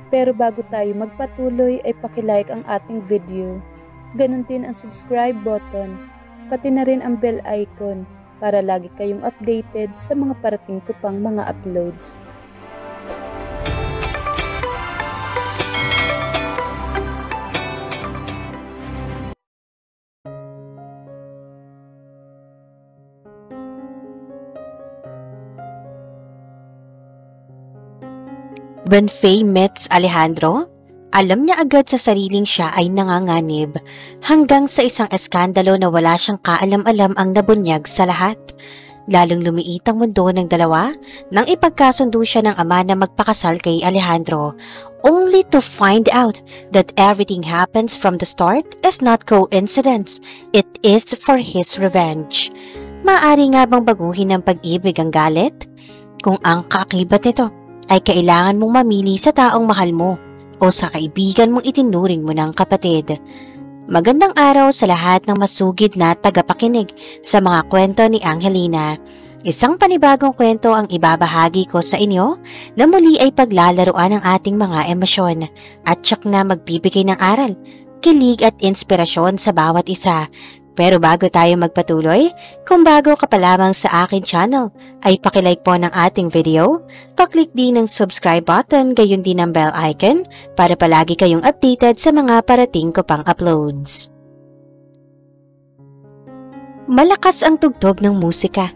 Pero bago tayo magpatuloy ay pakilike ang ating video. Ganon din ang subscribe button, pati na rin ang bell icon para lagi kayong updated sa mga parating ko pang mga uploads. When Faye meets Alejandro, alam niya agad sa sariling siya ay nanganganib hanggang sa isang eskandalo na wala siyang kaalam-alam ang nabunyag sa lahat. Lalong lumiit ang mundo ng dalawa nang ipagkasundo siya ng ama na magpakasal kay Alejandro, only to find out that everything happens from the start is not coincidence, it is for his revenge. Maaari nga bang baguhin ng pag-ibig ang galit? Kung ang kaakibat nito ay kailangan mong mamili sa taong mahal mo o sa kaibigan mong itinuring mo ng kapatid. Magandang araw sa lahat ng masugid na tagapakinig sa mga kwento ni Angelina. Isang panibagong kwento ang ibabahagi ko sa inyo na muli ay paglalaruan ng ating mga emosyon at tsak na magbibigay ng aral, kilig at inspirasyon sa bawat isa. Pero bago tayo magpatuloy, kung bago ka pa lamang sa aking channel, ay pakilike po ng ating video, paklik din ng subscribe button, gayon din ang bell icon para palagi kayong updated sa mga parating ko pang uploads. Malakas ang tugtog ng musika.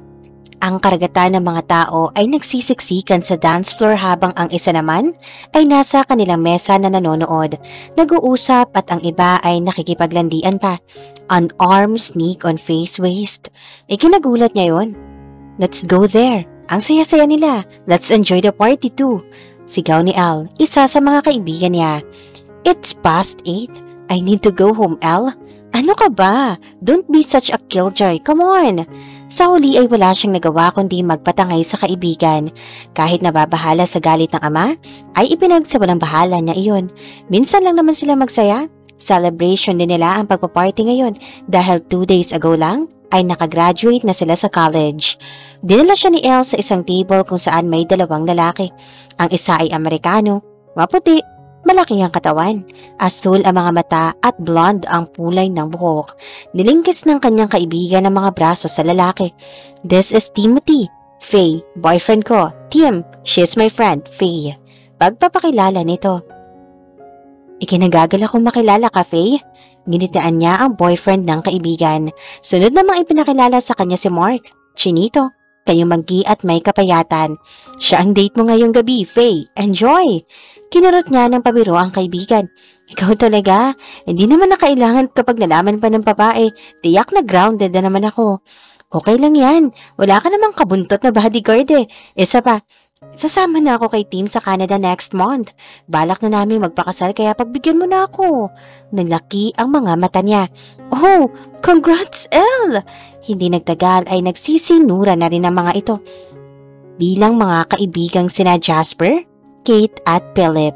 Ang karagatan ng mga tao ay nagsisiksikan sa dance floor habang ang isa naman ay nasa kanilang mesa na nanonood, nag-uusap at ang iba ay nakikipaglandian pa. An arm sneak on Faye's waist. Ikinagulat niya yon. Let's go there. Ang saya-saya nila. Let's enjoy the party too. Sigaw ni Al, isa sa mga kaibigan niya. It's past 8. I need to go home, Al. Ano ka ba? Don't be such a killjoy. Come on. Sa huli ay wala siyang nagawa kundi magpatangay sa kaibigan. Kahit nababahala sa galit ng ama, ay ipinagsawalang bahala niya iyon. Minsan lang naman sila magsaya. Celebration din nila ang pagpaparty ngayon dahil 2 days ago lang ay nakagraduate na sila sa college. Dinala siya ni Elle sa isang table kung saan may dalawang lalaki. Ang isa ay Amerikano, maputi, malaki ang katawan, asul ang mga mata at blonde ang kulay ng buhok. Nilingkis ng kanyang kaibigan ang mga braso sa lalaki. This is Timothy, Faye, boyfriend ko. Tim, she's my friend, Faye. Pagpapakilala nito. Ikinagagal akong makilala ka, Faye. Ginitaan niya ang boyfriend ng kaibigan. Sunod namang ipinakilala sa kanya si Mark. Chinito, kayong manggi at may kapayatan. Siya ang date mo ngayong gabi, Faye. Enjoy! Kinurot niya ng pabiro ang kaibigan. Ikaw talaga, hindi naman na kailangan kapag nalaman pa ng babae. Tiyak na grounded na naman ako. Okay lang yan. Wala ka namang kabuntot na bodyguard eh. Isa pa, sasama na ako kay Tim sa Canada next month. Balak na namin magpakasal kaya pagbigyan mo na ako. Nalaki ang mga mata niya. Oh, congrats, Elle! Hindi nagtagal ay nagsisinura na rin ang mga ito. Bilang mga kaibigang sina Jasper, Kate at Philip.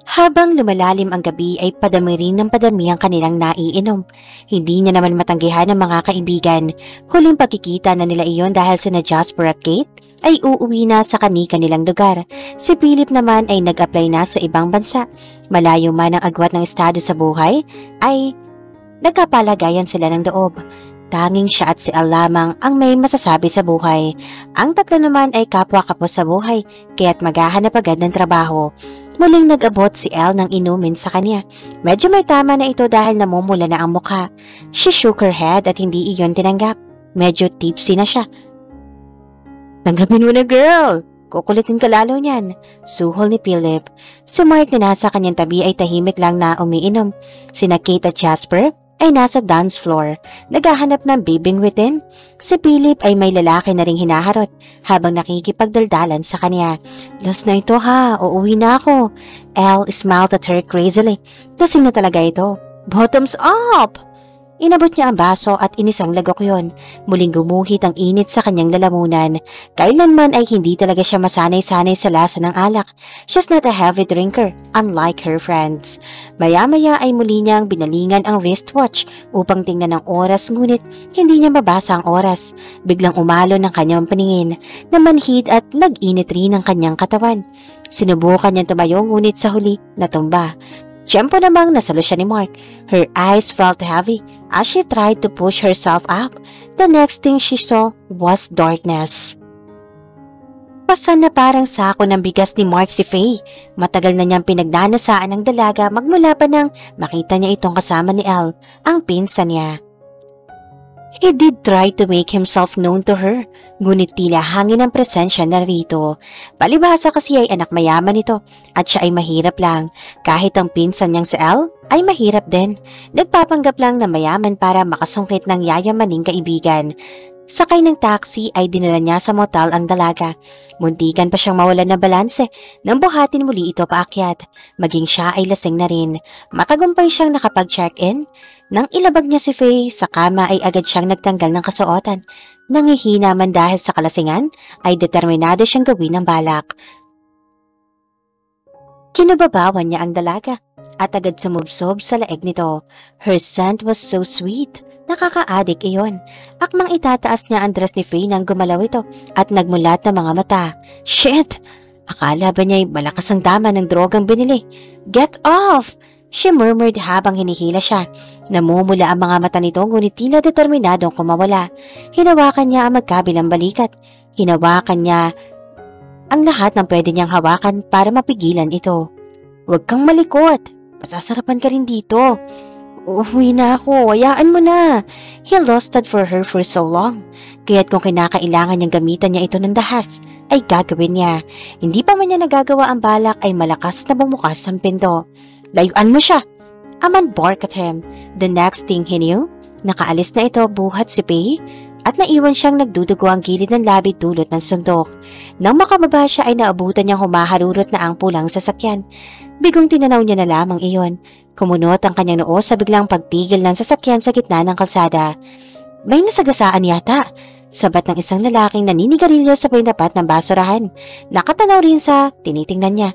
Habang lumalalim ang gabi ay padami rin ng padami ang kanilang naiinom. Hindi niya naman matanggihan ng mga kaibigan. Huling pagkikita na nila iyon dahil sina Jasper at Kate ay uuwi na sa kanilang lugar. Si Philip naman ay nag-apply na sa ibang bansa. Malayo man ang agwat ng estado sa buhay ay nagkapalagayan sila ng loob. Tanging siya at si Al lamang ang may masasabi sa buhay. Ang tatlo naman ay kapwa-kapos sa buhay, kaya't maghahanap agad ng trabaho. Muling nag-abot si Elle ng inumin sa kanya. Medyo may tama na ito dahil namumula na ang mukha. She shook her head at hindi iyon tinanggap. Medyo tipsy na siya. Tanggapin mo na, girl! Kukulitin ka lalo niyan. Suhol ni Philip. Si Mark na nasa kanyang tabi ay tahimik lang na umiinom. Sina Kate at Jasper ay nasa dance floor, naghahanap ng bibingwitin. Si Philip ay may lalaki na ring hinaharot habang nakikipagdaldalan sa kanya. Last na ito ha, uuwi na ako. Elle smiled at her crazily. Lasing na talaga ito. Bottoms up! Inabot niya ang baso at inisang lagok yon. Muling gumuhit ang init sa kanyang lalamunan. Kailanman ay hindi talaga siya masanay-sanay sa lasa ng alak. She's not a heavy drinker, unlike her friends. Maya-maya ay muli niyang binalingan ang wristwatch upang tingnan ang oras, ngunit hindi niya mabasa ang oras. Biglang umalo ng kanyang paningin, namanhid at nag-init rin ang kanyang katawan. Sinubukan niyang tumayo, ngunit sa huli natumba. Tiyempo namang nasalo siya ni Mark. Her eyes felt heavy as she tried to push herself up. The next thing she saw was darkness. Pasan na parang sako ng bigas ni Mark si Faye. Matagal na niyang pinagnanasaan ng dalaga magmula pa nang makita niya itong kasama ni Elle, ang pinsan niya. He did try to make himself known to her, ngunit tila hangin ang presensya na rito. Palibhasa kasi ay anak mayaman ito at siya ay mahirap lang. Kahit ang pinsan niyang si Elle ay mahirap din. Nagpapanggap lang na mayaman para makasungkit ng yayamaning kaibigan. Sakay ng taxi ay dinala niya sa motel ang dalaga. Muntikan pa siyang mawalan ng balanse nang buhatin muli ito paakyat. Maging siya ay lasing na rin. Matagumpay siyang nakapag-check-in. Nang ilabag niya si Faye sa kama ay agad siyang nagtanggal ng kasuotan. Nangihina man dahil sa kalasingan ay determinado siyang gawin ang balak. Kinubabawan niya ang dalaga at agad sumubsob sa leeg nito. Her scent was so sweet. Nakaka-addict iyon. Akmang itataas niya ang dress ni Faye nang gumalaw ito at nagmulat ng mga mata. Shit! Akala ba niya'y malakas ang dama ng drogang binili? Get off! She murmured habang hinihila siya. Namumula ang mga mata nito, ngunit tila determinadong kumawala. Hinawakan niya ang magkabilang balikat. Hinawakan niya ang lahat ng pwede niyang hawakan para mapigilan ito. Huwag kang malikot. Masasarapan ka rin dito. Uwi na ako, hayaan mo na. He lusted for her for so long. Kaya't kung kinakailangan niyang gamitan niya ito ng dahas, ay gagawin niya. Hindi pa man niya nagagawa ang balak ay malakas na bumukas ang pinto. Layuan mo siya. A man barked at him. The next thing he knew, nakaalis na ito buhat si Faye at naiwan siyang nagdudugo ang gilid ng labi dulot ng sundok. Nang makababa siya ay naabutan niyang humaharurot na ang pulang sasakyan. Bigong tinanaw niya na lamang iyon. Kumunot ang kanyang noo sa biglang pagtigil ng sasakyan sa gitna ng kalsada. May nasagasaan yata. Sabat ng isang lalaking naninigarilyo sa pinapat ng basurahan. Nakatanaw rin sa tinitingnan niya.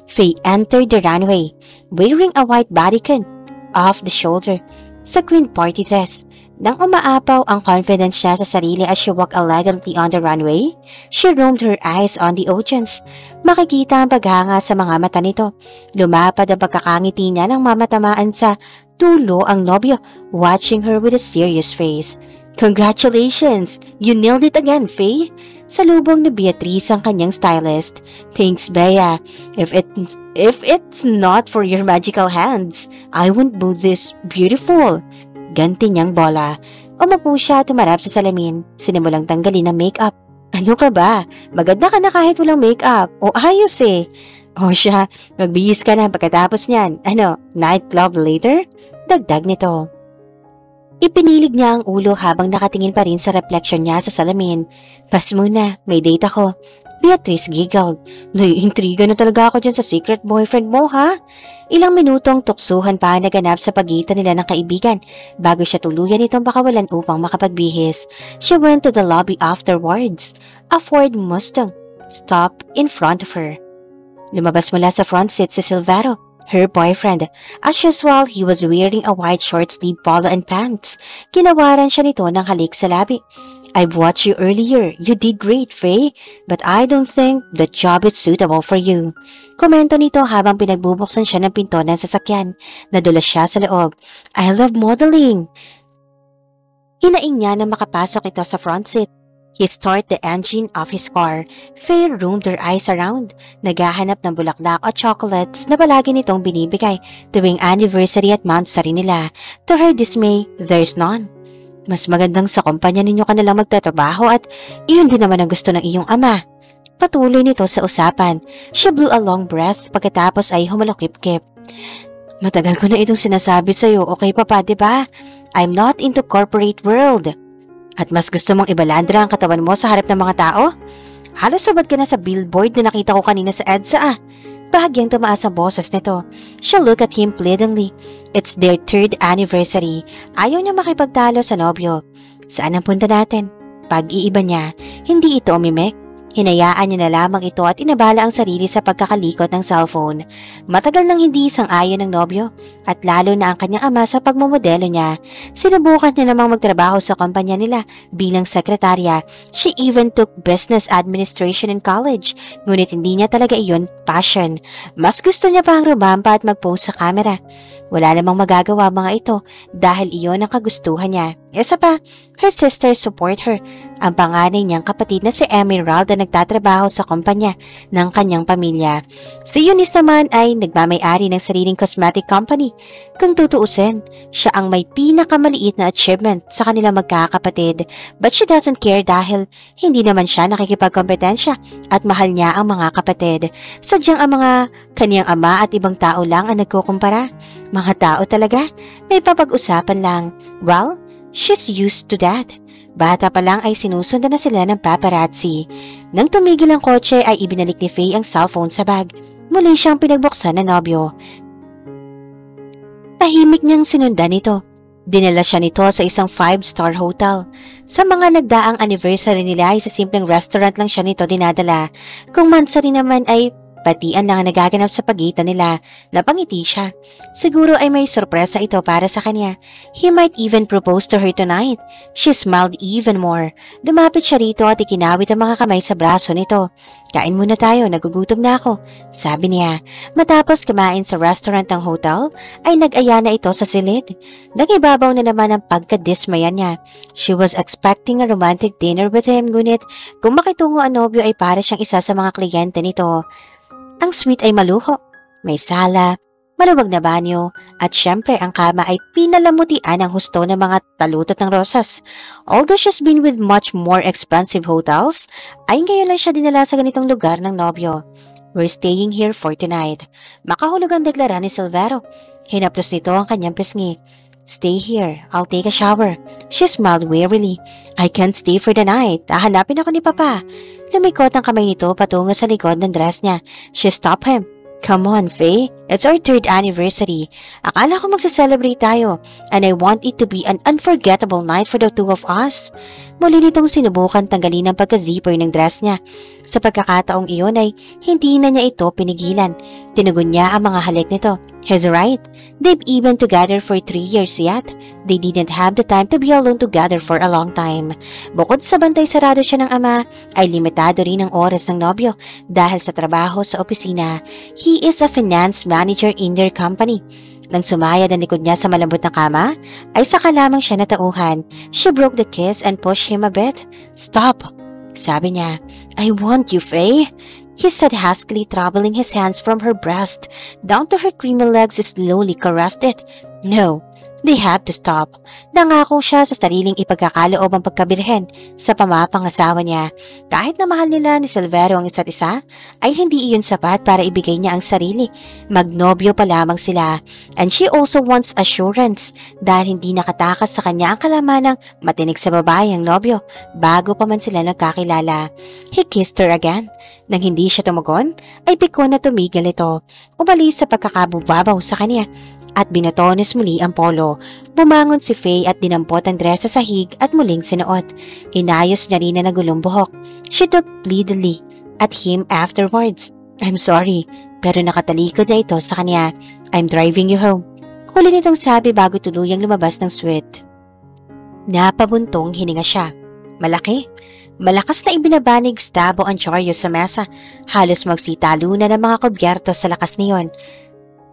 Faye entered the runway, wearing a white bodycon off the shoulder sa green party dress. Nang umaapaw ang confidence niya sa sarili as she walked elegantly on the runway, she roamed her eyes on the audience. Makikita ang paghanga sa mga mata nito. Lumapad ang pagkakangiti niya nang mamatamaan sa tulo ang nobyo, watching her with a serious face. Congratulations! You nailed it again, Faye! Salubong ni Beatrice ang kanyang stylist. Thanks, Bea. If it's not for your magical hands, I wouldn't do this beautiful. Ganti niyang bola. Umupo siya at tumarap sa salamin. Sinimulang tanggalin ang makeup. Ano ka ba? Maganda ka na kahit walang makeup. O ayos eh. O siya, magbihis ka na pagkatapos niyan. Ano, nightclub later? Dagdag nito. Ipinilig niya ang ulo habang nakatingin pa rin sa reflection niya sa salamin. Pas muna, may date ako. Beatrice giggled. Naiintriga na talaga ako dyan sa secret boyfriend mo, ha? Ilang minutong tuksuhan pa naganap sa pagitan nila ng kaibigan bago siya tuluyan itong pakawalan upang makapagbihis. She went to the lobby afterwards. A Ford Mustang stopped in front of her. Lumabas mula sa front seat si Silvero, her boyfriend. As usual, he was wearing a white short-sleeve polo and pants. Kinawaran siya nito ng halik sa labi. I've watched you earlier. You did great, Faye. But I don't think the job is suitable for you. Komento nito habang pinagbubuksan siya ng pinto ng sasakyan. Nadulas siya sa loob. I love modeling. Hinaing niya na makapasok ito sa front seat. He started the engine of his car. Faye roamed her eyes around. Naghahanap ng bulaklak at chocolates na palagi nitong binibigay tuwing anniversary at monthsary nila. To her dismay, there's none. Mas magandang sa kumpanya ninyo ka nalang magtatrabaho at iyon din naman ang gusto ng iyong ama. Patuloy nito sa usapan. She blew a long breath pagkatapos ay humalukip-kip. Matagal ko na itong sinasabi sa'yo, okay pa pa, diba? I'm not into corporate world. At mas gusto mong ibalandra ang katawan mo sa harap ng mga tao? Halos sabad ka na sa billboard na nakita ko kanina sa EDSA ah. Bahagyang tumaas ang boses nito. She looked at him pleadingly. It's their 3rd anniversary. Ayaw niya makipagtalo sa nobyo. Saan ang punta natin? Pag-iiba niya, hindi ito umimik. Hinayaan niya na lamang ito at inabala ang sarili sa pagkakalikot ng cellphone. Matagal nang hindi sang-ayon ng nobyo at lalo na ang kanyang ama sa pagmumodelo niya. Sinubukan niya namang magtrabaho sa kumpanya nila bilang sekretarya. She even took business administration in college, ngunit hindi niya talaga iyon passion. Mas gusto niya pang rumampa at mag-post sa camera. Wala namang magagawa mga ito dahil iyon ang kagustuhan niya. Isa pa, her sisters support her. Ang panganay niyang kapatid na si Emerald na nagtatrabaho sa kumpanya ng kanyang pamilya. Si Eunice naman ay nagmamay-ari ng sariling cosmetic company. Kung tutuusin, siya ang may pinakamaliit na achievement sa kanilang magkakapatid. But she doesn't care dahil hindi naman siya nakikipagkompetensya at mahal niya ang mga kapatid. Sadyang ang mga kaniyang ama at ibang tao lang ang nagkukumpara. Mga tao talaga, may papag-usapan lang. Well, she's used to that. Bata pa lang ay sinusundan na sila ng paparazzi. Nang tumigil ang kotse ay ibinalik ni Faye ang cellphone sa bag. Muli siyang pinagbuksan ng nobyo. Tahimik niyang sinundan ito. Dinala siya nito sa isang 5-star hotel. Sa mga nagdaang anniversary nila ay sa simpleng restaurant lang siya nito dinadala. Kung mansari naman ay batian lang ang nagaganap sa pagitan nila. Napangiti siya. Siguro ay may sorpresa ito para sa kanya. He might even propose to her tonight. She smiled even more. Lumapit siya rito at ikinawit ang mga kamay sa braso nito. Kain muna tayo, nagugutom na ako, sabi niya. Matapos kumain sa restaurant ng hotel, ay nag-aya na ito sa silid. Nagibabaw na naman ang pagkadismaya niya. She was expecting a romantic dinner with him, ngunit kung makitungo ang nobyo ay para siyang isa sa mga kliyente nito. Ang suite ay maluho, may sala, maluwag na banyo, at syempre ang kama ay pinalamutian ng husto ng mga talutot ng rosas. Although she's been with much more expensive hotels, ay ngayon lang siya dinala sa ganitong lugar ng nobyo. We're staying here for tonight. Makahulog ang deklara ni Silvero. Hinaplos nito ang kanyang pisngi. Stay here, I'll take a shower. She smiled wearily. I can't stay for the night. Hahanapin ako ni Papa. Lumikot ang kamay nito patungo sa likod ng dress niya. She stopped him. Come on, Faye. It's our 3rd anniversary. Akala ko magsa-celebrate tayo. And I want it to be an unforgettable night for the two of us. Muli nitong sinubukan tanggalin ang pagka-zipper ng dress niya. Sa pagkakataong iyon ay hindi na niya ito pinigilan. Tinugon niya ang mga halik nito. He's right. They've been together for 3 years yet. They didn't have the time to be alone together for a long time. Bukod sa bantay sarado siya ng ama, ay limitado rin ang oras ng nobyo dahil sa trabaho sa opisina. He is a finance manager in their company. Nang sumayad ang likod niya sa malambot na kama, ay saka lamang siya natauhan. She broke the kiss and pushed him a bit. Stop, sabi niya. I want you, Faye. He said huskily, traveling his hands from her breast down to her creamy legs, slowly caressed it. No, they have to stop. Nangako siya sa sariling ipagkakaloob ang pagkabirhen sa pamapangasawa niya. Kahit na mahal nila ni Silvero ang isa't isa, ay hindi iyon sapat para ibigay niya ang sarili. Magnobyo pa lamang sila. And she also wants assurance dahil hindi nakatakas sa kanya ang kalamanang matinig sa babae ang nobyo bago pa man sila nagkakilala. He kissed her again. Nang hindi siya tumugon, ay pikon na tumigil ito. Umalis sa pagkakabubabaw sa kanya at binatones muli ang polo. Bumangon si Faye at dinampot ang dress sa sahig at muling sinuot. Inayos niya rin na nagulong buhok. She took pleadingly at him afterwards. I'm sorry, pero nakatalikod na ito sa kanya. I'm driving you home. Huli nitong sabi bago tuluyang lumabas ng suite. Napabuntong hininga siya. Malaki. Malakas na ibinaba ni Gustavo ang choryo sa mesa. Halos magsitalo na ng mga kubyerto sa lakas niyon.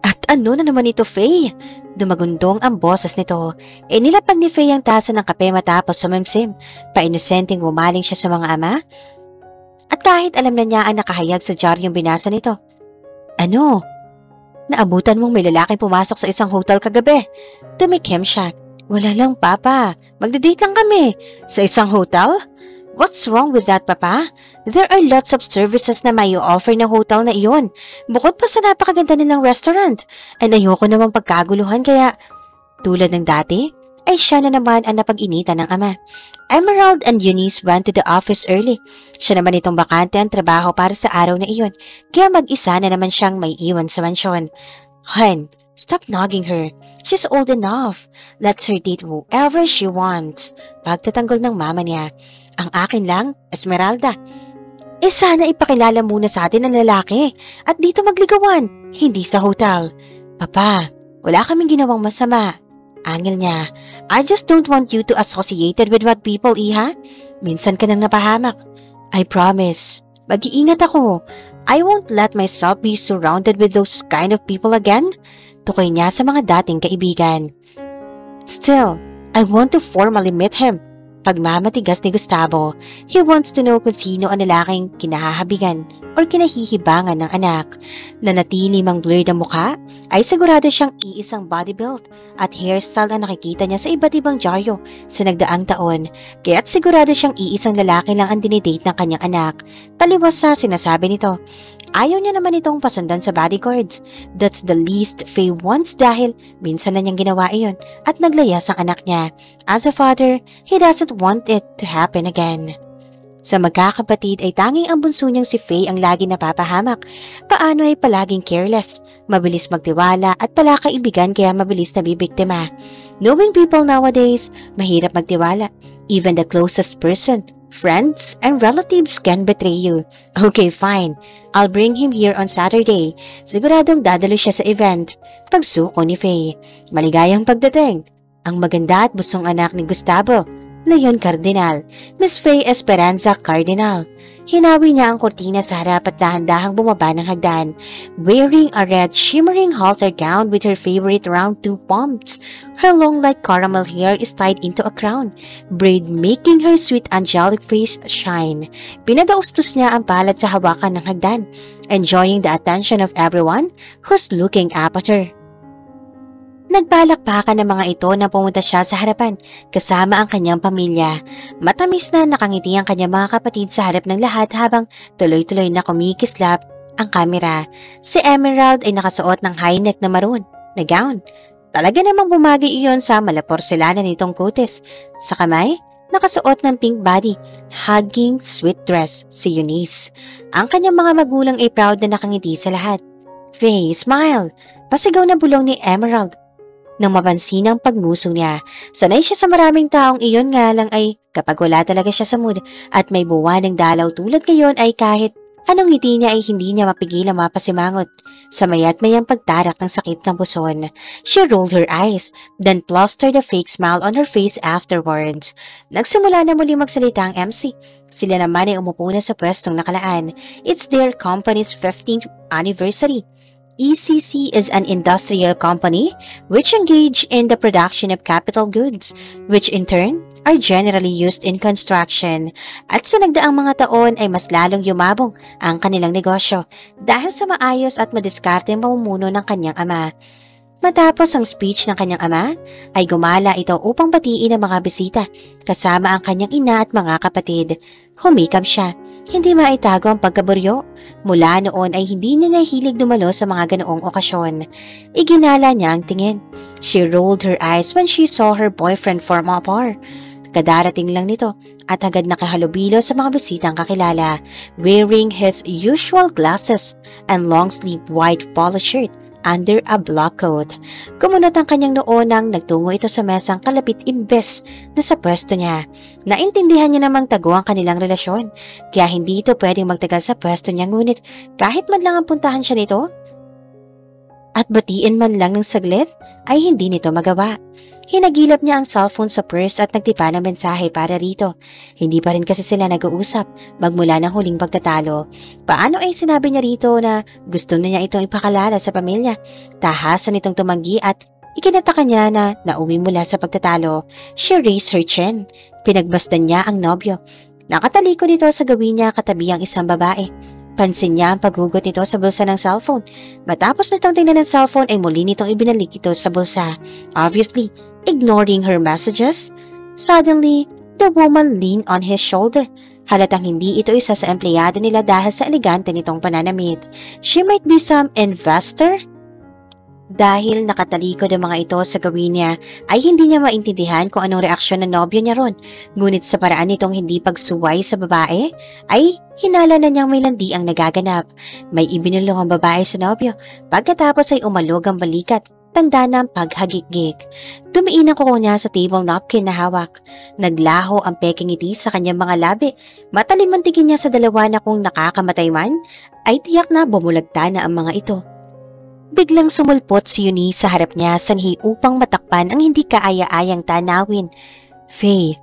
At ano na naman ito, Faye? Dumagundong ang boses nito. Nilapag ni Faye ang tasa ng kape matapos sumimsim. Painosenteng umaling siya sa mga ama. At kahit alam na niya ang nakahayag sa diaryong binasa nito. Ano? Naabutan mong may lalaking pumasok sa isang hotel kagabi. Tumikim siya. Wala lang, Papa. Magdadate lang kami. Sa isang hotel? What's wrong with that, Papa? There are lots of services na may offer ng hotel na iyon. Bukod pa sa napakaganda nilang restaurant. And ayoko namang pagkaguluhan kaya... Tulad ng dati, ay siya na naman ang napag-initan ng ama. Emerald and Eunice went to the office early. Siya naman itong bakante ang trabaho para sa araw na iyon, kaya mag-isa na naman siyang may iwan sa mansyon. Hun, stop nagging her. She's old enough. Let her date whoever she wants. Pagtatanggol ng mama niya. Ang akin lang, Esmeralda. Sana ipakilala muna sa atin ang lalaki at dito magligawan, hindi sa hotel. Papa, wala kaming ginawang masama. Angel niya, I just don't want you to associated with what people, Iha. Minsan ka nang napahamak. I promise. Mag-iingat ako. I won't let myself be surrounded with those kind of people again. Tukoy niya sa mga dating kaibigan. Still, I want to formally meet him. Pagmamatigas ni Gustavo, he wants to know kung sino ang lalaking kinahahabigan or kinahihibangan ng anak. Nanatili mang blurred ang mukha, ay sigurado siyang iisang body build at hairstyle ang nakikita niya sa iba't ibang dyaryo sa nagdaang taon, kaya't sigurado siyang iisang lalaki lang ang dinidate ng kanyang anak. Taliwas sa sinasabi nito. Ayaw niya naman itong pasundan sa bodyguards. That's the least Faye wants dahil minsan na niyang ginawa iyon at naglayas ang anak niya. As a father, he doesn't want it to happen again. Sa magkakapatid ay tanging ang bunso niyang si Faye ang lagi napapahamak. Paano ay palaging careless, mabilis magtiwala at palakaibigan kaya mabilis nabibiktima. Knowing people nowadays, mahirap magtiwala. Even the closest person, friends and relatives can betray you. Okay, fine. I'll bring him here on Saturday. Siguradong dadalo siya sa event. Pagsuko ni Faye. Maligayang pagdating. Ang maganda at busong anak ni Gustavo, Leon Cardinal, Miss Faye Esperanza Cardinal. Hinawi niya ang kortina sa harap at dahan-dahang bumaba ng hagdan, wearing a red shimmering halter gown with her favorite round two pomps. Her long light caramel hair is tied into a crown, braid making her sweet angelic face shine. Pinadaustos niya ang palad sa hawakan ng hagdan, enjoying the attention of everyone who's looking up at her. Nagbalakpakan ng mga ito na pumunta siya sa harapan kasama ang kanyang pamilya. Matamis na nakangiti ang kanyang mga kapatid sa harap ng lahat habang tuloy-tuloy na kumikislap ang kamera. Si Emerald ay nakasuot ng high neck na maroon na gown. Talaga namang bumagi iyon sa malaporselanan nitong kutis. Sa kamay, nakasuot ng pink body, hugging sweet dress si Eunice. Ang kanyang mga magulang ay proud na nakangiti sa lahat. Faye, smile! Pasigaw na bulong ni Emerald. Nang mapansin ang pagmusong niya, sanay siya sa maraming taong iyon nga lang ay kapag wala talaga siya sa mood at may buwan ng dalaw tulad ngayon ay kahit anong ngiti niya ay hindi niya mapigilang mapasimangot. Sa mayat mayang pagtarak ng sakit ng puson, she rolled her eyes, then plastered a fake smile on her face afterwards. Nagsimula na muli magsalita ang MC. Sila naman ay umupo na sa pwestong nakalaan. It's their company's 15th anniversary. ECC is an industrial company which engage in the production of capital goods, which in turn are generally used in construction. At sa nagdaang mga taon ay mas lalong yumabong ang kanilang negosyo dahil sa maayos at madiskarteng pamumuno ng kanyang ama. Matapos ang speech ng kanyang ama, ay gumala ito upang batiin ang mga bisita kasama ang kanyang ina at mga kapatid. Humikam siya. Hindi maitago ang pagkaburyo. Mula noon ay hindi niya nahilig dumalo sa mga ganoong okasyon. Iginala niya ang tingin. She rolled her eyes when she saw her boyfriend from afar. Kadarating lang nito at agad nakahalubilo sa mga bisitang kakilala, wearing his usual glasses and long-sleeve white polo shirt under a black coat. Kumunot ang kanyang noo nang nagtungo ito sa mesang kalapit imbes na sa pwesto niya. Naintindihan niya namang tago ang kanilang relasyon, kaya hindi ito pwedeng magtagal sa pwesto niya, ngunit kahit man lang ang puntahan siya nito at batiin man lang ng saglit, ay hindi nito magawa. Hinagilap niya ang cellphone sa purse at nagtipa ng mensahe para rito. Hindi pa rin kasi sila nag-uusap magmula ng huling pagtatalo. Paano ay sinabi niya rito na gusto na niya itong ipakalala sa pamilya? Tahasan itong tumanggi at ikinataka niya na nauwi mula sa pagtatalo. She raised her chin. Pinagbasdan niya ang nobyo. Nakataliko nito sa gawin niya katabi ang isang babae. Pansin niya ang paghugot nito sa bulsa ng cellphone. Matapos nitong tingnan ng cellphone ay muli nitong ibinalik ito sa bulsa. Obviously, ignoring her messages. Suddenly, the woman leaned on his shoulder. Halatang hindi ito isa sa empleyado nila dahil sa elegante nitong pananamit. She might be some investor? Dahil nakatalikod ang mga ito sa gawin niya, ay hindi niya maintindihan kung anong reaksyon ng nobyo niya ron. Ngunit sa paraan nitong hindi pagsuway sa babae, ay hinala na niyang may landi ang nagaganap. May ibinulong ang babae sa nobyo, pagkatapos ay umalog ang balikat, tanda ng paghagik-gik. Tumiin ang kuko niya sa table napkin na hawak. Naglaho ang peking ngiti sa kanyang mga labi. Matalimantigin niya sa dalawa na kung nakakamatay man, ay tiyak na bumulagta na ang mga ito. Biglang sumulpot si Eunice sa harap niya sanhi upang matakpan ang hindi kaaya-ayang tanawin. Faye,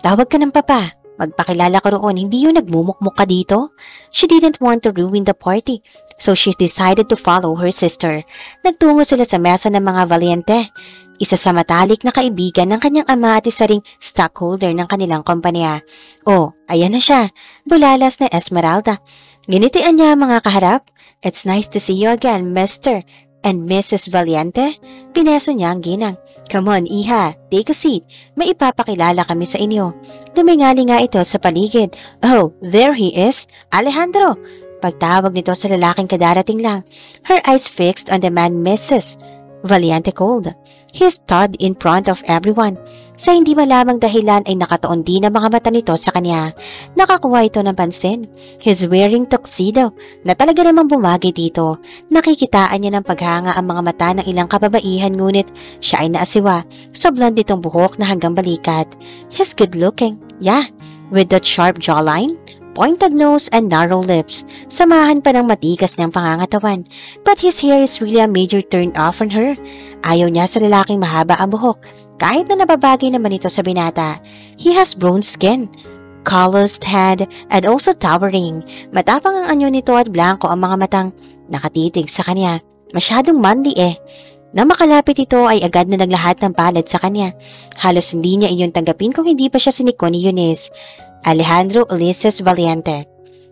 tawag ka ng papa. Magpakilala ka roon, hindi yun nagmumukmuk ka dito. She didn't want to ruin the party, so she decided to follow her sister. Nagtungo sila sa mesa ng mga Valiente, isa sa matalik na kaibigan ng kanyang ama at isa ring stockholder ng kanilang kompanya. Oh, ayan na siya, bulalas na Esmeralda. Ginitian niya ang mga kaharap. It's nice to see you again, Mr. and Mrs. Valiente. Pineso niya ang ginang. Come on, iha, take a seat. May ipapakilala kami sa inyo. Lumingali nga ito sa paligid. Oh, there he is, Alejandro. Pagtawag nito sa lalaking kadarating lang, her eyes fixed on the man Mrs. Valiente called. He stood in front of everyone. Sa hindi malamang dahilan ay nakatuon din ang mga mata nito sa kanya. Nakakuha ito ng pansin. He's wearing tuxedo na talaga namang bumagay dito. Nakikitaan niya ng paghanga ang mga mata ng ilang kababaihan ngunit siya ay naasiwa sa blonde nitong buhok na hanggang balikat. He's good looking, yeah, with that sharp jawline, pointed nose and narrow lips, samahan pa ng matigas niyang pangangatawan. But his hair is really a major turn off on her. Ayaw niya sa lalaking mahaba ang buhok, kahit na nababagay naman ito sa binata. He has bronze skin, calloused head, and also towering. Matapang ang anyo nito at blanco ang mga matang nakatitig sa kanya. Masyadong manly eh. Nang makalapit ito ay agad na naglahat ng palad sa kanya. Halos hindi niya iyon tanggapin kung hindi pa siya siniko ni Eunice. Alejandro Ulises Valiente.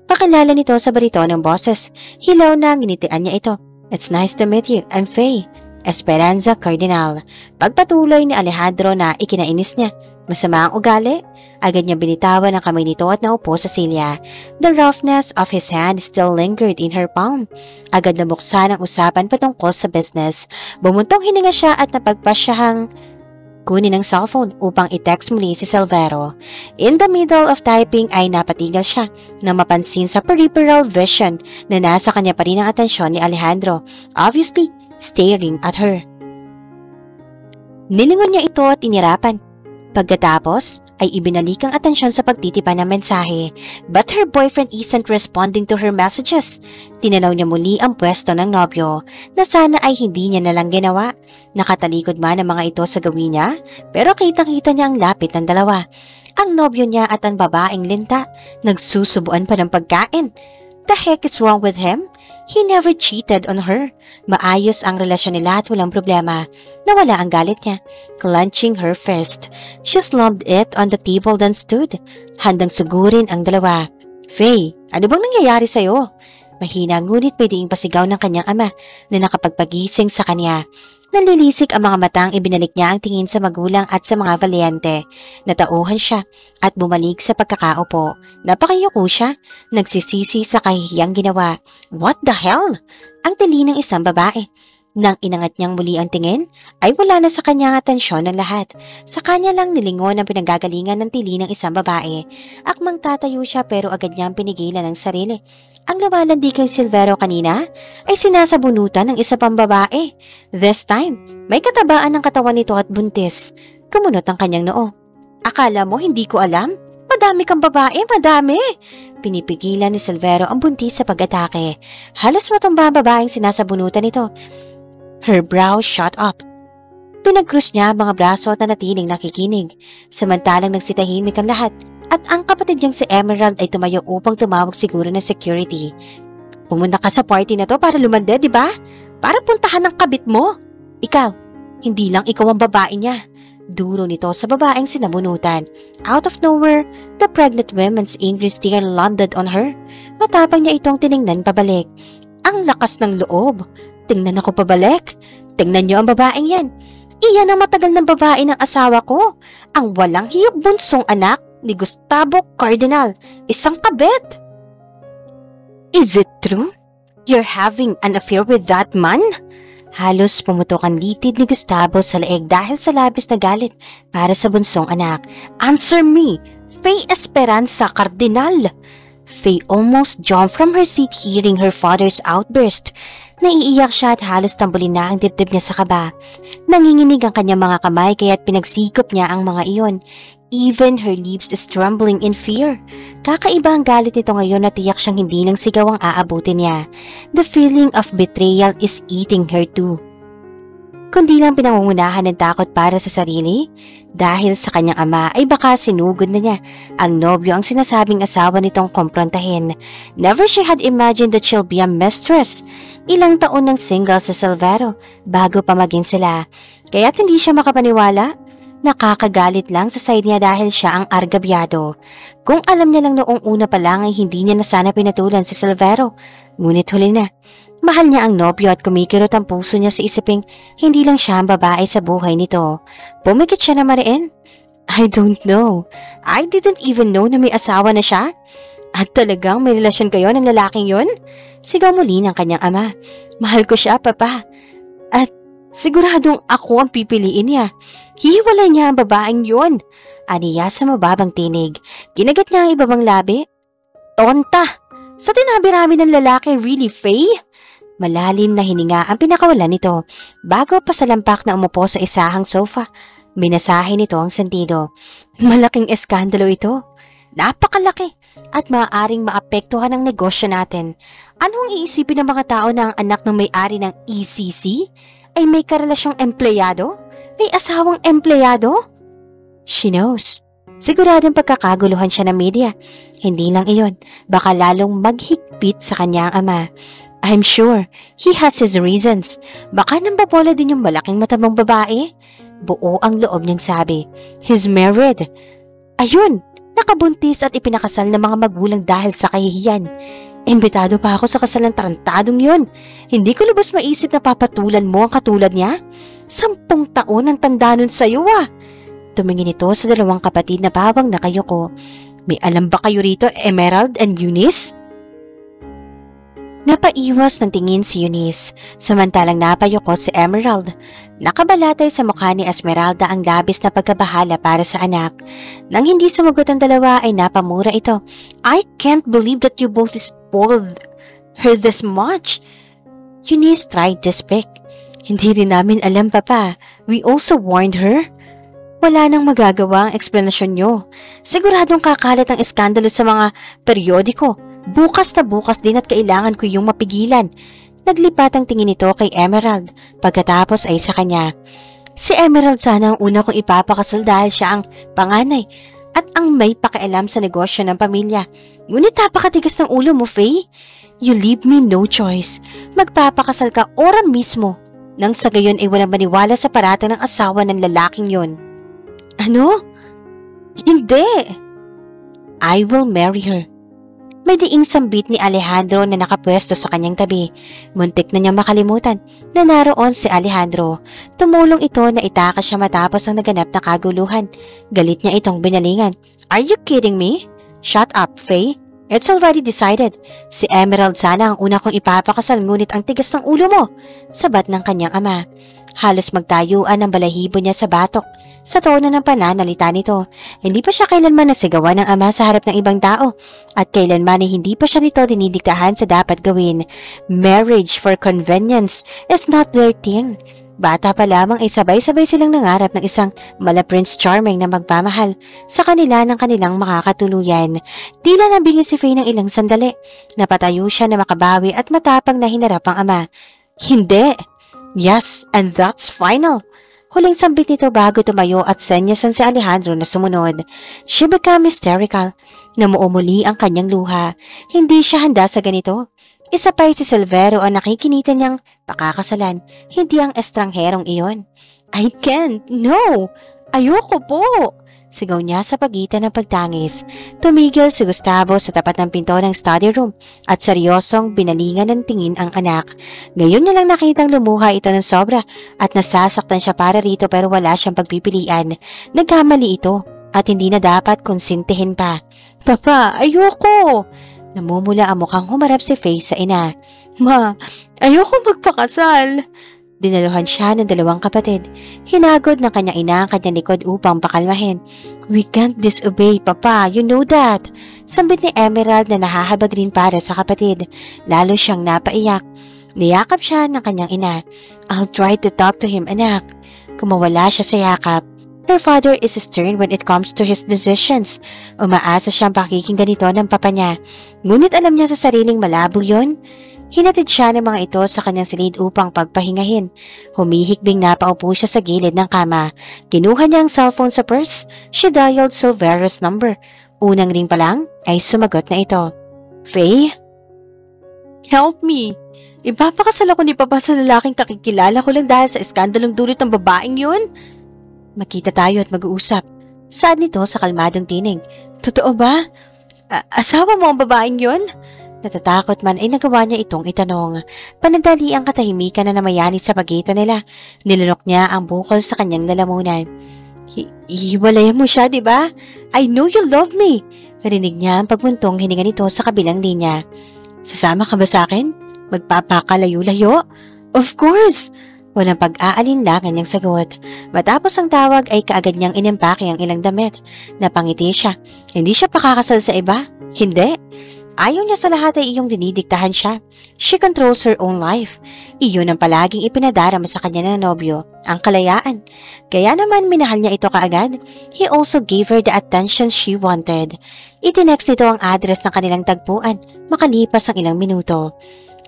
Pakilala nito sa barito ng boses. Hilaw na nginitian niya ito. It's nice to meet you, I'm Faye. Esperanza Cardinal. Pagpatuloy ni Alejandro na ikinainis niya. Masama ang ugali. Agad niya binitawan ang kamay nito at naupo sa silya. The roughness of his hand still lingered in her palm. Agad na buksan ang usapan patungkol sa business. Bumuntong hininga siya at napagpasyahang kunin ang cellphone upang i-text muli si Silvero. In the middle of typing ay napatigil siya na mapansin sa peripheral vision na nasa kanya pa rin ang atensyon ni Alejandro, obviously staring at her. Nilingon niya ito at inirapan. Pagkatapos ay ibinalik ang atensyon sa pagtitipan ng mensahe, but her boyfriend isn't responding to her messages. Tinanaw niya muli ang pwesto ng nobyo na sana ay hindi niya nalang ginawa. Nakatalikod man ang mga ito sa gawin niya, pero kitang-kita niya ang lapit ng dalawa. Ang nobyo niya at ang babaeng linta, nagsusubuan pa ng pagkain. The heck is wrong with him? He never cheated on her. Maayos ang relasyon nila at walang problema. Nawala ang galit niya. Clenching her fist, she slumped it on the table then stood, handang sugurin ang dalawa. Faye, ano bang nangyayari sa'yo? Mahina ngunit may diing pasigaw ng kanyang ama na nakapagpagising sa kanya. Nalilisik ang mga matang ibinalik niya ang tingin sa magulang at sa mga Valiente. Natauhan siya at bumalik sa pagkakaupo. Napakayuko siya, nagsisisi sa kahihiyang ginawa. What the hell? Ang tili ng isang babae. Nang inangat niyang muli ang tingin, ay wala na sa kanyang atensyon ng lahat. Sa kanya lang nilingon ang pinanggagalingan ng tili ng isang babae. Akmang tatayo siya pero agad niyang pinigilan ang sarili. Ang lumalandi kay Silvero kanina ay sinasabunutan ng isa pang babae. This time, may katabaan ng katawan nito at buntis. Kumunot ang kanyang noo. Akala mo hindi ko alam? Madami kang babae, madami! Pinipigilan ni Silvero ang buntis sa pag-atake. Halos matumba ang babaeng sinasabunutan nito. Her brow shot up. Pinagkrus niya ang mga braso at nanatiling nakikinig. Samantalang nagsitahimik ang lahat. At ang kapatid niyang si Emerald ay tumayo upang tumawag siguro ng security. Pumunta ka sa party na to para lumande, di ba? Para puntahan ng kabit mo. Ikaw, hindi lang ikaw ang babae niya. Duro nito sa babaeng sinabunutan. Out of nowhere, the pregnant woman's angry stare landed on her. Matapang niya itong tiningnan pabalik. Ang lakas ng loob. Tingnan ako pabalik. Tingnan niyo ang babaeng yan. Iyan ang matagal ng babae ng asawa ko. Ang walang hiyok bunsong anak ni Gustavo Cardinal, isang kabit. Is it true? You're having an affair with that man? Halos pumutok ang litid ni Gustavo sa leeg dahil sa labis na galit para sa bunsong anak. "Answer me! Faye Esperanza Cardinal!" Faye almost jumped from her seat hearing her father's outburst. Naiiyak siya at halos tambulin na ang dibdib niya sa kaba. Nanginginig ang kanyang mga kamay kaya't pinagsikop niya ang mga iyon. Even her lips is trembling in fear. Kakaiba ang galit nito ngayon at tiyak siyang hindi lang sigaw ang aabutin niya. The feeling of betrayal is eating her too. Kundi lang pinangungunahan ng takot para sa sarili. Dahil sa kanyang ama ay baka sinugod na niya ang nobyo ang sinasabing asawa nitong komprontahin. Never she had imagined that she'll be a mistress. Ilang taon ng single sa Silvero bago pa maging sila. Kaya't hindi siya makapaniwala. Nakakagalit lang sa side niya dahil siya ang argabyado. Kung alam niya lang noong una pa lang ay hindi niya na sana pinatulan si Silvero. Ngunit huli na. Mahal niya ang nobyo at kumikirot ang puso niya sa isiping hindi lang siya ang babae sa buhay nito. Pumikit siya na mariin. I don't know. I didn't even know na may asawa na siya. At talagang may relasyon kayo ng lalaking yon? Sigaw muli ng kanyang ama. Mahal ko siya, papa. At siguradong ako ang pipiliin niya. Hihiwalay niya ang babaeng yon. Aniya sa mababang tinig. Kinagat niya ang ibabang labi. Tonta! Sa tinabi-rami ng lalaki, really, Faye? Malalim na hininga ang pinakawalan nito bago pasalampak na umupo sa isahang sofa. Minasahe nito ang sentido. Malaking eskandalo ito. Napakalaki at maaaring maapektuhan ang negosyo natin. Anong iisipin ng mga tao na ang anak ng may-ari ng ECC ay may karelasyong empleyado? May asawang empleyado? She knows. Siguradong pagkakaguluhan siya ng media. Hindi lang iyon, baka lalong maghigpit sa kanya ang ama. I'm sure he has his reasons. Baka nambabola din yung malaking matabang babae. Buo ang loob niyang sabi. He's married. Ayun, nakabuntis at ipinakasal ng mga magulang dahil sa kahihiyan. Imbitado pa ako sa kasal ng tarantadong yun. Hindi ko lubos maisip na papatulan mo ang katulad niya. 10 taon ang tanda nun sa'yo Tumingin ito sa dalawang kapatid na bawang nakayuko. May alam ba kayo rito, Emerald and Eunice? Napaiwas ng tingin si Eunice, samantalang napayuko si Emerald. Nakabalatay sa mukha ni Esmeralda ang labis na pagkabahala para sa anak. Nang hindi sumagot ang dalawa ay napamura ito. I can't believe that you both spoiled her this much. Eunice tried to speak. Hindi rin namin alam, Papa. We also warned her. Wala nang magagawa ang eksplanasyon nyo. Siguradong kakalat ang iskandalo sa mga periodiko. Bukas na bukas din at kailangan ko yung mapigilan. Naglipat ang tingin nito kay Emerald. Pagkatapos ay sa kanya. Si Emerald sana ang una kong ipapakasal dahil siya ang panganay at ang may pakialam sa negosyo ng pamilya. Ngunit napakatigas ng ulo mo, Faye. You leave me no choice. Magpapakasal ka ora mismo. Nang sa gayon ay walang maniwala sa parata ng asawa ng lalaking yon. Ano? Hindi. I will marry her. May diing sambit ni Alejandro na nakapwesto sa kanyang tabi. Muntik na niyang makalimutan na naroon si Alejandro. Tumulong ito na itakas siya matapos ang naganap na kaguluhan. Galit niya itong binalingan. Are you kidding me? Shut up, Faye. It's already decided. Si Emerald sana ang una kong ipapakasal ngunit ang tigas ng ulo mo. Sabat ng kanyang ama. Halos magtayuan ang balahibo niya sa batok. Sa tono ng pananalita nito, hindi pa siya kailanman nasigawan ng ama sa harap ng ibang tao at kailanman ay hindi pa siya nito dinidiktahan sa dapat gawin. Marriage for convenience is not their thing. Bata pa lamang ay sabay-sabay silang nangarap ng isang mala Prince Charming na magpamahal sa kanila ng kanilang makakatuluyan. Tila nabingi si Faye ng ilang sandali. Napatayo siya na makabawi at matapang na hinarap ang ama. Hindi! Yes, and that's final! Huling sambit nito bago tumayo at senyasan si Alejandro na sumunod. She became hysterical. Namuo muli ang kanyang luha. Hindi siya handa sa ganito. Isa pa si Silvero ang nakikinita niyang pakakasalan, hindi ang estrangherong iyon. I can't! No! Ayoko po! Sigaw niya sa pagitan ng pagtangis. Tumigil si Gustavo sa tapat ng pinto ng study room at seryosong binalingan ng tingin ang anak. Ngayon niya lang nakitang lumuha ito ng sobra at nasasaktan siya para rito pero wala siyang pagpipilian. Nagkamali ito at hindi na dapat konsintihin pa. Papa, ayoko! Namumula ang mukhang humarap si Faye sa ina. Ma, ayoko magpakasal. Dinaluhan siya ng dalawang kapatid. Hinagod ng kanyang ina ang kanyang likod upang pakalmahin. "We can't disobey, Papa. You know that." Sambit ni Emerald na nahahabag rin para sa kapatid. Lalo siyang napaiyak. Niyakap siya ng kanyang ina. "I'll try to talk to him, anak." Kumawala siya sa yakap. Her father is stern when it comes to his decisions. Umaasa siyang pakikinggan ito ng papa niya. Ngunit alam niya sa sariling malabo yon. Hinatid siya ng mga ito sa kanyang silid upang pagpahingahin. Humihikbing napaupo siya sa gilid ng kama. Kinuha niya ang cellphone sa purse. She dialed Silvero's number. Unang ring pa lang ay sumagot na ito. "Faye? Help me. Ipapakasal ako ni Papa sa lalaking kakikilala ko lang dahil sa iskandalong dulot ng babaeng yun? Makita tayo at mag-uusap." Saad nito sa kalmadong tinig. "Totoo ba? Asawa mo ang babaeng yun?" Natatakot man ay nagawa niya itong itanong. Panandali ang katahimikan na namayani sa pagitan nila. Nilunok niya ang bukol sa kanyang lalamunan. Hiwalayan mo siya, di ba? "I know you love me." Narinig niya ang pagbuntong hininga nito sa kabilang linya. "Sasama ka ba sa akin? Magpapakalayo-layo?" "Of course!" Walang pag-aalinlangan niyang sagot. Matapos ang tawag ay kaagad niyang inimpake ang ilang damit. Napangiti siya. Hindi siya pakakasal sa iba? Hindi. Ayaw niya sa lahat ay iyong dinidiktahan siya. She controls her own life. Iyon ang palaging ipinadarama sa kanya na nobyo, ang kalayaan. Kaya naman minahal niya ito kaagad. He also gave her the attention she wanted. Itinext nito ang address ng kanilang tagpuan, makalipas ang ilang minuto.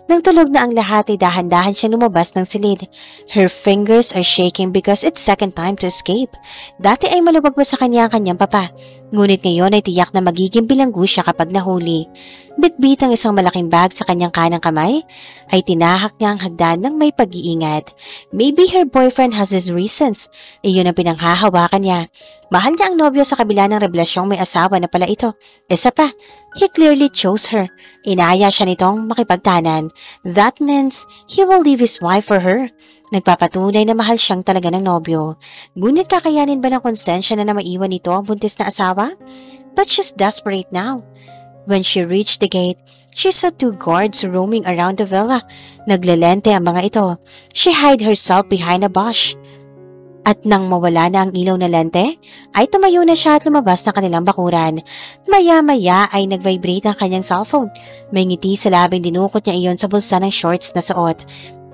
Nang tulog na ang lahat ay dahan-dahan siya lumabas ng silid. Her fingers are shaking because it's second time to escape. Dati ay malubag pa sa kanya ang kanyang papa. Ngunit ngayon ay tiyak na magiging bilanggo siya kapag nahuli. Bitbit ang isang malaking bag sa kanyang kanang kamay, ay tinahak niya ang hagdan ng may pag-iingat. Maybe her boyfriend has his reasons. Iyon ang pinanghahawakan niya. Mahal niya ang nobyo sa kabila ng revelasyong may asawa na pala ito. Isa pa, he clearly chose her. Inaya siya nitong makipagtanan. That means he will leave his wife for her. Nagpapatunay na mahal siyang talaga ng nobyo. Ngunit kakayanin ba ng konsensya na maiwan nito ang buntis na asawa? But she's desperate now. When she reached the gate, she saw 2 guards roaming around the villa. Naglelente ang mga ito. She hid herself behind a bush. At nang mawala na ang ilaw na lente, ay tumayo na siya at lumabas ng kanilang bakuran. Maya-maya ay nag-vibrate ang kanyang cellphone. May ngiti sa labing dinukot niya iyon sa bulsa ng shorts na suot.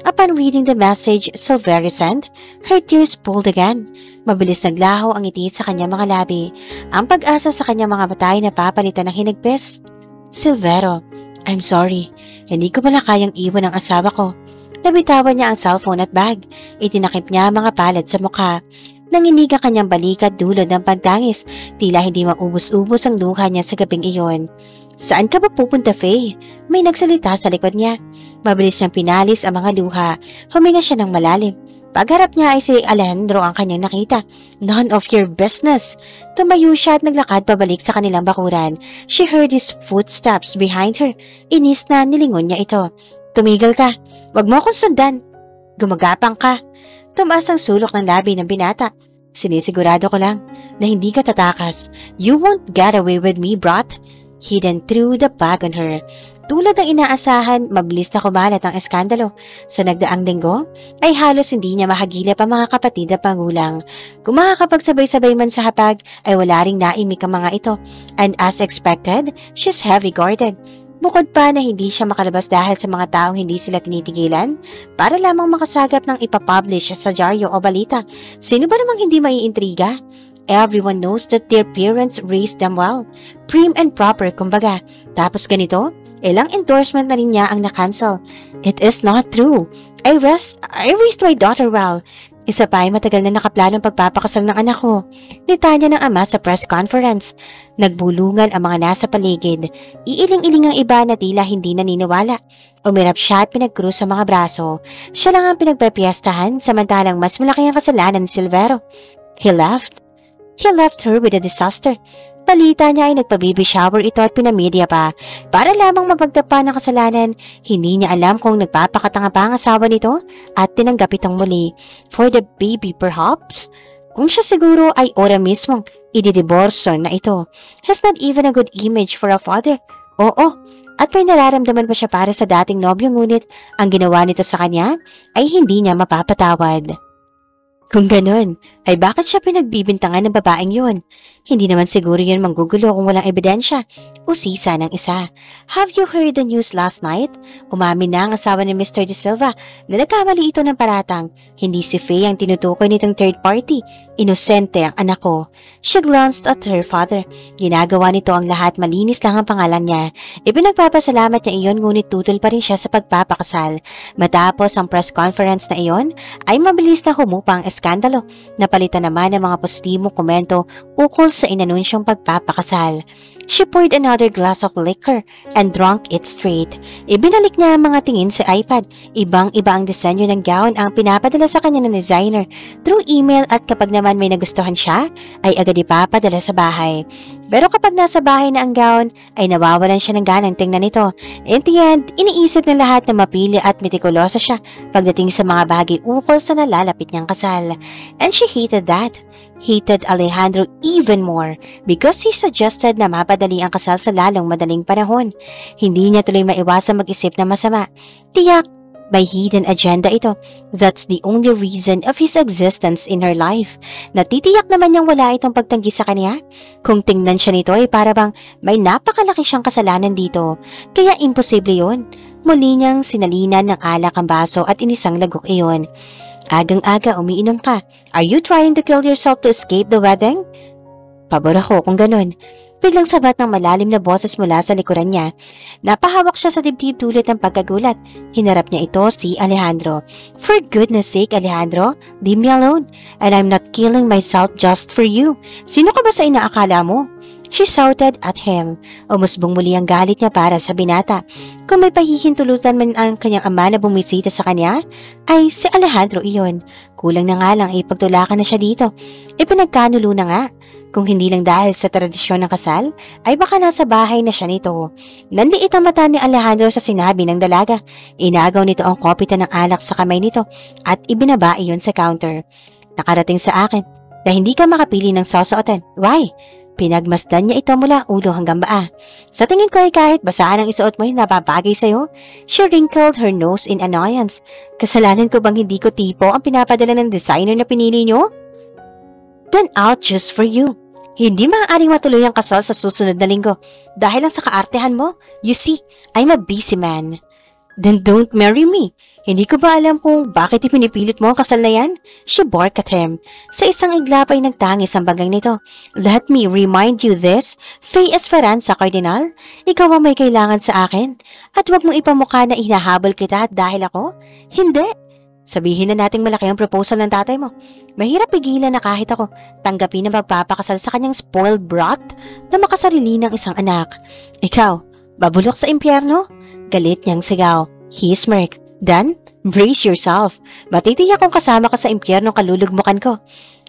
Upon reading the message Silvero sent, her tears pooled again. Mabilis naglaho ang ngiti sa kanyang mga labi. Ang pag-asa sa kanyang mga mata ay napapalitan ng hinagpis. "Silvero, I'm sorry. Hindi ko pala kayang iwan ang asawa ko." Nabitawan niya ang cellphone at bag. Itinakip niya ang mga palad sa mukha. Nanginig ang kanyang balikat dulot ng pagtangis. Tila hindi maubos-ubos ang luha niya sa gabing iyon. "Saan ka ba pupunta, Faye?" May nagsalita sa likod niya. Mabilis niyang pinalis ang mga luha. Huminga siya ng malalim. Pagharap niya ay si Alejandro ang kanyang nakita. "None of your business." Tumayo siya at naglakad pabalik sa kanilang bakuran. She heard his footsteps behind her. Inis na nilingon niya ito. "Tumigil ka. Wag mo akong sundan. Gumagapang ka." Tumaas ang sulok ng labi ng binata. "Sinisigurado ko lang na hindi ka tatakas. You won't get away with me, brat." He then threw the bag on her. Tulad ng inaasahan, mabilis na kumalat ang eskandalo. Sa nagdaang linggo, ay halos hindi niya mahagilap ang mga kapatid at magulang. Kung makakapagsabay-sabay man sa hapag, ay wala ring naimik ang mga ito. And as expected, she's heavy guarded. Bukod pa na hindi siya makalabas dahil sa mga taong hindi sila tinitigilan, para lamang makasagap ng ipapublish sa dyaryo o balita. Sino ba namang hindi maiintriga? Everyone knows that their parents raised them well. Prim and proper, kumbaga. Tapos ganito, ilang endorsement na rin niya ang na-cancel. It is not true. I raised my daughter well. Isa pa ay matagal na nakaplanong pagpapakasal ng anak ko. Litanya ng ama sa press conference. Nagbulungan ang mga nasa paligid. Iiling-iling ang iba na tila hindi naniniwala. Umirap siya at pinagkrus sa mga braso. Siya lang ang pinagpapiyastahan samantalang mas malaki ang kasalanan ni Silvero. He left her with a disaster. Balita niya ay nagpa-baby shower ito at pinamedya pa. Para lamang mapagtapa ng kasalanan, hindi niya alam kung nagpapakatanga pa ang asawa nito at tinanggap itong muli. For the baby perhaps? Kung siya siguro ay ora mismong ididiborso na ito. Has not even a good image for a father. Oo, at may nararamdaman pa siya para sa dating nobyo, ngunit ang ginawa nito sa kanya ay hindi niya mapapatawad. Kung ganun, ay bakit siya pinagbibintangan ng babaeng yun? Hindi naman siguro yun manggugulo kung walang ebidensya o sisa ng isa. Have you heard the news last night? Umamin na ang asawa ni Mr. De Silva na nagkamali ito ng paratang. Hindi si Faye ang tinutukoy nitong third party. Inosente ang anak ko. She glanced at her father. Ginagawa nito ang lahat, malinis lang ang pangalan niya. Ipinagpapasalamat niya iyon, ngunit tutol pa rin siya sa pagpapakasal. Matapos ang press conference na iyon, ay mabilis na humupa ang eskandalo. Napalitan naman ng mga positibong komento ukol sa inanunsyong pagpapakasal. She poured another glass of liquor and drank it straight. Ibinalik niya ang mga tingin sa iPad. Ibang-iba ang disenyo ng gown ang pinapadala sa kanya ng designer through email, at kapag naman may nagustuhan siya, ay agad ipapadala sa bahay. Pero kapag nasa bahay na ang gown, ay nawawalan siya ng ganang tingnan ito. In the end, iniisip ng lahat na mapili at metikulosa siya pagdating sa mga bagay ukol sa nalalapit niyang kasal. And she hated that. Hated Alejandro even more because he suggested na mapadali ang kasal sa lalong madaling panahon. Hindi niya tuloy maiwasang mag-isip na masama. Tiyak, may hidden agenda ito. That's the only reason of his existence in her life. Natitiyak naman niyang wala itong pagtanggi sa kanya. Kung tingnan siya nito ay para bang may napakalaki siyang kasalanan dito. Kaya imposible yun. Muli niyang sinalinan ng alak ang baso at inisang lagok iyon. Agang-aga umiinom ka. Are you trying to kill yourself to escape the wedding? Pabor ako kung ganun. Biglang sabat ng malalim na boses mula sa likuran niya. Napahawak siya sa dibdib tulad ng pagkagulat. Hinarap niya ito si Alejandro. For goodness sake, Alejandro, leave me alone. And I'm not killing myself just for you. Sino ka ba sa inaakala mo? She shouted at him. Umusbong muli ang galit niya para sa binata. Kung may pahihintulutan man ang kanyang ama na bumisita sa kanya, ay si Alejandro iyon. Kulang na nga lang ay pagtulakan na siya dito. Ipinagkanulo na nga. Kung hindi lang dahil sa tradisyon ng kasal, ay baka nasa bahay na siya nito. Nanliit ang mata ni Alejandro sa sinabi ng dalaga. Inagaw nito ang kopita ng alak sa kamay nito at ibinaba iyon sa counter. Nakarating sa akin na hindi ka makapili ng susuotan. Why? Pinagmasdan niya ito mula ulo hanggang paa. Sa tingin ko ay kahit basaan ang isuot mo yung napapagay sa'yo. She wrinkled her nose in annoyance. Kasalanan ko bang hindi ko tipo ang pinapadala ng designer na pinili niyo? Then I'll choose for you. Hindi maaaring matuloy ang kasal sa susunod na linggo dahil lang sa kaartehan mo. You see, I'm a busy man. Then don't marry me. Hindi ko ba alam kung bakit ipinipilit mo ang kasal na yan? She barked at him. Sa isang iglap ay nagtangis ang bagang nito. Let me remind you this, Faye Esperanza, Cardinal. Ikaw ang may kailangan sa akin. At huwag mong ipamukha na hinahabol kita dahil ako. Hindi. Sabihin na nating malaki ang proposal ng tatay mo. Mahirap pigilan na kahit ako tanggapin na magpapakasal sa kanyang spoiled brat na makasarili ng isang anak. Ikaw, babulok sa impyerno? Galit niyang sigaw. He smirked. Then, brace yourself. Matitiyak kung kasama ka sa impyerno kalulugmukan ko.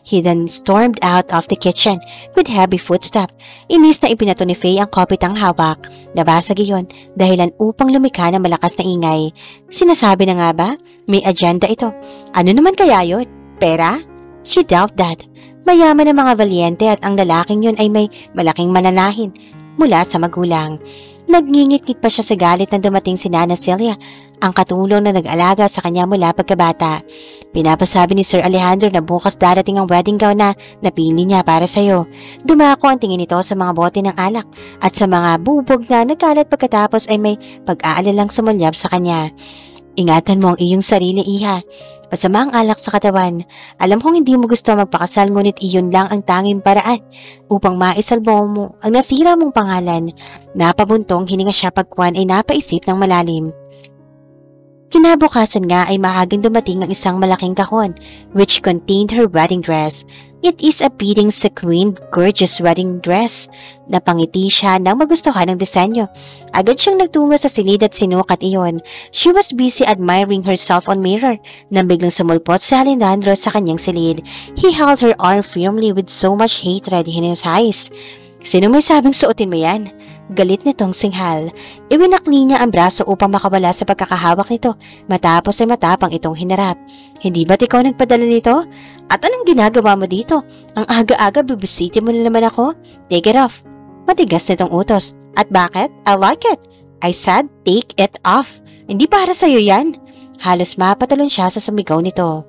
He then stormed out of the kitchen with heavy footstep. Inis na ipinato ni Faye ang kopitang hawak. Nabasag iyon dahilan upang lumikha ng malakas na ingay. Sinasabi na nga ba? May agenda ito. Ano naman kaya yun? Pera? She doubt that. Mayaman ang mga valyente at ang lalaking yun ay may malaking mananahin mula sa magulang. Nagngingit-ngit pa siya sa galit na dumating si Nana Celia, ang katulong na nag-alaga sa kanya mula pagkabata. Pinapasabi ni Sir Alejandro na bukas darating ang wedding gown na napili niya para sa'yo. Dumako ang tingin nito sa mga bote ng alak at sa mga bubog na nagkalat pagkatapos ay may pag-aalalang sumulyab sa kanya. Ingatan mo ang iyong sarili, iha. Masama ang alak sa katawan. Alam kong hindi mo gusto magpakasal, ngunit iyon lang ang tanging paraan upang maisalbo mo ang nasira mong pangalan. Napabuntong hininga siya pagkuhan ay napaisip ng malalim. Kinabukasan nga ay mahagang dumating ang isang malaking kahon which contained her wedding dress. It is a beading sequined, gorgeous wedding dress. Napangiti siya nang magustuhan ng disenyo. Agad siyang nagtungo sa silid at sinukat iyon. She was busy admiring herself on mirror nang biglang sumulpot si Alejandro sa kanyang silid. He held her arm firmly with so much hatred in his eyes. Sino may sabing suotin mo yan? Galit nitong singhal. Iwinakli niya ang braso upang makawala sa pagkakahawak nito matapos ay matapang itong hinarap. Hindi ba't ikaw nagpadala nito? At anong ginagawa mo dito? Ang aga-aga bibisiti mo na naman ako? Take it off. Matigas nitong utos. At bakit? I like it. I said, take it off. Hindi para sa'yo yan. Halos mapatalon siya sa sumigaw nito.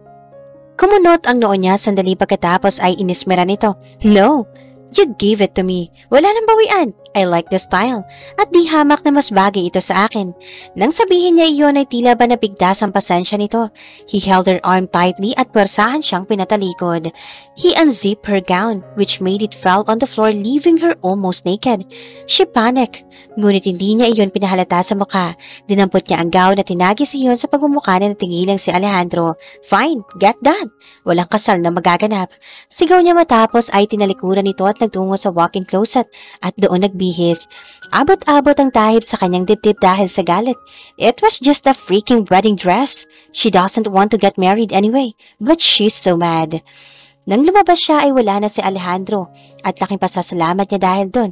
Kumunot ang noo niya sandali pagkatapos ay inismera nito. No, you gave it to me. Wala nang bawian. I like the style. At di hamak na mas bagay ito sa akin. Nang sabihin niya iyon ay tila ba nabigdas ang pasensya nito. He held her arm tightly at pwersahan siyang pinatalikod. He unzipped her gown, which made it fall on the floor, leaving her almost naked. She panicked, ngunit hindi niya iyon pinahalata sa mukha. Dinampot niya ang gown at tinagis iyon sa pagmumukha na natingilang si Alejandro. Fine, get that. Walang kasal na magaganap. Sigaw niya matapos ay tinalikuran nito at nagtungo sa walk-in closet at doon nagbihis. Abot-abot ang tahib sa kanyang dibdib dahil sa galit. It was just a freaking wedding dress. She doesn't want to get married anyway, but she's so mad. Nang lumabas siya ay wala na si Alejandro at laking pasasalamat niya dahil doon.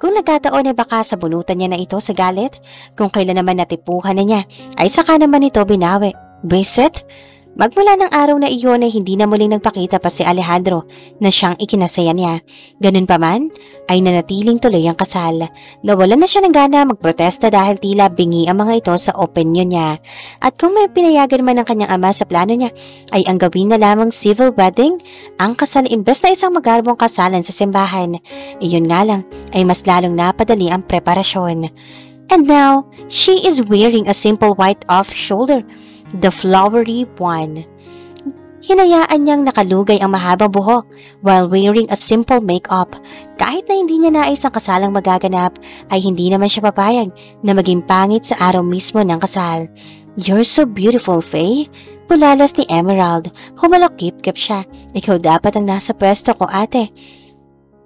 Kung nagkataon ay baka sabunutan niya na ito sa galit, kung kailan naman natipuhan na niya ay saka naman ito binawi. Visit? Magmula ng araw na iyon ay hindi na muling nagpakita pa si Alejandro na siyang ikinasaya niya. Ganun pa man, ay nanatiling tuloy ang kasal. Nawalan na siya ng gana magprotesta dahil tila bingi ang mga ito sa opinion niya. At kung may pinayagan man ng kanyang ama sa plano niya, ay ang gawin na lamang civil wedding, ang kasal imbes na isang magarbong kasalan sa simbahan. Iyon nga lang, ay mas lalong napadali ang preparasyon. And now, she is wearing a simple white off-shoulder, the flowery one. Hinayaan niyang nakalugay ang mahabang buhok while wearing a simple makeup. Kahit na hindi niya nais ang kasalang magaganap, ay hindi naman siya papayag na maging pangit sa araw mismo ng kasal. You're so beautiful, Faye. Pulalas ni Emerald. Humalakip-kip siya. Ikaw dapat ang nasa pwesto ko, ate.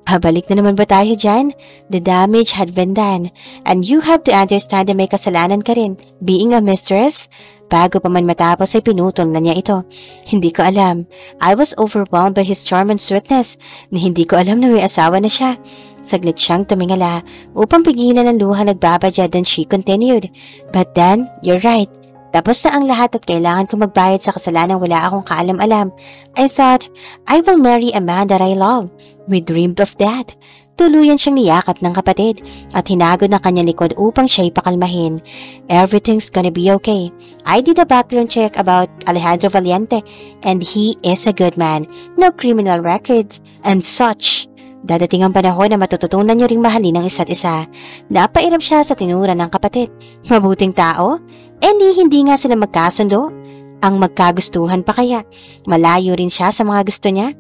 Habalik na naman ba tayo dyan? The damage had been done. And you have to understand na may kasalanan ka rin, being a mistress. Bago pa man matapos ay pinutol na niya ito. Hindi ko alam. I was overwhelmed by his charm and sweetness na hindi ko alam na may asawa na siya. Saglit siyang tumingala upang pigilan ang luha nagbabadya, then she continued. But then, you're right. Tapos na ang lahat at kailangan kong magbayad sa kasalanang wala akong kaalam-alam. I thought, I will marry a man that I love. We dreamed of that. Tuluyan siyang niyakap ng kapatid at hinagod ng kanyang likod upang siya'y pakalmahin. Everything's gonna be okay. I did a background check about Alejandro Valiente and he is a good man. No criminal records and such. Dadating ang panahon na matututunan niyo ring mahalin ang isa't isa. Napairam siya sa tinura ng kapatid. Mabuting tao? Hindi nga sila magkasundo. Ang magkagustuhan pa kaya. Malayo rin siya sa mga gusto niya.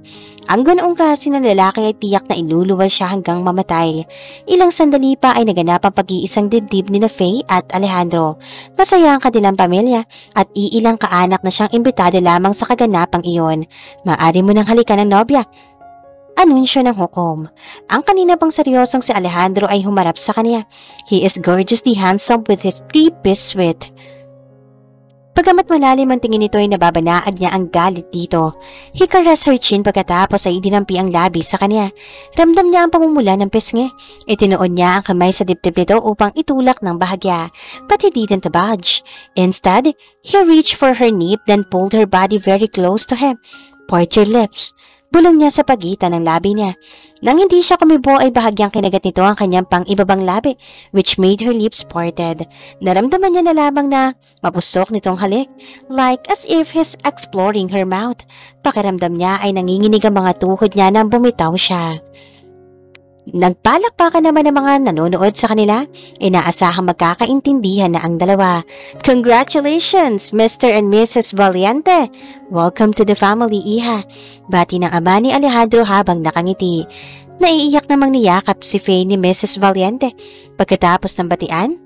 Ang ganoong klase ng lalaki ay tiyak na iluluwal siya hanggang mamatay. Ilang sandali pa ay naganap ang pag-iisang dibdib ni Faye at Alejandro. Masaya ang kanilang pamilya at iilang kaanak na siyang imbitado lamang sa kaganapang iyon. Maaari mo nang halikan ng nobya. Anunsyo ng hukom. Ang kanina pang seryosong si Alejandro ay humarap sa kanya. He is gorgeously handsome with his three-piece suite. Pagamat malalim ang tingin nito ay nababanaag niya ang galit dito. He caressed her chin pagkatapos ay idinampi ang labi sa kanya. Ramdam niya ang pamumula ng pisngi. Itinuon niya ang kamay sa dibdib nito upang itulak ng bahagya. But he didn't budge. Instead, he reached for her nape then pulled her body very close to him. Part your lips. Bulong niya sa pagitan ng labi niya. Nang hindi siya kumibo ay bahagyang kinagat nito ang kanyang pang-ibabang labi, which made her lips parted. Naramdaman niya na lamang na mapusok nitong halik, like as if he's exploring her mouth. Pakiramdam niya ay nanginginig ang mga tuhod niya nang bumitaw siya. Nagpalakpakan naman ng mga nanonood sa kanila. Inaasahang magkakaintindihan na ang dalawa. Congratulations, Mr. and Mrs. Valiente! Welcome to the family, iha. Bati ng ama ni Alejandro habang nakangiti. Naiiyak namang niyakap si Faye ni Mrs. Valiente. Pagkatapos ng batian,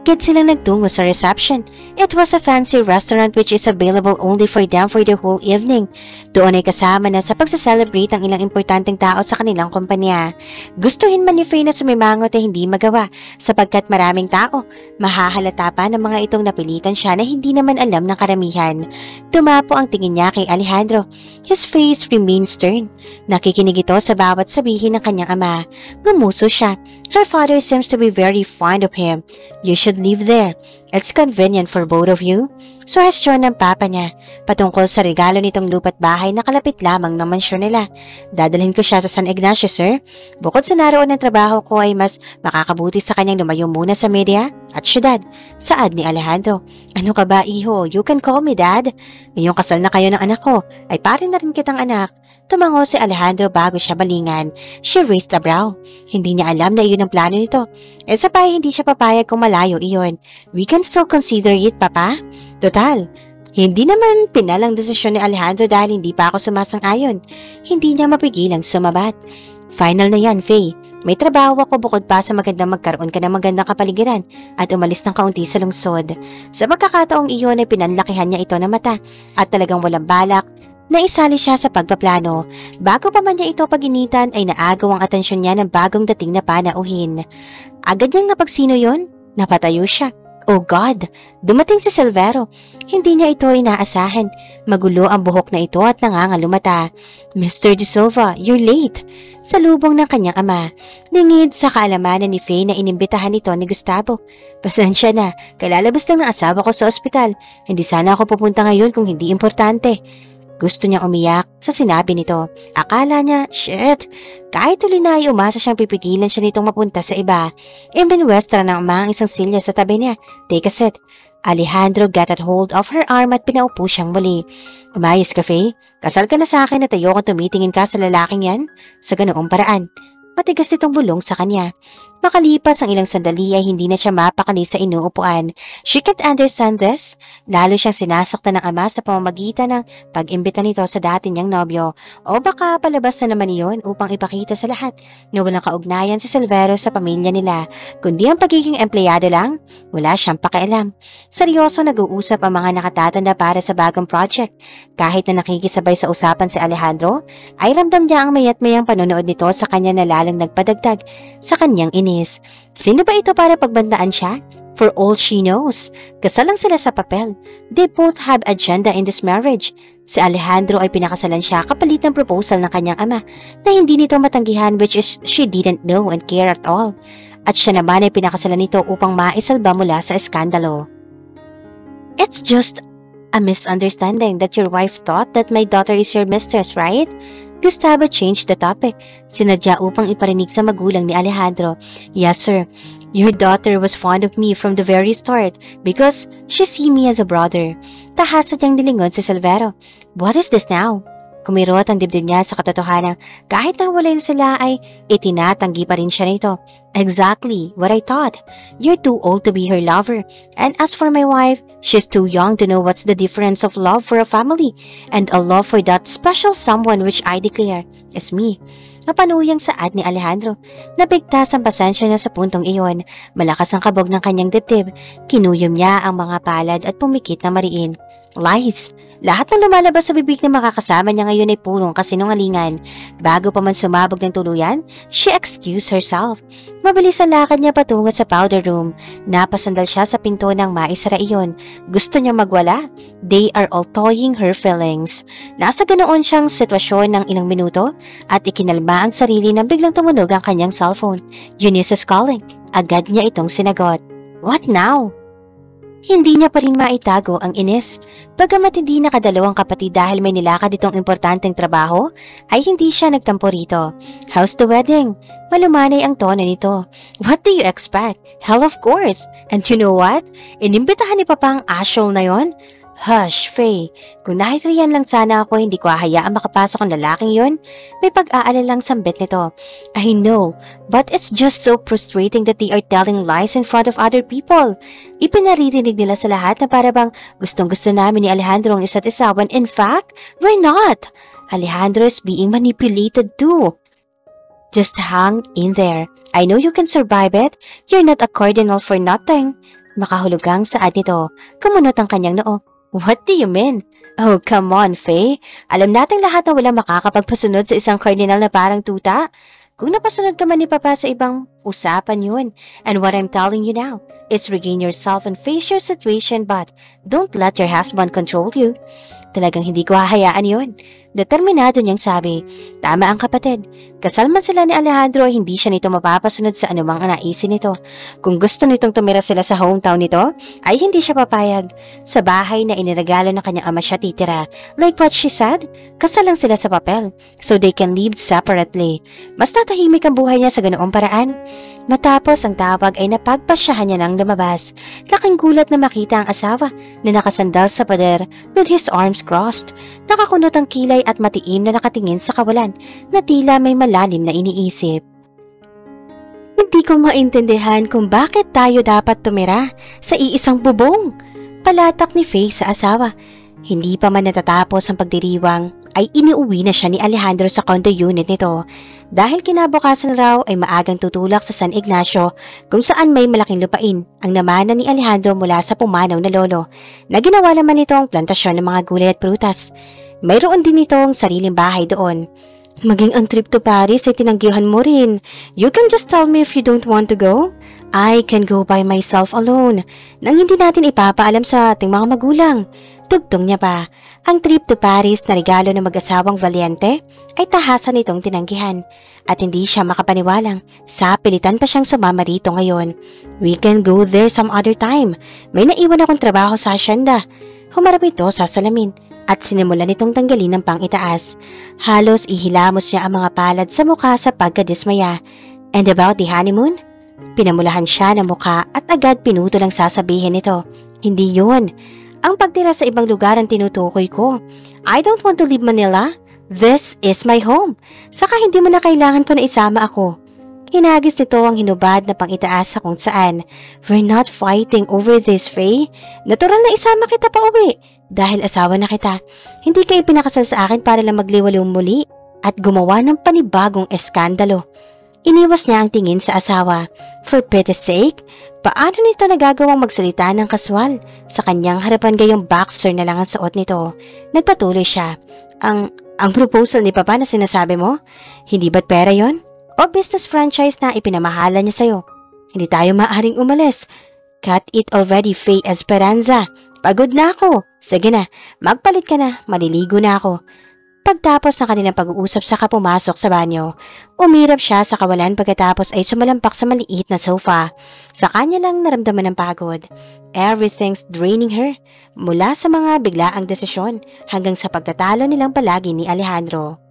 agad silang nagtungo sa reception. It was a fancy restaurant which is available only for them for the whole evening. Doon ay kasama na sa pagsaselebrate ang ilang importanteng tao sa kanilang kumpanya. Gustuhin man ni Faye na sumimangot ay hindi magawa sapagkat maraming tao. Mahahalata pa ng mga itong napilitan siya na hindi naman alam ng karamihan. Tumapo ang tingin niya kay Alejandro. His face remained stern. Nakikinig ito sa bawat sabihin ng kanyang ama. Gumuso siya. Her father seems to be very fond of him. You should could live there. It's convenient for both of you. Suhestyon ng papa niya patungkol sa regalo nitong lupa't bahay na kalapit lamang ng mansyon nila. Dadalhin ko siya sa San Ignacio, sir. Bukod sa naroon ng trabaho ko ay mas makakabuti sa kanyang lumayo muna sa media at syudad. Saad ni Alejandro. Ano ka ba, iho? You can call me dad. Ngayong kasal na kayo ng anak ko, ay pare na rin kitang anak. Tumango si Alejandro bago siya balingan. She raised a brow. Hindi niya alam na iyon ang plano nito. Sa pa hindi siya papayag kung malayo iyon. We can still consider it, papa. Total, hindi naman pinalang desisyon ni Alejandro dahil hindi pa ako sumasang-ayon. Hindi niya mapigilang sumabat. Final na yan, Faye. May trabaho ako bukod pa sa magandang magkaroon ka ng magandang kapaligiran at umalis ng kaunti sa lungsod. Sa magkakataong iyon ay pinanlakihan niya ito ng mata at talagang walang balak. Naisali siya sa pagpaplano. Bago pa man niya ito paginitan ay naagaw ang atensyon niya ng bagong dating na panauhin. Agad niyang napagsino yon? Napatayo siya. Oh God! Dumating si Silvero. Hindi niya ito inaasahan. Magulo ang buhok na ito at nangangalumata. Mr. De Silva, you're late. Salubong ng kanyang ama. Lingid sa kaalamanan ni Faye na inimbitahan ito ni Gustavo. Pasensya na, kalalabas lang ng asawa ko sa ospital. Hindi sana ako pupunta ngayon kung hindi importante. Gusto niyang umiyak sa sinabi nito. Akala niya, shit, kahit tuloy na ay umasa siyang pipigilan siya nitong mapunta sa iba. Imbinwestra ng ama ang isang silya sa tabi niya. Take a seat. Alejandro got at hold of her arm at pinaupo siyang muli. Umayos ka, Faye? Kasal ka na sa akin at ayokong tumitingin ka sa lalaking yan? Sa ganoong paraan. Matigas nitong bulong sa kanya. Makalipas ang ilang sandali ay hindi na siya mapakali sa inuupuan. She can't understand this. Lalo siyang sinasaktan ng ama sa pamamagitan ng pag-imbita nito sa dati niyang nobyo. O baka palabas na naman iyon upang ipakita sa lahat na walang kaugnayan si Silvero sa pamilya nila. Kundi ang pagiging empleyado lang, wala siyang pakialam. Seryoso nag-uusap ang mga nakatatanda para sa bagong project. Kahit na nakikisabay sa usapan si Alejandro, ay ramdam niya ang mayat-mayang panonood nito sa kanya na lalong nagpadagdag sa kanyang inis. Sino ba ito para pagbandaan siya? For all she knows, kasal lang sila sa papel. They both have agenda in this marriage. Si Alejandro ay pinakasalan siya kapalit ng proposal ng kanyang ama na hindi nito matanggihan, which is she didn't know and care at all. At siya naman ay pinakasalan nito upang maisalba mula sa eskandalo. It's just a misunderstanding that your wife thought that my daughter is your mistress, right? Gustavo changed the topic. Sinadya upang iparinig sa magulang ni Alejandro. Yes, sir. Your daughter was fond of me from the very start because she see me as a brother. Tahasa niyang nilingon si Silvero. What is this now? Kumirot ang dibdib niya sa katotohanan. Kahit na walay sila ay itinatanggi pa rin siya nito. Exactly what I thought. You're too old to be her lover. And as for my wife, she's too young to know what's the difference of love for a family and a love for that special someone which I declare is me. Napanuyang saad ni Alejandro. Nabigtas ang pasensya niya sa puntong iyon. Malakas ang kabog ng kanyang dibdib. Kinuyom niya ang mga palad at pumikit na mariin. Lies. Lahat ng lumalabas sa bibig ng makakasama niya ngayon ay purong kasinungalingan. Bago pa man sumabog ng tuluyan, she excused herself. Mabilis ang lakad niya patungo sa powder room. Napasandal siya sa pinto ng maisara iyon. Gusto niyang magwala. They are all toying her feelings. Nasa ganoon siyang sitwasyon ng ilang minuto at ikinalma ang sarili nang biglang tumunog ang kanyang cellphone. Eunice is calling. Agad niya itong sinagot. What now? Hindi niya pa rin maitago ang inis. Bagamat hindi nakadalawang kapatid dahil may nilakad itong importanteng trabaho, ay hindi siya nagtampo rito. How's the wedding? Malumanay ang tono nito. What do you expect? Hell, of course. And you know what? Inimbitahan ni Papa ang Ashol na yon? Hush, Faye. Kung nakikriyan lang sana ako, hindi ko hahayaan makapasok ang lalaking yon. May pag-aalalang sambit nito. I know, but it's just so frustrating that they are telling lies in front of other people. Ipinaririnig nila sa lahat na para bang gustong-gusto namin ni Alejandro ang isa't isa when in fact, we're not. Alejandro is being manipulated too. Just hang in there. I know you can survive it. You're not a cardinal for nothing. Makahulugang saad nito. Kumunot ang kanyang noo. What do you mean? Oh, come on, Faye. Alam nating lahat na wala makakapagpasunod sa isang cardinal na parang tuta. Kung napasunod ka man ni Papa sa ibang usapan yun. And what I'm telling you now is regain yourself and face your situation, but don't let your husband control you. Talagang hindi ko hahayaan yun. Determinado niyang sabi, tama ang kapatid. Kasal man sila ni Alejandro ay hindi siya nito mapapasunod sa anumang naisin nito. Kung gusto nitong tumira sila sa hometown nito, ay hindi siya papayag. Sa bahay na iniregalo ng kanyang ama siya titira. Like what she said, kasal lang sila sa papel, so they can live separately. Mas natahimik ang buhay niya sa ganoong paraan. Matapos ang tawag ay napagpasyahan niya ng lumabas. Laking gulat na makita ang asawa na nakasandal sa pader with his arms crossed. Nakakunot ang kilay at matiim na nakatingin sa kawalan na tila may malalim na iniisip. Hindi ko maintindihan kung bakit tayo dapat tumira sa iisang bubong. Palatak ni Faye sa asawa. Hindi pa man natatapos ang pagdiriwang ay iniuwi na siya ni Alejandro sa condo unit nito dahil kinabukasan raw ay maagang tutulak sa San Ignacio kung saan may malaking lupain ang namana ni Alejandro mula sa pumanaw na lolo na ginawa naman nito ang plantasyon ng mga gulay at prutas. Mayroon din itong sariling bahay doon. Maging ang trip to Paris ay tinanggihan mo rin. You can just tell me if you don't want to go. I can go by myself alone nang hindi natin ipapaalam sa ating mga magulang. Tugtong niya pa. Ang trip to Paris na regalo ng mag-asawang Valiente ay tahasan nitong tinanggihan at hindi siya makapaniwalang sa pilitan pa siyang sumama rito ngayon. We can go there some other time. May naiwan akong trabaho sa asyenda. Humarap ito sa salamin at sinimulan nitong tanggalin ng pang-itaas. Halos ihilamos niya ang mga palad sa mukha sa pagkadismaya. And about the honeymoon? Pinamulahan siya ng mukha at agad pinutol ang sasabihin nito. Hindi yun. Ang pagtira sa ibang lugar ang tinutukoy ko. I don't want to leave Manila. This is my home. Saka hindi mo na kailangan pa na isama ako. Hinagis nito ang hinubad na pang-itaas sa kung saan. We're not fighting over this, Faye. Natural na isama kita pa uwi. Dahil asawa na kita. Hindi ka ipinakasal sa akin para lang magliwalong muli at gumawa ng panibagong eskandalo. Iniwas niya ang tingin sa asawa. For pity's sake, paano nito nagagawang magsalita ng kaswal? Sa kanyang harapan gayong boxer na lang ang suot nito. Nagpatuloy siya. Ang proposal ni Papa na sinasabi mo, hindi ba't pera yon? O business franchise na ipinamahala niya sa'yo? Hindi tayo maaaring umalis. Cut it already, Faye Esperanza. Pagod na ako. Sige na, magpalit ka na. Maliligo na ako. Pagtapos ng kanilang pag-uusap saka pumasok sa banyo, umirap siya sa kawalan pagkatapos ay sumalampak sa maliit na sofa. Sa kanya lang naramdaman ng pagod. Everything's draining her, mula sa mga biglaang desisyon hanggang sa pagtatalo nilang palagi ni Alejandro.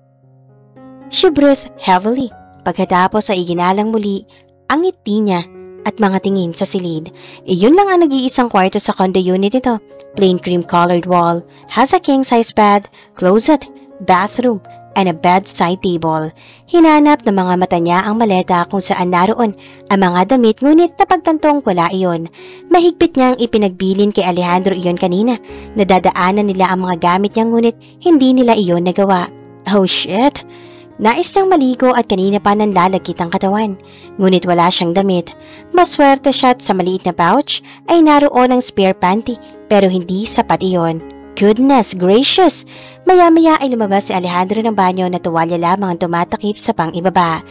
She breathed heavily pagkatapos ay iginalang muli ang ngiti niya at mga tingin sa silid. Iyon lang ang nag-iisang kwarto sa condo unit nito. Plain cream-colored wall, has a king-size bed, closet, bathroom, and a bedside table. Hinanap ng mga mata niya ang maleta kung saan naroon ang mga damit ngunit napagtantong wala iyon. Mahigpit niyang ipinagbilin kay Alejandro iyon kanina. Nadadaanan nila ang mga gamit niya ngunit hindi nila iyon nagawa. Oh shit! Nais niyang maligo at kanina pa nanlalagkit ang katawan. Ngunit wala siyang damit. Maswerte siya at sa maliit na pouch ay naroon ang spare panty pero hindi sapat iyon. Goodness gracious! Maya-maya ay lumabas si Alejandro ng banyo na tuwalya lamang ang tumatakip sa pang-ibaba.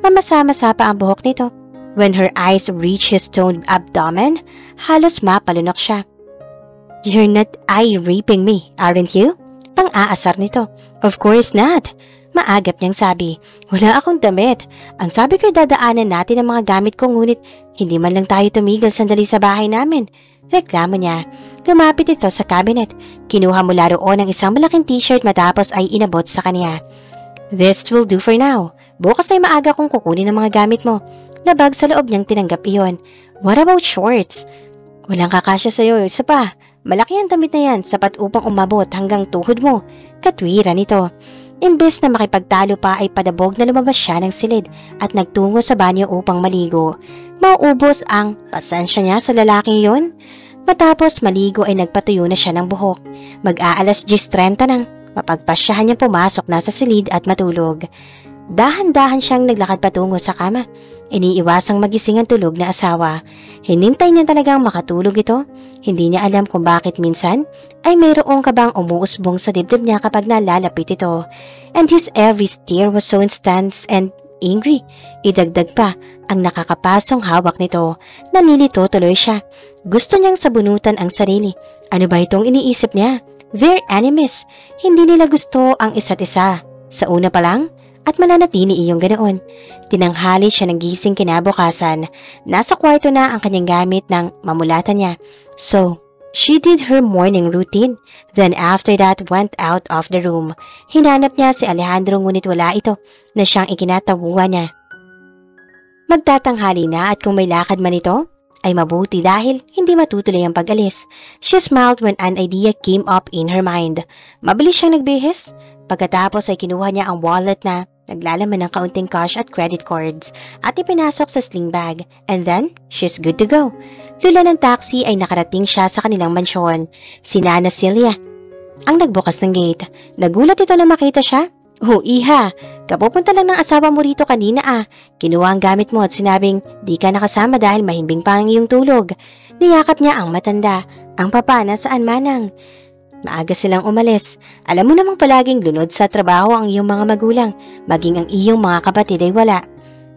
Mamasa-masa pa ang buhok nito. When her eyes reached his toned abdomen, halos mapalunok siya. You're not eye-raping me, aren't you? Pang-aasar nito. Of course not. Maagap niyang sabi. Wala akong damit. Ang sabi ko'y dadaanan natin ang mga gamit ko ngunit hindi man lang tayo tumigil sandali sa bahay namin. Reklamo niya. Lumapit ito sa cabinet. Kinuha mula roon ang isang malaking t-shirt matapos ay inabot sa kanya. This will do for now. Bukas ay maaga kong kukunin ang mga gamit mo. Labag sa loob niyang tinanggap iyon. What about shorts? Walang kakasya sa'yo. Isa pa, malaki ang damit na yan, sapat upang umabot hanggang tuhod mo. Katwiran nito. Imbes na makipagtalo pa ay padabog na lumabas siya ng silid at nagtungo sa banyo upang maligo. Mauubos ang pasensya niya sa lalaking yun. Matapos maligo ay nagpatuyo na siya ng buhok. Mag-aalas 10:30 nang mapagpasyahan niya pumasok na sa silid at matulog. Dahan-dahan siyang naglakad patungo sa kama. Iniiwasang magising ang tulog na asawa. Hinintay niya talagang makatulog ito. Hindi niya alam kung bakit minsan ay mayroong kabang umuusbong sa dibdib niya kapag nalalapit ito. And his every stare was so intense and angry. Idagdag pa ang nakakapasong hawak nito. Nalilito tuloy siya. Gusto niyang sabunutan ang sarili. Ano ba itong iniisip niya? They're enemies. Hindi nila gusto ang isa't isa. Sa una pa lang, at mananatili iyong ganoon. Tinanghali siya ng gising kinabukasan. Nasa kwarto na ang kanyang gamit ng mamulatan niya. So, she did her morning routine. Then after that, went out of the room. Hinanap niya si Alejandro ngunit wala ito na siyang ikinatabuhan niya. Magtatanghali na at kung may lakad man ito, ay mabuti dahil hindi matutuloy ang pag-alis. She smiled when an idea came up in her mind. Mabilis siyang nagbihis. Pagkatapos ay kinuha niya ang wallet na naglalaman ng kaunting cash at credit cards at ipinasok sa sling bag. And then, she's good to go. Lula ng taxi ay nakarating siya sa kanilang mansyon. Si Nana Celia ang nagbukas ng gate. Nagulat ito na makita siya. Oh, iha, kapupunta lang ng asawa mo rito kanina Kinuha ang gamit mo at sinabing di ka nakasama dahil mahimbing pa ang iyong tulog. Niyakap niya ang matanda. Ang papa nasaan manang? Maaga silang umalis. Alam mo namang palaging lunod sa trabaho ang iyong mga magulang, maging ang iyong mga kapatid ay wala.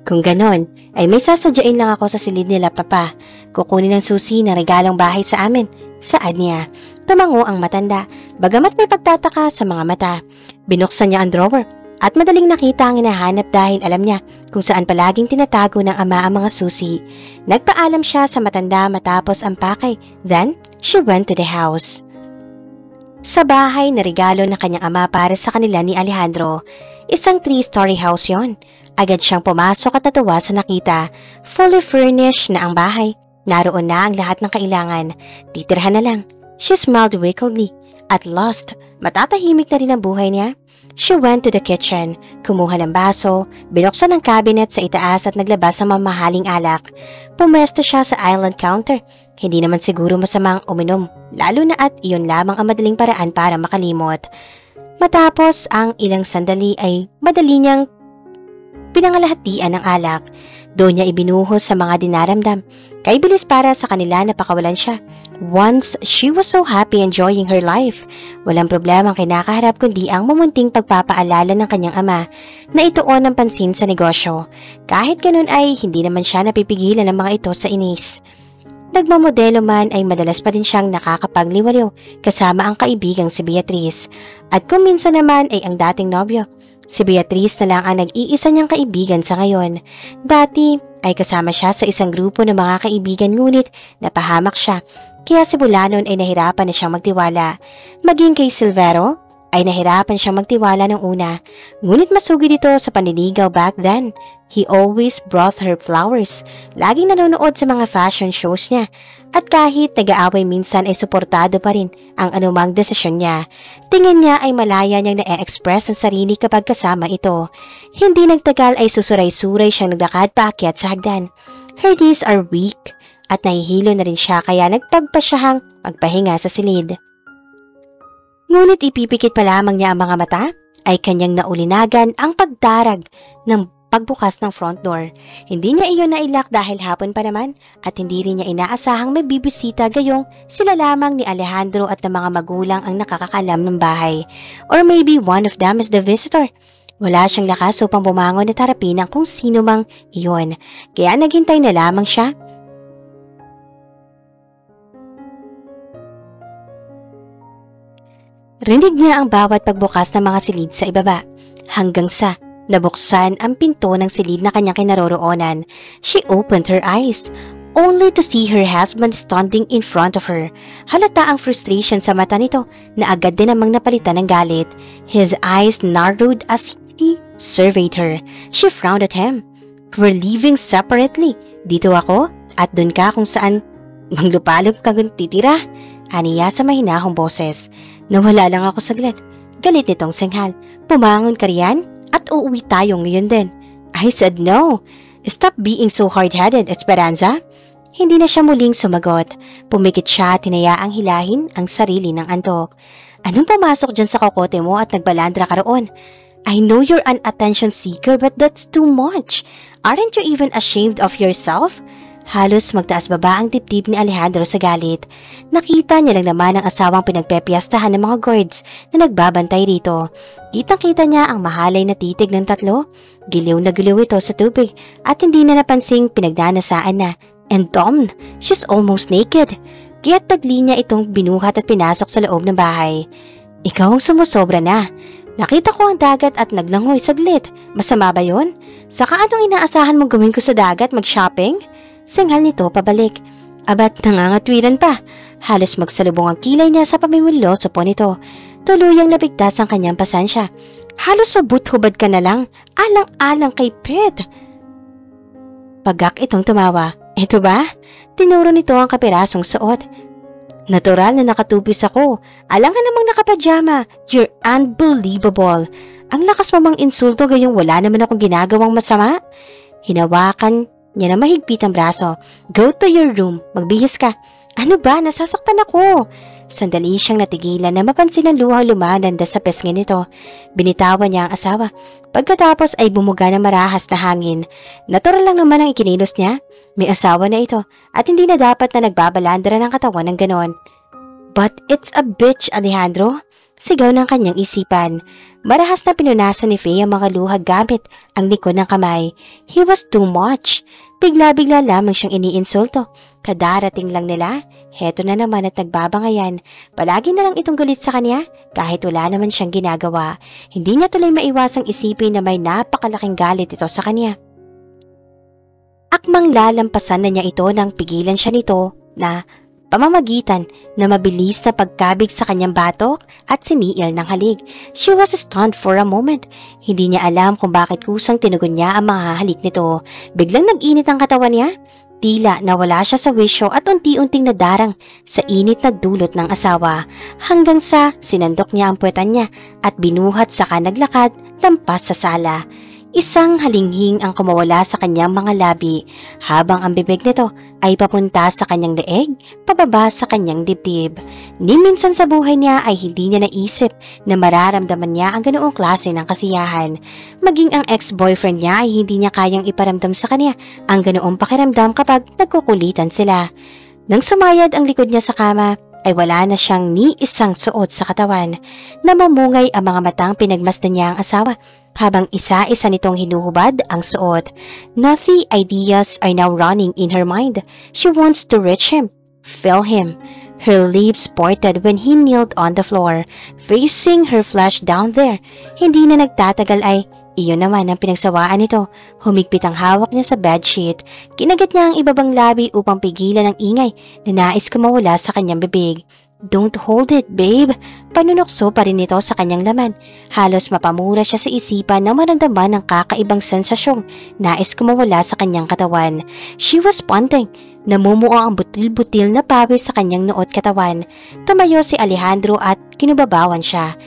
Kung ganon, ay may sasadyain lang ako sa silid nila papa. Kukunin ng susi na regalong bahay sa amin. Saan niya? Tumango ang matanda, bagamat may pagtataka sa mga mata. Binuksan niya ang drawer at madaling nakita ang hinahanap dahil alam niya kung saan palaging tinatago ng ama ang mga susi. Nagpaalam siya sa matanda matapos ang pakay. Then, she went to the house. Sa bahay na regalo ng kanyang ama para sa kanila ni Alejandro, isang 3-story house yon. Agad siyang pumasok at natuwa sa nakita. Fully furnished na ang bahay. Naroon na ang lahat ng kailangan. Titirhan na lang. She smiled wickedly. At last, matatahimik na rin ang buhay niya. She went to the kitchen, kumuha ng baso, binuksan ang cabinet sa itaas at naglabas ng mamahaling alak. Pumesto siya sa island counter. Hindi naman siguro masamang uminom, lalo na at iyon lamang ang madaling paraan para makalimot. Matapos ang ilang sandali ay madali niyang pinangalahatian ng alak. Doon niya ibinuhos sa mga dinaramdam. Kaibilis para sa kanila na pakawalan siya. Once, she was so happy enjoying her life. Walang problema ang kinakaharap kundi ang mumunting pagpapaalala ng kanyang ama na ituon ng pansin sa negosyo. Kahit ganun ay hindi naman siya napipigilan ng mga ito sa inis. Nagmamodelo man ay madalas pa din siyang nakakapagliwaliw kasama ang kaibigang si Beatrice. At kung minsan naman ay ang dating nobyo. Si Beatrice na lang ang nag-iisa niyang kaibigan sa ngayon. Dati ay kasama siya sa isang grupo ng mga kaibigan ngunit napahamak siya. Kaya simula noon ay nahirapan na siyang magtiwala. Maging kay Silvero ay nahirapan siyang magtiwala ng una. Ngunit masugid ito sa panliligaw back then. He always brought her flowers. Laging nanonood sa mga fashion shows niya. At kahit nag-aaway minsan ay suportado pa rin ang anumang desisyon niya. Tingin niya ay malaya niyang na-express ang sarili kapag kasama ito. Hindi nagtagal ay susuray-suray siyang naglakad paakyat sa hagdan. Her knees are weak at nahihilo na rin siya kaya nagtagpa siyang magpahinga sa silid. Ngunit ipipikit pa lamang niya ang mga mata ay kanyang naulinagan ang pagdarag ng pagbukas ng front door. Hindi niya iyon nailak dahil hapon pa naman at hindi rin niya inaasahang may bibisita gayong sila lamang ni Alejandro at ng mga magulang ang nakakakalam ng bahay. Or maybe one of them is the visitor. Wala siyang lakas upang bumangon at harapin ang kung sino mang iyon. Kaya naghintay na lamang siya. Rinig niya ang bawat pagbukas ng mga silid sa ibaba hanggang sa nabuksan ang pinto ng silid na kanyang kinaroroonan. She opened her eyes, only to see her husband standing in front of her. Halata ang frustration sa mata nito na agad din namang napalitan ng galit. His eyes narrowed as he surveyed her. She frowned at him. We're living separately. Dito ako at dun ka kung saan manglupalop ka titira. Aniya sa mahinahong boses. Nawala lang ako saglit. Galit nitong senghal. Pumangon ka riyan? At uuwi tayo ngayon din. I said no. Stop being so hard-headed, Esperanza. Hindi na siya muling sumagot. Pumikit siya at hinayaang hilahin ang sarili ng antok. Anong pumasok dyan sa kokote mo at nagbalandra ka roon? I know you're an attention seeker but that's too much. Aren't you even ashamed of yourself? Halos magtaas baba ang dibdib ni Alejandro sa galit. Nakita niya lang naman ang asawang pinagpepiyastahan ng mga guards na nagbabantay rito. Kitang-kita niya ang mahalay na titig ng tatlo. Giliw na giliw ito sa tubig at hindi na napansing pinagdanasaan na. And Dom, she's almost naked. kaya't tagli niya itong binuhat at pinasok sa loob ng bahay. Ikaw ang sumusobra na. Nakita ko ang dagat at naglangoy saglit. Masama ba yun? Saka anong inaasahan mong gawin ko sa dagat, mag-shopping? Singhal nito pabalik. Abat nangangatwiran pa. Halos magsalubong ang kilay niya sa pamimullo sa po nito. Tuluyang nabigtas ang kanyang pasensya. Halos subot-hubad ka na lang. Alang-alang kay Pet. Pagak itong tumawa. Ito ba? Tinuro nito ang kapirasong suot. Natural na nakatupis ako. Alang ka namang nakapajama. You're unbelievable. Ang lakas mo mang insulto gayong wala naman akong ginagawang masama. Hinawakan niya na mahigpit ang braso. Go to your room. Magbihis ka. Ano ba? Nasasaktan ako. Sandali siyang natigilan na mapansin ang luhang lumalanda sa pesngin nito. Binitawan niya ang asawa. Pagkatapos ay bumuga ng marahas na hangin. Natural lang naman ang ikinilos niya. May asawa na ito at hindi na dapat na nagbabalandra ng katawan ng ganon. But it's a bitch, Alejandro. Sigaw ng kanyang isipan. Marahas na pinunasan ni Faye ang mga luha gamit ang likod ng kamay. He was too much. Bigla-bigla lamang siyang iniinsulto. Kadarating lang nila, heto na naman at nagbabangayan. Palagi na lang itong galit sa kanya kahit wala naman siyang ginagawa. Hindi niya tuloy maiwasang isipin na may napakalaking galit ito sa kanya. Akmang lalampasan na niya ito nang pigilan siya nito na pamamagitan na mabilis na pagkabig sa kanyang batok at siniil ng halik. She was stunned for a moment. Hindi niya alam kung bakit kusang tinugon niya ang mga halik nito. Biglang nag-init ang katawan niya. Tila nawala siya sa wisyo at unti-unting nadarang sa init na dulot ng asawa hanggang sa sinandok niya ang puwetan niya at binuhat saka naglakad lampas sa sala. Isang halinghing ang kumawala sa kanyang mga labi habang ang bibig nito ay papunta sa kanyang leeg, pababa sa kanyang dibdib. Ni minsan sa buhay niya ay hindi niya naisip na mararamdaman niya ang ganoong klase ng kasiyahan. Maging ang ex-boyfriend niya ay hindi niya kayang iparamdam sa kanya ang ganoong pakiramdam kapag nagkukulitan sila. Nang sumayad ang likod niya sa kama, ay wala na siyang ni isang suot sa katawan. Namumungay ang mga matang pinagmasdan niya ang asawa habang isa-isa nitong hinuhubad ang suot. Naughty ideas are now running in her mind. She wants to reach him, feel him. Her lips parted when he kneeled on the floor, facing her flesh down there. Hindi na nagtatagal ay iyon naman ang pinagsawaan nito. Humigpit ang hawak niya sa bedsheet. Kinagat niya ang ibabang labi upang pigilan ang ingay na nais kumawala sa kanyang bibig. Don't hold it, babe. Panunokso pa rin ito sa kanyang laman. Halos mapamura siya sa isipan na maramdaman ng kakaibang sensasyong nais kumawala sa kanyang katawan. She was panting. Namumuo ang butil-butil na pawis sa kanyang noot katawan. Tumayo si Alejandro at kinubabawan siya.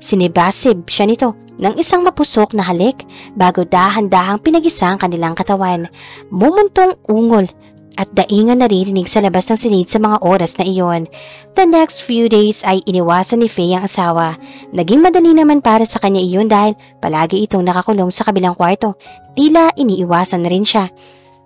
Sinibasib siya nito ng isang mapusok na halik bago dahan-dahang pinagisa ang kanilang katawan. Mumuntong ungol at daingan naririnig sa labas ng silid sa mga oras na iyon. The next few days ay iniwasan ni Faye ang asawa. Naging madali naman para sa kanya iyon dahil palagi itong nakakulong sa kabilang kwarto. Tila iniiwasan na rin siya.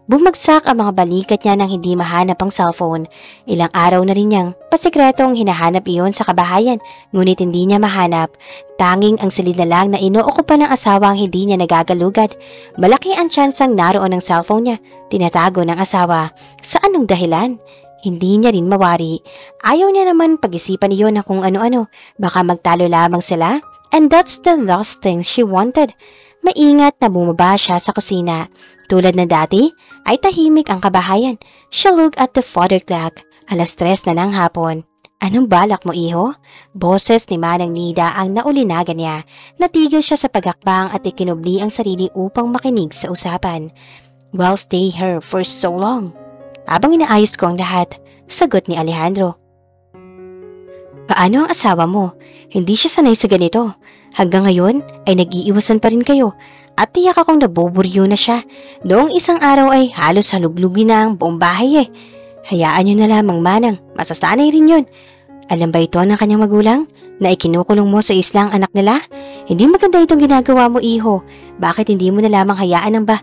Bumagsak ang mga balikat niya nang hindi mahanap ang cellphone. Ilang araw na rin niyang pasikretong hinahanap iyon sa kabahayan, ngunit hindi niya mahanap. Tanging ang silid na lang na inookupa ng asawa ang hindi niya nagagalugad. Malaki ang tsansang naroon ang cellphone niya, tinatago ng asawa. Sa anong dahilan? Hindi niya rin mawari. Ayaw niya naman pag-isipan iyon ng kung ano-ano. Baka magtalo lamang sila. And that's the last thing she wanted. Maingat na bumaba siya sa kusina. Tulad na dati, ay tahimik ang kabahayan. She looked at the father clock. 3:00 na ng hapon. Anong balak mo, iho? Boses ni Manang Nida ang naulinagan niya. Natigil siya sa pagakbang at ikinubli ang sarili upang makinig sa usapan. Well, stay here for so long. Habang inaayos ko ang lahat, sagot ni Alejandro. Paano ang asawa mo? Hindi siya sanay sa ganito. Hanggang ngayon ay nag-iiwasan pa rin kayo at tiyak akong naboburyo na siya. Noong isang araw ay halos haluglugin na ang buong bahay eh. Hayaan niyo na lamang, Manang, masasanay rin yun. Alam ba ito ng kanyang magulang na ikinukulong mo sa isla ang anak nila? Hindi maganda itong ginagawa mo, iho. Bakit hindi mo na lamang hayaan ang ba?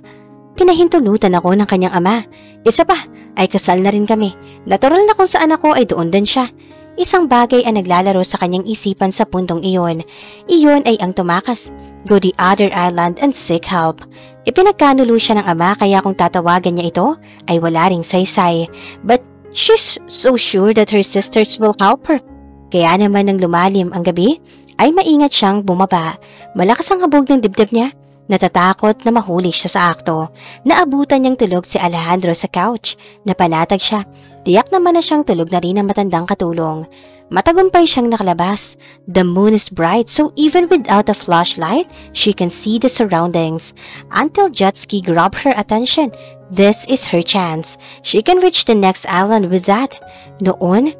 Pinahintulutan ako ng kanyang ama. Isa pa ay kasal na rin kami. Natural na kung saan ako ay doon din siya. Isang bagay ang naglalaro sa kanyang isipan sa puntong iyon. Iyon ay ang tumakas. Go the other island and seek help. Ipinagkanulo siya ng ama kaya kung tatawagan niya ito ay wala ring saysay. But She's so sure that her sisters will help her. Kaya naman nang lumalim ang gabi, ay maingat siyang bumaba. Malakas ang habog ng dibdib niya. Natatakot na mahuli siya sa akto. Naabutan niyang tulog si Alejandro sa couch. Napanatag siya. Tiyak naman na siyang tulog na rin ang matandang katulong. Matagumpay siyang nakalabas. The moon is bright, so even without a flashlight, she can see the surroundings. Until jet ski grabbed her attention. This is her chance. She can reach the next island with that. Noon,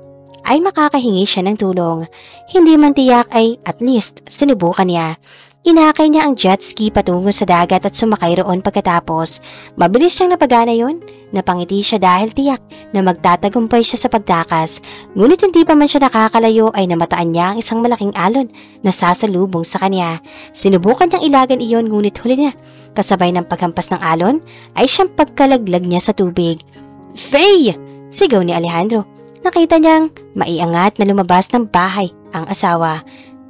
ay makakahingi siya ng tulong. Hindi man tiyak ay at least sinubukan niya. Inakay niya ang jet ski patungo sa dagat at sumakay roon pagkatapos. Mabilis siyang napagana yun. Napangiti siya dahil tiyak na magtatagumpay siya sa pagtakas. Ngunit hindi pa man siya nakakalayo ay namataan niya ang isang malaking alon na sasalubong sa kanya. Sinubukan niyang ilagan iyon ngunit huli na. Kasabay ng paghampas ng alon ay siyang pagkalaglag niya sa tubig. "Faye!" sigaw ni Alejandro. Nakita niyang maiangat na lumabas ng bahay ang asawa.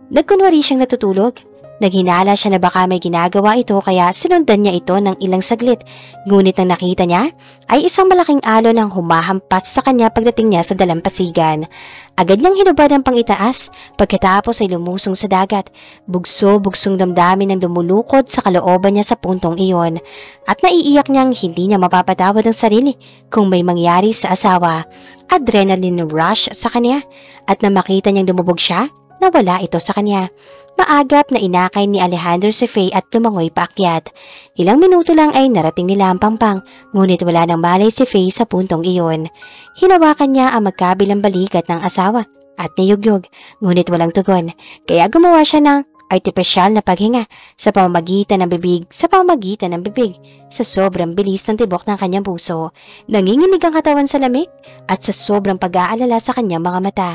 Nagkunwari siyang natutulog. Naghinala siya na baka may ginagawa ito kaya sinundan niya ito ng ilang saglit. Ngunit ang nakita niya ay isang malaking alon ang humahampas sa kanya pagdating niya sa dalampasigan. Agad niyang hinubad ang pangitaas pagkatapos ay lumusong sa dagat. Bugso-bugsong damdamin ang lumulukod sa kalooban niya sa puntong iyon. At naiiyak niyang hindi niya mapapatawad ang sarili kung may mangyari sa asawa. Adrenaline rush sa kanya at na makita niyang lumubog siya, nawala ito sa kanya. Maagap na inakay ni Alejandro si Faye at tumangoy paakyat. Ilang minuto lang ay narating nila ang pampang, ngunit wala nang malay si Faye sa puntong iyon. Hinawakan niya ang magkabilang balikat ng asawa at niyugyog, ngunit walang tugon, kaya gumawa siya ng artipisyal na paghinga sa pamamagitan ng bibig, sa sobrang bilis ng tibok ng kanyang puso. Nanginginig ang katawan sa lamig at sa sobrang pag-aalala sa kanyang mga mata.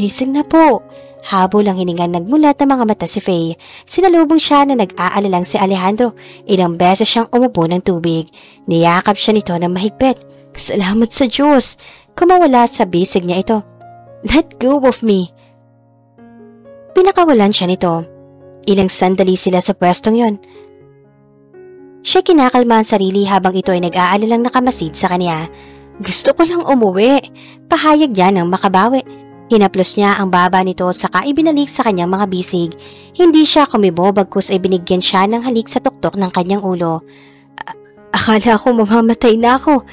"Gising na po!" Habol ang hiningan nagmulat ng mga mata si Faye. Sinalubong siya na nag-aalalang si Alejandro. Ilang beses siyang umupo ng tubig. Niyakap siya nito ng mahigpit. "Salamat sa Diyos!" Kumawala sa bisig niya ito. "Let go of me!" Pinakawalan siya nito. Ilang sandali sila sa pwestong yon. Siya kinakalma ang sarili habang ito ay nag-aalalang nakamasid sa kanya. "Gusto ko lang umuwi." Pahayag niya ng makabawi. Hinaplos niya ang baba nito saka ibinalik sa kanyang mga bisig. Hindi siya kumibo bagkus ay binigyan siya ng halik sa tuktok ng kanyang ulo. Akala ko mamamatay na ako."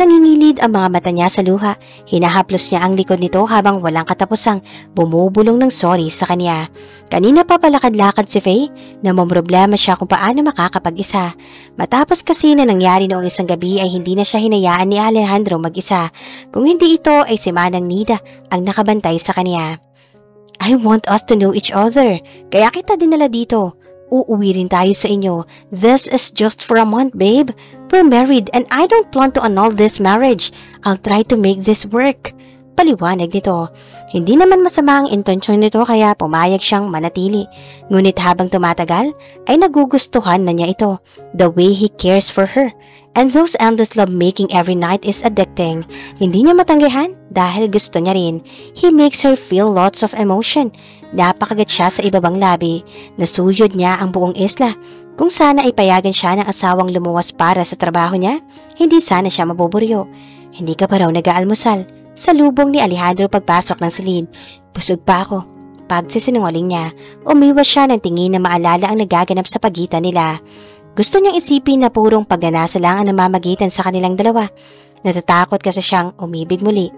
Nangingilid ang mga mata niya sa luha. Hinahaplos niya ang likod nito habang walang katapusang bumubulong ng sorry sa kanya. Kanina pa palakad-lakad si Faye na mamroblema siya kung paano makakapag-isa. Matapos kasi na nangyari noong isang gabi ay hindi na siya hinayaan ni Alejandro mag-isa. Kung hindi ito ay si Manang Nida ang nakabantay sa kanya. "I want us to know each other. Kaya kita dinala dito. Uuwi rin tayo sa inyo. This is just for a month, babe. We're married and I don't plan to annul this marriage. I'll try to make this work." Paliwanag nito. Hindi naman masama ang intensyon nito kaya pumayag siyang manatili. Ngunit habang tumatagal, ay nagugustuhan na niya ito. The way he cares for her. And those endless love-making every night is addicting. Hindi niya matanggihan dahil gusto niya rin. He makes her feel lots of emotion. Napakagat siya sa ibabang labi. Nasuyod niya ang buong isla. Kung sana ay payagan siya ng asawang lumuwas para sa trabaho niya, hindi sana siya mabuburyo. "Hindi ka pa raw nag-aalmusal?" Salubong ni Alejandro pagpasok ng silid. "Busog pa ako." Pagsisinungaling niya, umiwas siya ng tingin na maalala ang nagaganap sa pagitan nila. Gusto niyang isipin na purong pagnanasa lang ang namamagitan sa kanilang dalawa. Natatakot kasi siyang umibig muli.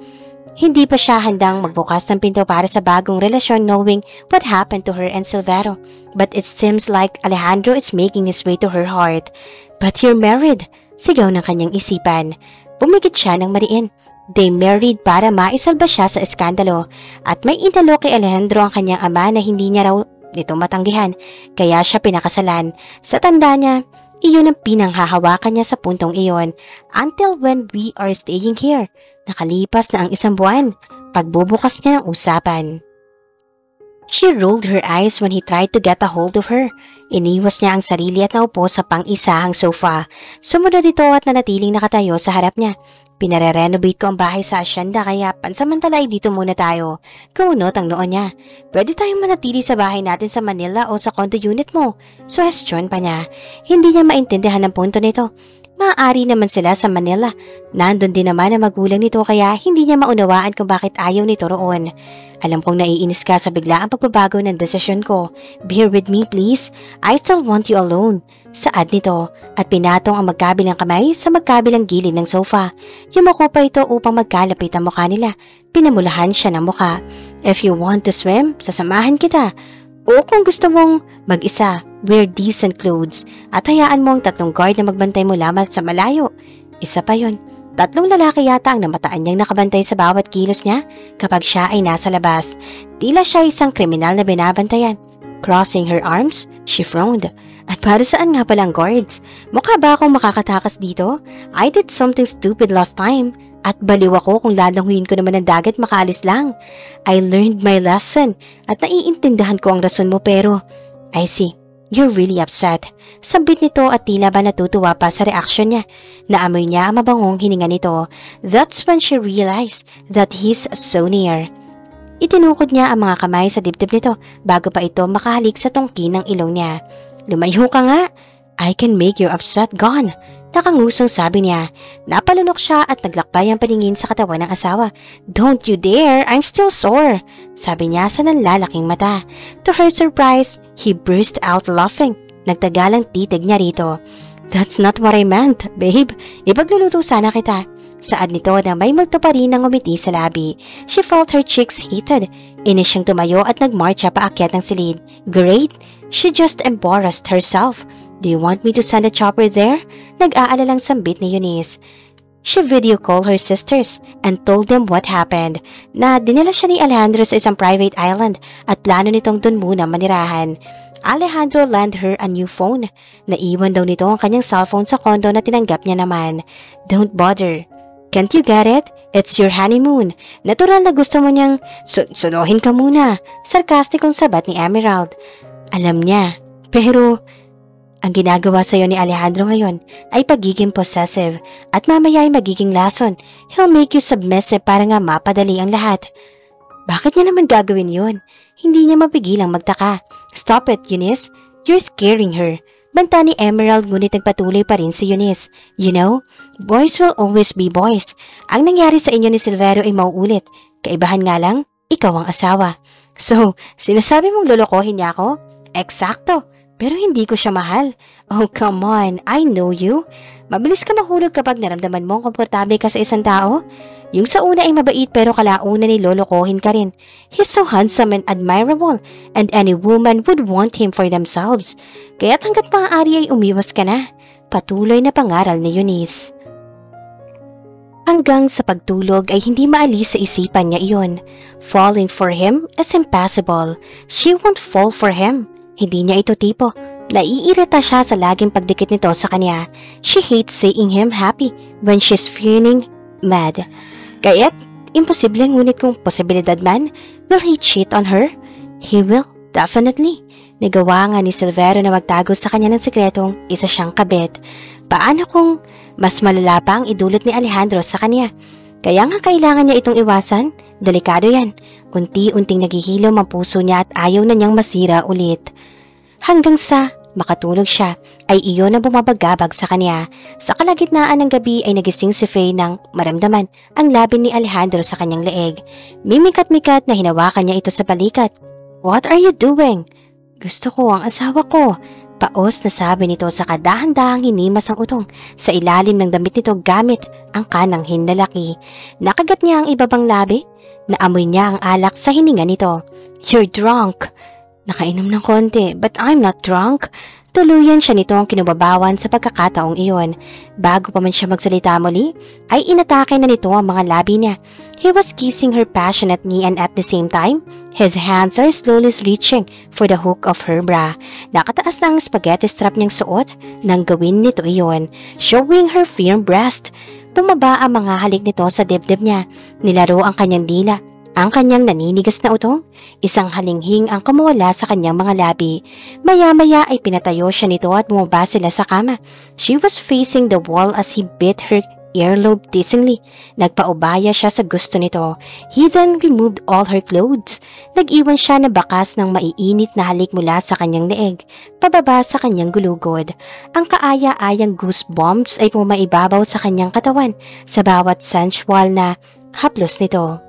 Hindi pa siya handang magbukas ng pinto para sa bagong relasyon knowing what happened to her and Silvero. But it seems like Alejandro is making his way to her heart. "But you're married," sigaw ng kanyang isipan. Pumikit siya ng mariin. They married para maisalba siya sa eskandalo at may inalo kay Alejandro ang kanyang ama na hindi niya raw nito matanggihan kaya siya pinakasalan. Sa tanda niya, iyon ang pinanghahawakan niya sa puntong iyon until when we are staying here. Nakalipas na ang isang buwan, pagbubukas niya ng usapan. She rolled her eyes when he tried to get a hold of her. Iniwas niya ang sarili at naupo sa pang-isahang sofa. Sumunod ito at nanatiling nakatayo sa harap niya. "Pinare-renovate ko ang bahay sa asyenda kaya pansamantala ay dito muna tayo." Kumunot ang noon niya. "Pwede tayong manatili sa bahay natin sa Manila o sa condo unit mo." Suhestyon pa niya. Hindi niya maintindihan ang punto nito. maaari naman sila sa Manila. Nandun din naman ang magulang nito kaya hindi niya maunawaan kung bakit ayaw nito roon. Alam kong naiinis ka sa biglaang pagbabago ng desisyon ko. Bear with me please. I still want you alone. Saad nito at pinatong ang magkabilang kamay sa magkabilang gilid ng sofa. Yumuko pa ito upang magkalapit ang mukha nila. Pinamulahan siya ng mukha. If you want to swim, sasamahan kita. O kung gusto mong mag-isa, wear decent clothes at hayaan mo ang 3 guard na magbantay mo lamang sa malayo. Isa pa yon, 3 lalaki yata ang namataan niyang nakabantay sa bawat kilos niya kapag siya ay nasa labas. Tila siya isang kriminal na binabantayan. Crossing her arms, she frowned. At para saan nga palang guards? Mukha ba akong makakatakas dito? I did something stupid last time. At baliw ako kung lalanguin ko naman ng dagat makaalis lang. I learned my lesson at naiintindihan ko ang rason mo pero I see, you're really upset. Sambit nito at tila ba natutuwa pa sa reaksyon niya. Naamoy niya ang mabangong hininga nito. That's when she realized that he's so near. Itinukod niya ang mga kamay sa dibdib nito bago pa ito makahalik sa tungki ng ilong niya. Lumayo ka nga. I can make your upset gone. Nakangusong sabi niya. Napalunok siya at naglakbay ang paningin sa katawan ng asawa. Don't you dare, I'm still sore. Sabi niya sa nanlalaking mata. To her surprise, he burst out laughing. Nagtagalang titig niya rito. That's not what I meant, babe. Ipagluluto sana kita. Saad nito na may multo pa rin ng umiti sa labi. She felt her cheeks heated. Inis siyang tumayo at nagmarcha paakyat ng silid. Great! She just embarrassed herself. Do you want me to send a chopper there? Nag-aalalang sambit ni Eunice. She video called her sisters and told them what happened. Na dinala siya ni Alejandro sa isang private island at plano nitong dun muna manirahan. Alejandro lent her a new phone. Naiwan daw nito ang kanyang cellphone sa condo na tinanggap niya naman. Don't bother. Can't you get it? It's your honeymoon. Natural na gusto mo niyang sunuhin ka muna. Sarkastikong sabat ni Emerald. Alam niya, pero ang ginagawa sa'yo ni Alejandro ngayon ay pagiging possessive at mamaya ay magiging lason. He'll make you submissive para nga mapadali ang lahat. Bakit niya naman gagawin yun? Hindi niya mapigilang magtaka. Stop it, Eunice. You're scaring her. Banta ni Emerald ngunit nagpatuloy pa rin si Eunice. You know, boys will always be boys. Ang nangyari sa inyo ni Silverio ay mauulit. Kaibahan nga lang, ikaw ang asawa. So, sinasabi mong lolokohin niya ako? Eksakto. Pero hindi ko siya mahal. Oh, come on. I know you. Mabilis ka mahulog kapag naramdaman mong komportable ka sa isang tao. Yung sa una ay mabait pero kalauna ni lolokohin ka rin. He's so handsome and admirable and any woman would want him for themselves. Kaya't hanggat maaari ay umiwas ka na. Patuloy na pangaral ni Eunice. Hanggang sa pagtulog ay hindi maalis sa isipan niya iyon. Falling for him is impossible. She won't fall for him. Hindi niya ito tipo. Naiirita siya sa laging pagdikit nito sa kanya. She hates seeing him happy when she's feeling mad. Kaya't, imposible ngunit kung posibilidad man, will he cheat on her? He will, definitely. Nagawa nga ni Silverio na magtago sa kanya ng sekretong isa siyang kabit. Paano kung mas malala pa ang idulot ni Alejandro sa kanya? Kaya nga kailangan niya itong iwasan? Delikado yan. Unti-unting naghihilom ang puso niya at ayaw na niyang masira ulit. Hanggang sa makatulog siya, ay iyon ang bumabagabag sa kanya. Sa kalagitnaan ng gabi ay nagising si Faye nang maramdaman ang labi ni Alejandro sa kanyang leeg. Mimikat-mikat na hinawakan niya ito sa balikat. What are you doing? Gusto ko ang asawa ko. Paos na sabi nito sa kadahan-dahang hinimas ang utong sa ilalim ng damit nito gamit ang kanang hinlalaki. Nakagat niya ang ibabang labi. Naamoy niya ang alak sa hininga nito. You're drunk. Nakainom ng konti, but I'm not drunk. Tuluyan siya nito ang kinubabawan sa pagkakataong iyon. Bago pa man siya magsalita muli, ay inatake na nito ang mga labi niya. He was kissing her passionately and at the same time, his hands are slowly reaching for the hook of her bra. Nakataas na ang spaghetti strap niyang suot nang gawin nito iyon, showing her firm breast. Tumaba ang mga halik nito sa dibdib niya. Nilaro ang kanyang dila. Ang kanyang naninigas na utong, isang halinghing ang kumawala sa kanyang mga labi. Maya-maya ay pinatayo siya nito at bumaba sila sa kama. She was facing the wall as he bit her earlobe teasingly. Nagpaubaya siya sa gusto nito. He then removed all her clothes. Nag-iwan siya na bakas ng maiinit na halik mula sa kanyang leeg, pababa sa kanyang gulugod. Ang kaaya-ayang goosebumps ay pumaibabaw sa kanyang katawan sa bawat sensual na haplos nito.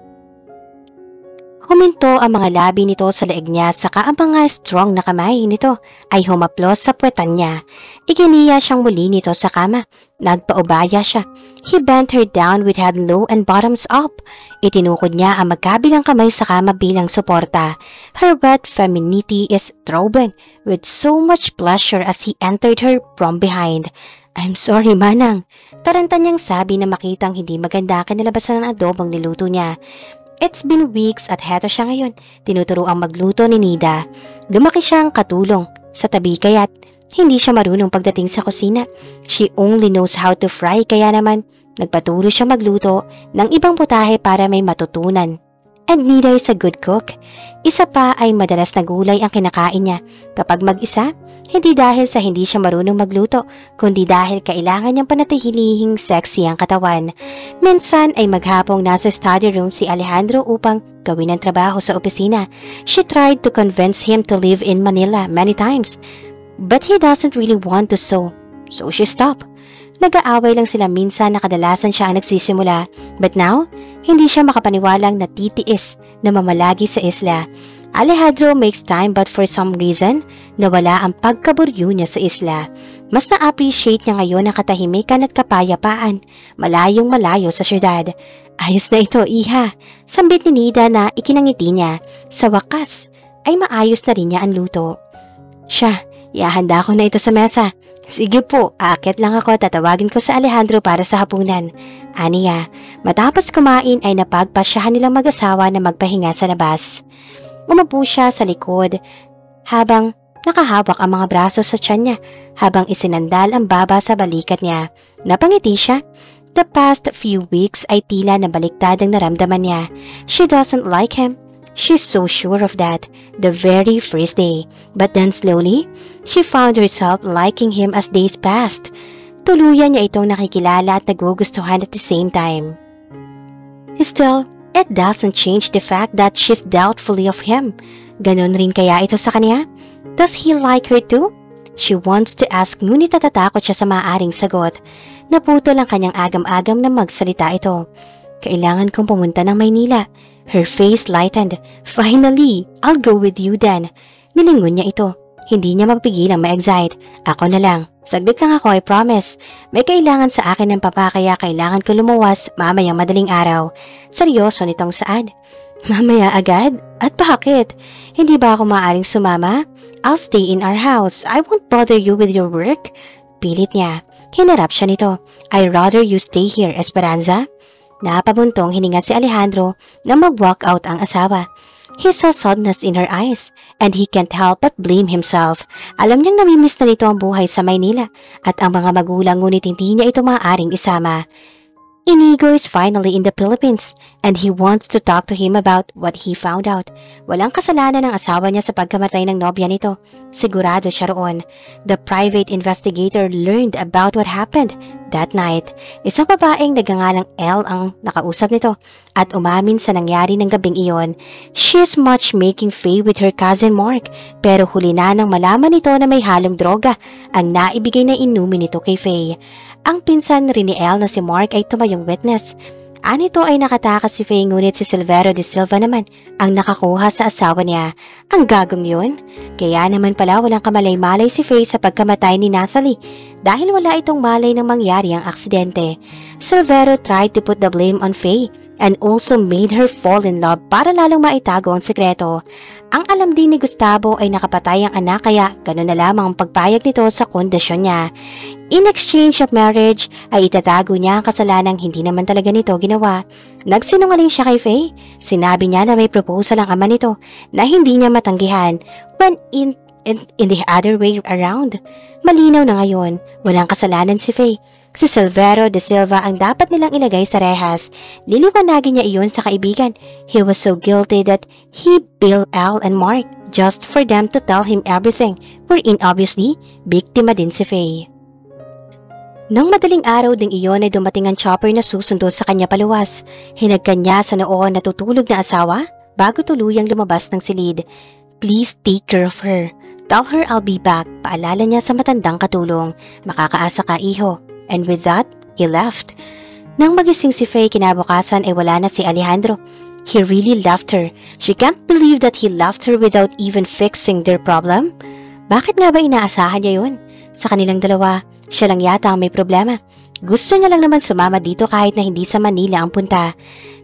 Huminto ang mga labi nito sa leeg niya, saka ang mga strong na kamay nito ay humaplos sa puwetan niya. Iginiya siyang muli nito sa kama. Nagpaubaya siya. He bent her down with head low and bottoms up. Itinukod niya ang magkabilang kamay sa kama bilang suporta. Her wet femininity is throbbing with so much pleasure as he entered her from behind. "I'm sorry, Manang." Taranta niyang sabi na makitang hindi maganda kinalabasan ng adobong niluto niya. It's been weeks at heto siya ngayon. Tinuturo ang magluto ni Nida. Lumaki siyang katulong sa tabi kaya't hindi siya marunong pagdating sa kusina. She only knows how to fry, kaya naman nagpatuloy siya magluto ng ibang putahe para may matutunan. And Nida is a good cook. Isa pa ay madalas na gulay ang kinakain niya. Kapag mag-isa, hindi dahil sa hindi siya marunong magluto, kundi dahil kailangan niyang panatilihing sexy ang katawan. Minsan ay maghapong nasa study room si Alejandro upang gawin ang trabaho sa opisina. She tried to convince him to live in Manila many times, but he doesn't really want to so she stopped. Nag-aaway lang sila minsan na kadalasan siya ang nagsisimula, but now, hindi siya makapaniwalang natitiis na mamalagi sa isla. Alejandro makes time but for some reason, nawala ang pagkaburyo niya sa isla. Mas na-appreciate niya ngayon ang katahimikan at kapayapaan, malayong malayo sa syudad. "Ayos na ito, iha," sambit ni Nida na ikinangiti niya. Sa wakas, ay maayos na rin niya ang luto. Siya, "Ihahanda ko na ito sa mesa." "Sige po, aakyat lang ako, tatawagin ko sa Alejandro para sa hapunan." Aniya, matapos kumain ay napagpasyahan nilang mag-asawa na magpahinga sa labas. Umupo siya sa likod habang nakahawak ang mga braso sa tiyan niya habang isinandal ang baba sa balikat niya. Napangiti siya. The past few weeks ay tila nabaliktad ang naramdaman niya. She doesn't like him. She's so sure of that the very first day. But then slowly, she found herself liking him as days passed. Tuluyan niya itong nakikilala at nagugustuhan at the same time. Still, it doesn't change the fact that she's doubtfully of him. Ganon rin kaya ito sa kanya? Does he like her too? She wants to ask, ngunit natatakot siya sa maaaring sagot. Naputol ang kanyang agam-agam na magsalita ito. "Kailangan kong pumunta ng Maynila." Her face lightened. "Finally, I'll go with you then." Nilingon niya ito. Hindi niya mapigilang ma-excite. "Ako na lang. Saglit lang ako, I promise. May kailangan sa akin ng papa kaya kailangan ko lumuwas mamayang madaling araw." Seryoso nitong saad. "Mamaya agad? At bakit? Hindi ba ako maaaring sumama? I'll stay in our house. I won't bother you with your work." Pilit niya. Hinarap siya nito. "I'd rather you stay here, Esperanza." Napabuntong hininga si Alejandro na mag-walk out ang asawa. He saw sadness in her eyes and he can't help but blame himself. Alam niyang namimiss na nito ang buhay sa Maynila at ang mga magulang, ngunit hindi niya ito maaaring isama. Inigo is finally in the Philippines and he wants to talk to him about what he found out. Walang kasalanan ng asawa niya sa pagkamatay ng nobya nito. Sigurado siya roon. The private investigator learned about what happened that night. Isang babaeng nagngangalang Elle ang nakausap nito at umamin sa nangyari ng gabing iyon. She's matchmaking Faye with her cousin Mark, pero huli na nang malaman nito na may halong droga ang naibigay na inumin nito kay Faye. Ang pinsan rin ni Elle na si Mark ay tumayong witness. Anito ay nakatakas si Faye, ngunit si Silvero de Silva naman ang nakakuha sa asawa niya. Ang gagong yun. Kaya naman pala walang kamalay-malay si Faye sa pagkamatay ni Nathalie dahil wala itong malay nang mangyari ang aksidente. Silvero tried to put the blame on Faye and also made her fall in love para lalong maitago ang sekreto. Ang alam din ni Gustavo ay nakapatay ang anak, kaya gano'n na lamang ang pagpayag nito sa kondisyon niya. In exchange of marriage ay itatago niya ang kasalanang hindi naman talaga nito ginawa. Nagsinungaling siya kay Faye. Sinabi niya na may proposal ang ama nito na hindi niya matanggihan, when in the other way around. Malinaw na ngayon, walang kasalanan si Faye. Si Silvero de Silva ang dapat nilang ilagay sa rehas. Liliwanagin niya iyon sa kaibigan. He was so guilty that he billed Elle and Mark just for them to tell him everything, wherein obviously, biktima din si Faye. Nang madaling araw ding iyon ay dumating ang chopper na susundo sa kanya paluwas. Hinagkan niya sa noo na tutulog na asawa bago tuluyang lumabas ng silid. Please take care of her. Tell her I'll be back. Paalala niya sa matandang katulong. Makakaasa ka, iho. And with that, he left. Nang magising si Faye kinabukasan ay wala na si Alejandro. He really left her. She can't believe that he left her without even fixing their problem. Bakit nga ba inaasahan niya yun? Sa kanilang dalawa, siya lang yata ang may problema. Gusto niya lang naman sumama dito kahit na hindi sa Manila ang punta.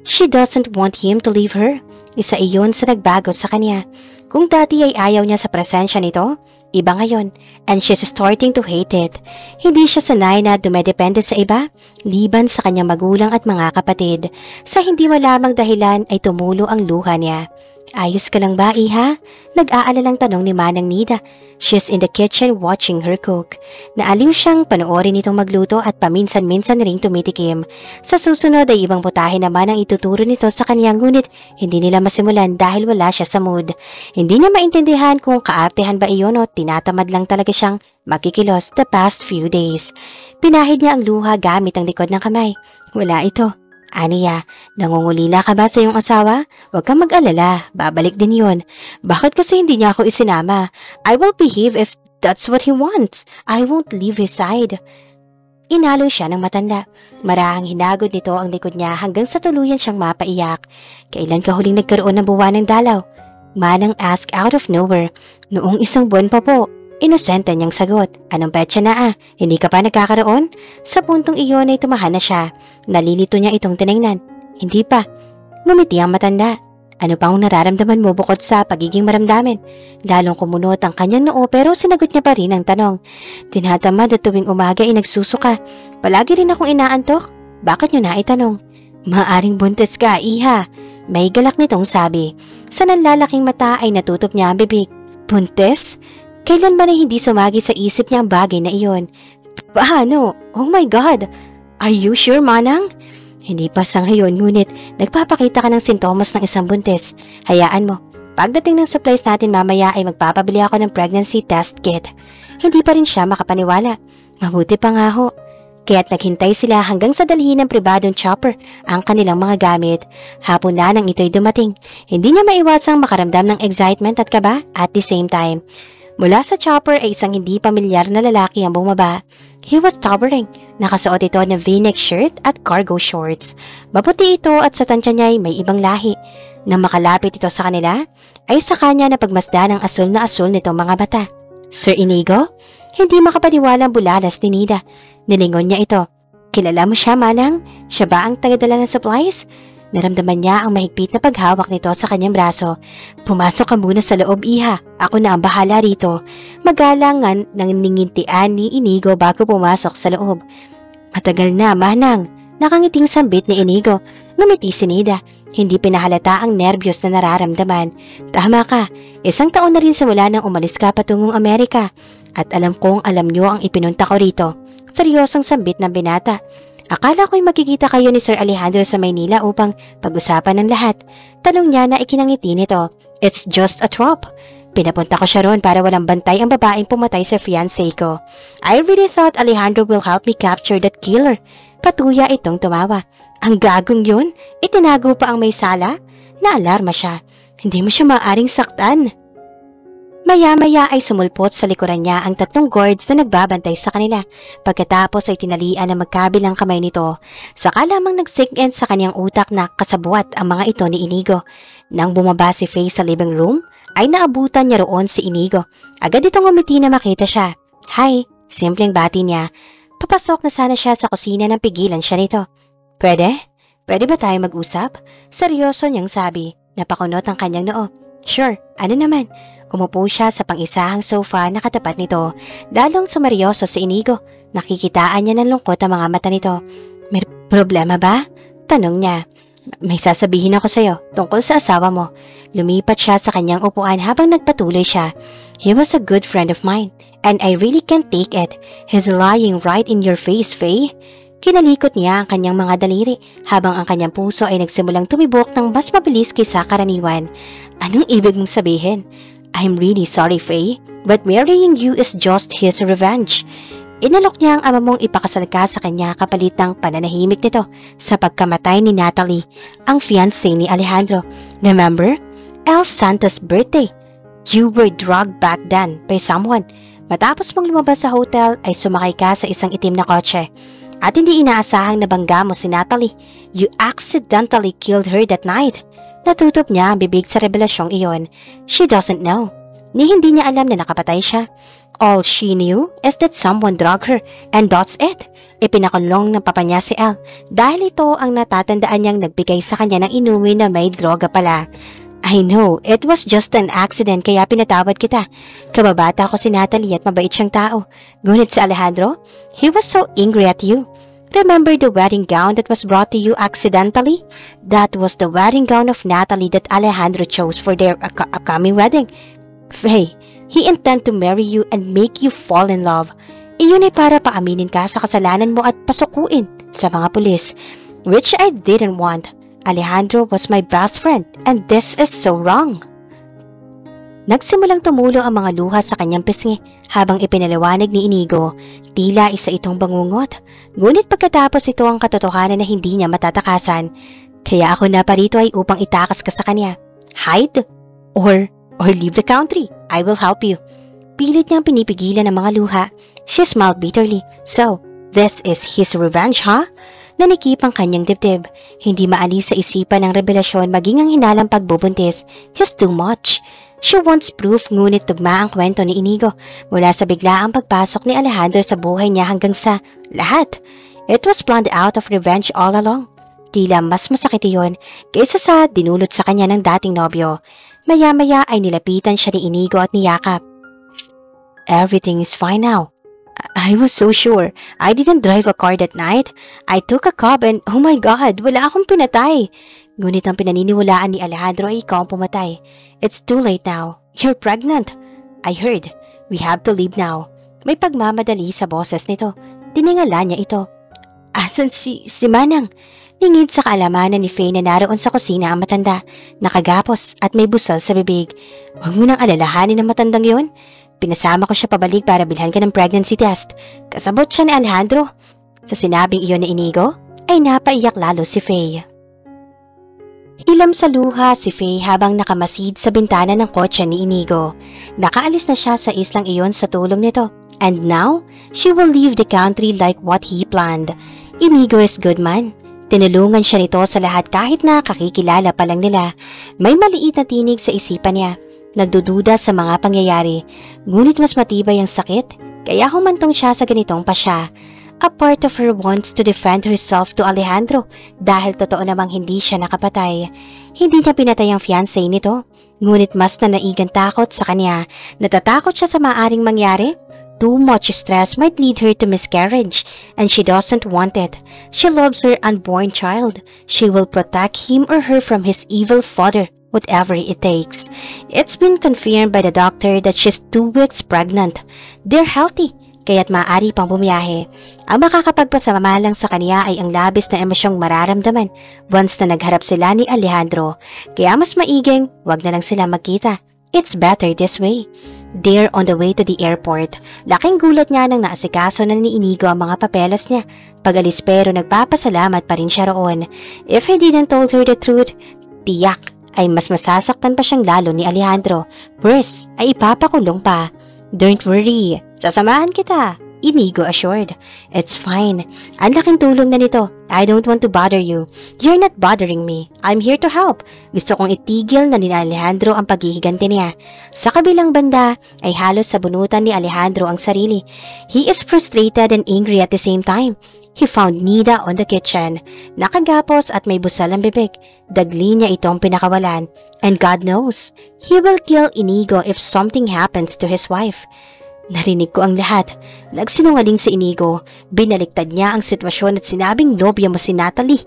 She doesn't want him to leave her. Isa iyon sa nagbago sa kanya. Kung dati ay ayaw niya sa presensya nito, iba ngayon, and she's starting to hate it. Hindi siya sanay na dumedepende sa iba, liban sa kanyang magulang at mga kapatid. Sa hindi malamang dahilan ay tumulo ang luha niya. Ayos ka lang ba, iha? Nag-aalalang tanong ni Manang Nida. She's in the kitchen watching her cook. Naaliw siyang panoorin itong magluto at paminsan-minsan ring tumitikim. Sa susunod ay ibang putahe naman ang ituturo nito sa kanyang ngunit hindi nila masimulan dahil wala siya sa mood. Hindi niya maintindihan kung kaartehan ba iyon o tinatamad lang talaga siyang makikilos the past few days. Pinahid niya ang luha gamit ang likod ng kamay. Wala ito. Aniya, nangungulila ka ba sa iyong asawa? Huwag kang mag-alala, babalik din yun. Bakit kasi hindi niya ako isinama? I will behave if that's what he wants. I won't leave his side. Inalo siya ng matanda. Marahang hinagod nito ang likod niya hanggang sa tuluyan siyang mapaiyak. Kailan ka huling nagkaroon ng buwan ng dalaw? Manang ask out of nowhere. Noong 1 buwan pa po. Inosente niyang sagot. Anong petsa na Hindi ka pa nagkakaroon? Sa puntong iyon ay tumahan na siya. Nalilito niya itong tinignan. Hindi pa. Ngumiti ang matanda. Ano pang nararamdaman mo bukod sa pagiging maramdamin? Lalong kumunot ang kanyang noo pero sinagot niya pa rin ang tanong. Tinatamad at tuwing umaga ay nagsusuka. Palagi rin akong inaantok. Bakit niyo na itanong? Maaring buntis ka, iha. May galak nitong sabi. Sa nanlalaking mata ay natutop niya ang bibig. Buntis? Kailan ba na hindi sumagi sa isip niya ang bagay na iyon? Paano? Oh my God! Are you sure, Manang? Hindi pa sa ngayon, ngunit nagpapakita ka ng sintomas ng isang buntis. Hayaan mo. Pagdating ng supplies natin mamaya ay magpapabili ako ng pregnancy test kit. Hindi pa rin siya makapaniwala. Mabuti pa nga ho. Kaya't naghintay sila hanggang sa dalhin ng pribadong chopper ang kanilang mga gamit. Hapon na nang ito'y dumating. Hindi niya maiwasang makaramdam ng excitement at kaba at the same time. Mula sa chopper ay isang hindi pamilyar na lalaki ang bumaba. He was towering. Nakasuot ito ng v-neck shirt at cargo shorts. Maputi ito at sa tansya niya ay may ibang lahi. Nang makalapit ito sa kanila, ay sa kanya na pagmasdan ang asul na asul nitong mga bata. Sir Inigo? Hindi makapaniwalang bulalas ni Nida. Nilingon niya ito. Kilala mo siya, Manang? Siya ba ang tagadala ng supplies? Naramdaman niya ang mahigpit na paghawak nito sa kanyang braso. Pumasok ka muna sa loob, iha. Ako na ang bahala rito. Magalangan nang ningintian ni Inigo bago pumasok sa loob. Matagal na, Manang. Nakangiting sambit ni Inigo. Ngumiti si Nida. Hindi pinahalata ang nerbiyos na nararamdaman. Tama ka. 1 taon na rin simula nang umalis ka patungong Amerika. At alam kong alam niyo ang ipinunta ko rito. Seryosong sambit ng binata. Akala ko'y makikita kayo ni Sir Alejandro sa Maynila upang pag-usapan ng lahat. Tanong niya na ikinangiti nito. It's just a trop. Pinapunta ko siya roon para walang bantay ang babaeng pumatay sa fiancé ko. I really thought Alejandro will help me capture that killer. Patuya itong tumawa. Ang gagong yun? Itinago pa ang may sala? Naalarma siya. Hindi mo siya maaaring saktan. Maya-maya ay sumulpot sa likuran niya ang 3 guards na nagbabantay sa kanila. Pagkatapos ay tinalian ng magkabilang kamay nito. Saka lamang nag-sink in sa kanyang utak na kasabwat ang mga ito ni Inigo. Nang bumaba si Faye sa living room, ay naabutan niya roon si Inigo. Agad itong umiti na makita siya. Hi, simpleng bati niya. Papasok na sana siya sa kusina nang pigilan siya nito. Pwede? Pwede ba tayo mag-usap? Seryoso niyang sabi. Napakunot ang kanyang noo. Sure, ano naman? Umupo siya sa pang-isahang sofa na katapat nito. Lalong sumeryoso si Inigo. Nakikitaan niya ng lungkot ang mga mata nito. May problema ba? Tanong niya. May sasabihin ako sa'yo tungkol sa asawa mo. Lumipat siya sa kanyang upuan habang nagpatuloy siya. He was a good friend of mine and I really can't take it. He's lying right in your face, Faye. Kinalikot niya ang kanyang mga daliri habang ang kanyang puso ay nagsimulang tumibok ng mas mabilis kaysa karaniwan. Anong ibig mong sabihin? I'm really sorry, Faye, but marrying you is just his revenge. Inalok niya ang ama mong ipakasal ka sa kanya kapalit ng pananahimik nito sa pagkamatay ni Natalie, ang fiancé ni Alejandro. Remember? El Santos' birthday. You were drugged back then by someone. Matapos mong lumabas sa hotel ay sumakay ka sa isang itim na kotse. At hindi inaasahang nabangga mo si Natalie. You accidentally killed her that night. Natutop niya ang bibig sa revelasyong iyon. She doesn't know. Ni hindi niya alam na nakapatay siya. All she knew is that someone drugged her, and that's it. Ipinakulong ng papa niya si Al dahil ito ang natatandaan niyang nagbigay sa kanya ng inuwi na may droga pala. I know, it was just an accident kaya pinatawad kita. Kababata ko si Natalie at mabait siyang tao. Ngunit si Alejandro, he was so angry at you. Remember the wedding gown that was brought to you accidentally? That was the wedding gown of Natalie that Alejandro chose for their upcoming wedding. Faye, he intend to marry you and make you fall in love. Iyon ay para paaminin ka sa kasalanan mo at pasukuin sa mga pulis, which I didn't want. Alejandro was my best friend and this is so wrong. Nagsimulang tumulo ang mga luha sa kanyang pisngi habang ipinaliwanag ni Inigo. Tila isa itong bangungot. Ngunit pagkatapos ito ang katotohanan na hindi niya matatakasan. Kaya ako na parito ay upang itakas ka sa kanya. Hide or leave the country. I will help you. Pilit niyang pinipigilan ang mga luha. She smiled bitterly. So, this is his revenge, huh? Nanikip ang kanyang dibdib. Hindi maalis sa isipan ng revelasyon maging ang hinalang pagbubuntis. He's too much. She wants proof ngunit tugma ang kwento ni Inigo mula sa biglaang pagpasok ni Alejandro sa buhay niya hanggang sa lahat. It was planned out of revenge all along. Tila mas masakit iyon kaysa sa dinulot sa kanya ng dating nobyo. Maya-maya ay nilapitan siya ni Inigo at niyakap. Everything is fine now. I was so sure. I didn't drive a car that night. I took a cab and oh my God, wala akong pinatay. Ngunit ang pinaniniwalaan ni Alejandro ay ikaw ang pumatay. It's too late now. You're pregnant. I heard. We have to leave now. May pagmamadali sa boses nito. Tiningala niya ito. Asan si Manang? Ningid sa kaalamanan ni Faye na naroon sa kusina ang matanda, nakagapos at may busal sa bibig. Huwag mo nang alalahanin ang matandang yun. Pinasama ko siya pabalik para bilhan ka ng pregnancy test. Kasabot siya ni Alejandro. Sa sinabing iyon ni Inigo, ay napaiyak lalo si Faye. Hilam sa luha si Faye habang nakamasid sa bintana ng kotse ni Inigo. Nakaalis na siya sa islang iyon sa tulong nito. And now, she will leave the country like what he planned. Inigo is good man. Tinulungan siya nito sa lahat kahit na kakikilala pa lang nila. May maliit na tinig sa isipan niya. Nagdududa sa mga pangyayari, ngunit mas matibay ang sakit, kaya humantong siya sa ganitong pasya. A part of her wants to defend herself to Alejandro dahil totoo namang hindi siya nakapatay. Hindi niya pinatay ang fiancé nito, ngunit mas nanaigang takot sa kanya. Natatakot siya sa maaring mangyari. Too much stress might lead her to miscarriage, and she doesn't want it. She loves her unborn child. She will protect him or her from his evil father. Whatever it takes. It's been confirmed by the doctor that she's 2 weeks pregnant. They're healthy, kaya't maaari pang bumiyahe. Ang makakapagpasama lang sa kaniya ay ang labis na emosyong mararamdaman once na nagharap sila ni Alejandro. Kaya mas maiging, wag na lang sila magkita. It's better this way. They're on the way to the airport. Laking gulat niya nang naasikaso na ni Inigo ang mga papeles niya. Pag-alis pero nagpapasalamat pa rin siya roon. If he didn't told her the truth, tiyak ay mas masasaktan pa siyang lalo ni Alejandro. Worse, ay ipapakulong pa. Don't worry, sasamahan kita, Inigo assured. It's fine. Ang laking tulong na nito. I don't want to bother you. You're not bothering me. I'm here to help. Gusto kong itigil na ni Alejandro ang paghihiganti niya. Sa kabilang banda ay halos sabunutan ni Alejandro ang sarili. He is frustrated and angry at the same time. He found Nida on the kitchen. Nakagapos at may busal ang bibig. Dagli niya itong pinakawalan. And God knows, he will kill Inigo if something happens to his wife. Narinig ko ang lahat. Nagsinungaling si Inigo. Binaliktad niya ang sitwasyon at sinabing nobya mo si Natalie.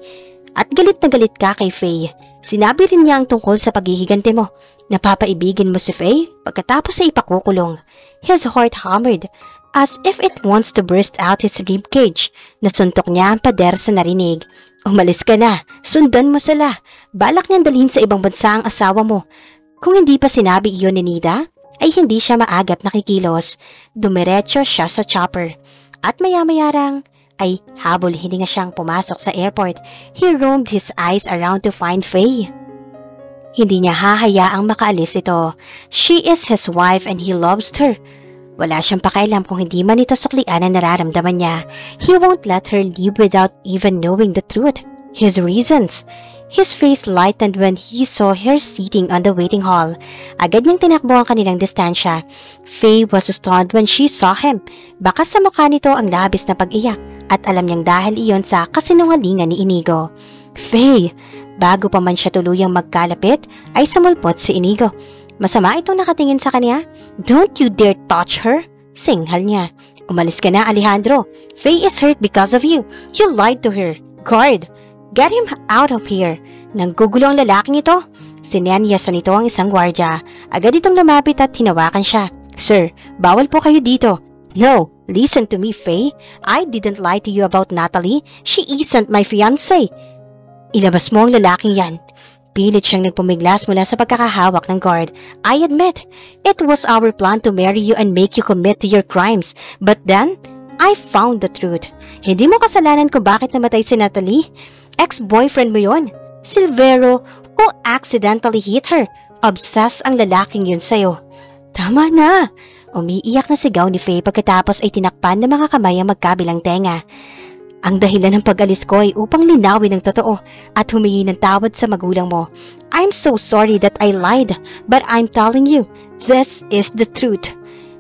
At galit na galit ka kay Faye. Sinabi rin niya ang tungkol sa paghihiganti mo. Napapaibigin mo si Faye pagkatapos ay ipakukulong. His heart hammered as if it wants to burst out his ribcage. Nasuntok niya ang pader sa narinig. Umalis ka na. Sundan mo sila. Balak niyang dalhin sa ibang bansa ang asawa mo. Kung hindi pa sinabi iyon ni Nida, ay hindi siya maagap nakikilos. Dumiretso siya sa chopper. At maya-mayarang ay habol hininga siyang pumasok sa airport. He roamed his eyes around to find Faye. Hindi niya hahayaang makaalis ito. She is his wife and he loves her. Wala siyang pakialam kung hindi man ito suklian ang nararamdaman niya. He won't let her leave without even knowing the truth. His reasons. His face lightened when he saw her sitting on the waiting hall. Agad niyang tinakbo ang kanilang distansya. Faye was stunned when she saw him. Baka sa mukha nito ang labis na pag-iyak at alam niyang dahil iyon sa kasinungalingan ni Inigo. Faye! Bago pa man siya tuluyang magkalapit, ay sumulpot si Inigo. Masama itong nakatingin sa kanya. Don't you dare touch her! Singhal niya. Umalis ka na, Alejandro. Faye is hurt because of you. You lied to her. Guard! Get him out of here. Nanggugulo ang lalaking ito. Sinenyasan nito ang isang gwardya. Agad itong lumapit at hinawakan siya. Sir, bawal po kayo dito. No, listen to me, Faye. I didn't lie to you about Natalie. She isn't my fiancé. Ilabas mo ang lalaking yan. Pilit siyang nagpumiglas mula sa pagkakahawak ng guard. I admit, it was our plan to marry you and make you commit to your crimes. But then, I found the truth. Hindi mo kasalanan kung bakit namatay si Natalie. Ex-boyfriend mo yon, Silvero, who accidentally hit her. Obsessed ang lalaking yun sa'yo. Tama na! Umiiyak na sigaw ni Faye pagkatapos ay tinakpan ng mga kamay ang magkabilang tenga. Ang dahilan ng pag-alis ko ay upang linawin ang totoo at humingi ng tawad sa magulang mo. I'm so sorry that I lied, but I'm telling you, this is the truth.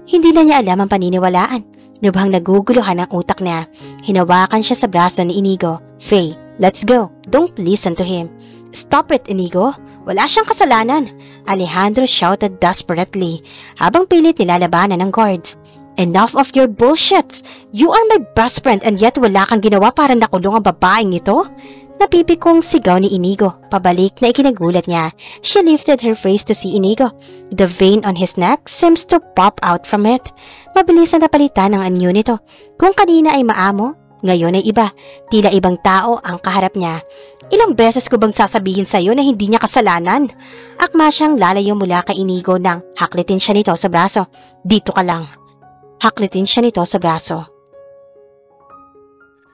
Hindi na niya alam ang paniniwalaan. Lubhang naguguluhan ang utak niya. Hinawakan siya sa braso ni Inigo. Faye, let's go. Don't listen to him. Stop it, Inigo. Wala siyang kasalanan. Alejandro shouted desperately habang pilit nilalabanan ng guards. Enough of your bullshits! You are my best friend and yet wala kang ginawa para nakulong ang babaeng ito? Napipikong sigaw ni Inigo. Pabalik na ikinagulat niya. She lifted her face to see Inigo. The vein on his neck seems to pop out from it. Mabilis na napalitan ng anyo nito. Kung kanina ay maamo, ngayon ay iba. Tila ibang tao ang kaharap niya. Ilang beses ko bang sasabihin sa'yo na hindi niya kasalanan? Akma siyang lalayo mula kay Inigo nang haklitin siya nito sa braso. Dito ka lang. Haklitin siya nito sa braso.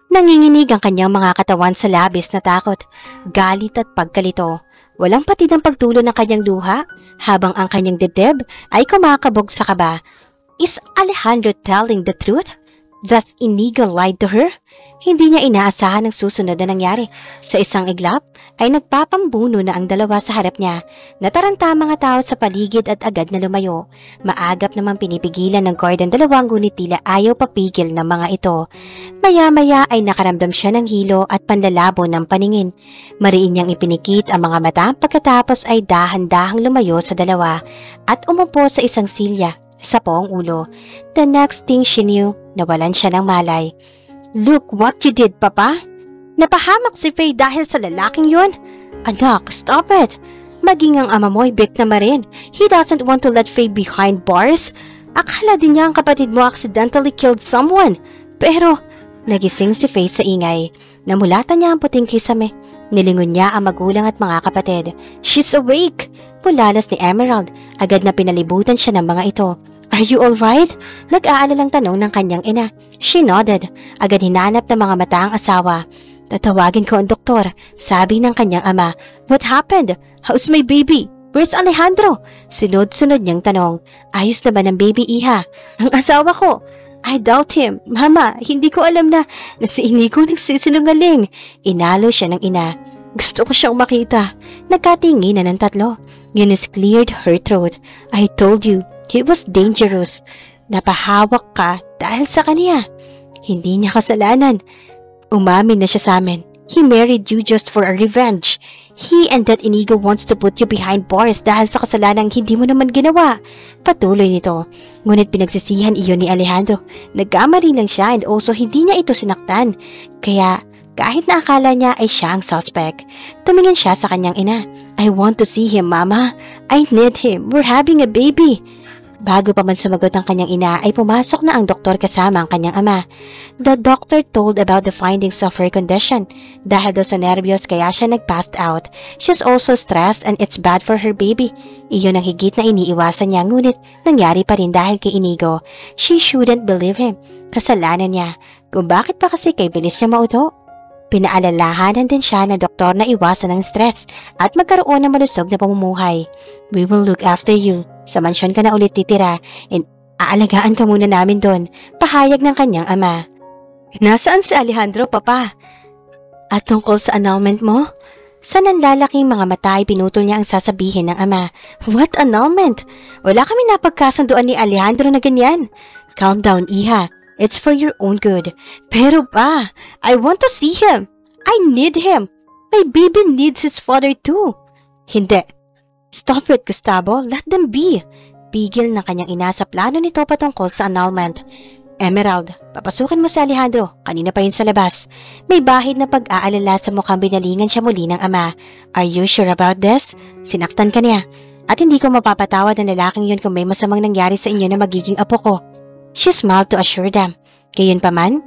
Nanginginig ang kanyang mga katawan sa labis na takot, galit at pagkalito. Walang patid ang pagtulo ng kanyang luha habang ang kanyang dibdib ay kumakabog sa kaba. Is Alejandro telling the truth? Does Inigo lied to her? Hindi niya inaasahan ang susunod na nangyari. Sa isang iglap ay nagpapambuno na ang dalawa sa harap niya. Nataranta ang mga tao sa paligid at agad na lumayo. Maagap namang pinipigilan ng guard ang dalawang ngunit tila ayaw papigil ng mga ito. Maya-maya ay nakaramdam siya ng hilo at panlalabo ng paningin. Mariin niyang ipinikit ang mga mata pagkatapos ay dahan-dahang lumayo sa dalawa at umupo sa isang silya sa poong ulo. The next thing she knew, nawalan siya ng malay. Look what you did, Papa! Napahamak si Faye dahil sa lalaking yun? Anak, stop it! Maging ang ama mo ay biktima rin. He doesn't want to let Faye behind bars. Akala din niya ang kapatid mo accidentally killed someone. Pero, nagising si Faye sa ingay. Namulatan niya ang puting kisame. Nilingon niya ang magulang at mga kapatid. She's awake! Pulalas ni Emerald. Agad na pinalibutan siya ng mga ito. Are you alright? Nag-aalalang tanong ng kanyang ina. She nodded. Agad hinanap ng mga mata ang asawa. Tatawagin ko ang doktor, sabi ng kanyang ama. What happened? How's my baby? Where's Alejandro? Sunod-sunod niyang tanong. Ayos na ba ng baby, iha? Ang asawa ko. I doubt him. Mama, hindi ko alam na si Inigo nagsisinungaling. Inalo siya ng ina. Gusto ko siyang makita. Nagkatingin na ng tatlo. Eunice cleared her throat. I told you, he was dangerous. Napahawak ka dahil sa kanya. Hindi niya kasalanan. Umamin na siya sa amin. He married you just for a revenge. He and that Inigo wants to put you behind bars dahil sa kasalanang hindi mo naman ginawa. Patuloy nito. Ngunit pinagsisihan iyon ni Alejandro. Nagkamali lang siya and also hindi niya ito sinaktan. Kaya kahit na akala niya ay siya ang suspect. Tumingin siya sa kanyang ina. I want to see him, Mama. I need him. We're having a baby. Bago pa man sumagot ang kanyang ina ay pumasok na ang doktor kasama ang kanyang ama. The doctor told about the findings of her condition. Dahil daw sa nervyos kaya siya nag-passed out. She's also stressed and it's bad for her baby. Iyon ang higit na iniiwasan niya, ngunit nangyari pa rin dahil kay Inigo. She shouldn't believe him. Kasalanan niya. Kung bakit pa kasi kay bilis niya mauto. Pinaalalahanan din siya ng doktor na iwasan ang stress at magkaroon ng malusog na pamumuhay. We will look after you. Sa mansyon ka na ulit titira and aalagaan ka muna namin doon. Pahayag ng kanyang ama. Nasaan si Alejandro, papa? At tungkol sa annulment mo? Sa nanlalaking mga mata ay pinutol niya ang sasabihin ng ama. What annulment? Wala kami napagkasunduan ni Alejandro na ganyan. Calm down, iha. It's for your own good. Pero pa, I want to see him. I need him. My baby needs his father too. Hindi. Stop it, Gustavo. Let them be. Pigil ng kanyang ina sa plano nito patungkol sa annulment. Emerald, papasukin mo si Alejandro. Kanina pa yun sa labas. May bahid na pag-aalala sa mukhang binalingan siya muli ng ama. Are you sure about this? Sinaktan ka niya. At hindi ko mapapatawad ng lalaking yun kung may masamang nangyari sa inyo na magiging apo ko. She smiled to assure them. Gayunpaman,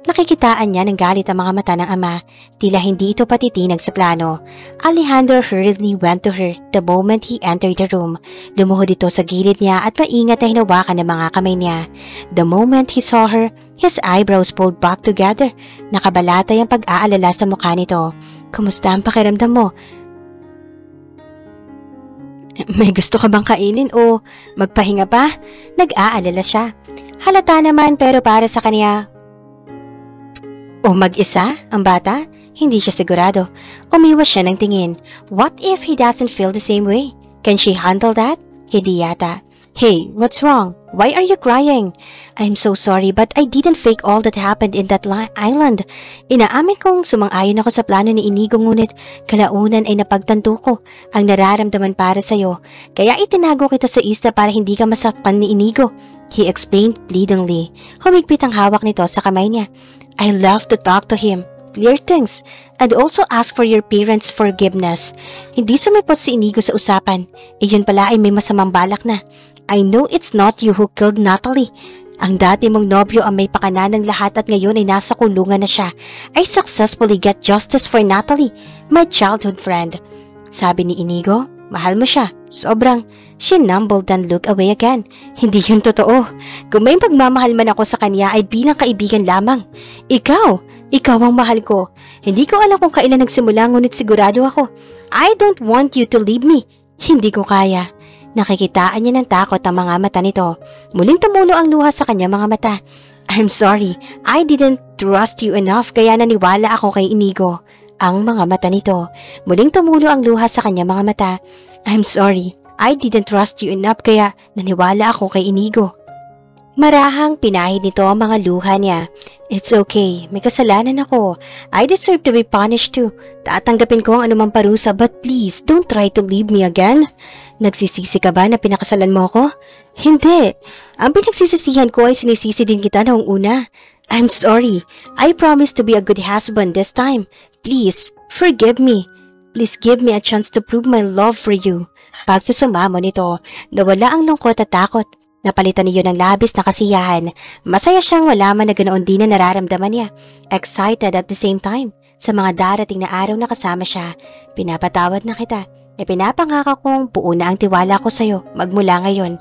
nakikitaan niya ng galit ang mga mata ng ama. Tila hindi ito patitinag sa plano. Alejandro hurriedly went to her the moment he entered the room. Lumuhod ito sa gilid niya at maingat na hinawakan ng mga kamay niya. The moment he saw her, his eyebrows pulled back together. Nakabalatay ang pag-aalala sa mukha nito. Kumusta ang pakiramdam mo? May gusto ka bang kainin o magpahinga pa? Nag-aalala siya. Halata naman pero para sa kanya. O mag-isa ang bata? Hindi siya sigurado. Umiwas siya ng tingin. What if he doesn't feel the same way? Can she handle that? Hindi yata. Hey, what's wrong? Why are you crying? I'm so sorry but I didn't fake all that happened in that island. Inaamin kong sumang-ayon ako sa plano ni Inigo ngunit kalaunan ay napagtanto ko ang nararamdaman para sa'yo. Kaya itinago kita sa isla para hindi ka masaktan ni Inigo. He explained pleadingly. Humigpit ang hawak nito sa kamay niya. I love to talk to him. Clear things, and also ask for your parents' forgiveness. Hindi sumipot si Inigo sa usapan. Iyon pala ay may masamang balak na. I know it's not you who killed Natalie. Ang dati mong nobyo ang may pakana ng lahat at ngayon ay nasa kulungan na siya. I successfully get justice for Natalie, my childhood friend. Sabi ni Inigo, mahal mo siya. Sobrang. She mumbled and looked away again. Hindi yun totoo. Kung may pagmamahal man ako sa kanya ay bilang kaibigan lamang. Ikaw ang mahal ko. Hindi ko alam kung kailan nagsimula ngunit sigurado ako. I don't want you to leave me. Hindi ko kaya. Nakikitaan niya ng takot ang mga mata nito. Muling tumulo ang luha sa kanyang mga mata. I'm sorry, I didn't trust you enough kaya naniwala ako kay Inigo. Ang mga mata nito. Muling tumulo ang luha sa kanyang mga mata. I'm sorry, I didn't trust you enough kaya naniwala ako kay Inigo. Marahang pinahid nito ang mga luha niya. It's okay, may kasalanan ako. I deserve to be punished too. Tatanggapin ko ang anumang parusa but please don't try to leave me again. Nagsisisi ka ba na pinakasalan mo ako? Hindi. Ang pinagsisisihan ko ay sinisisi din kita noong una. I'm sorry. I promise to be a good husband this time. Please, forgive me. Please give me a chance to prove my love for you. Pagsusumamo nito, nawala ang lungkot at takot. Napalitan niyo ng labis na kasiyahan. Masaya siyang malaman na ganoon din na nararamdaman niya. Excited at the same time. Sa mga darating na araw na kasama siya, pinapatawad na kita. Pinapangako kong buo na ang tiwala ko sa'yo magmula ngayon.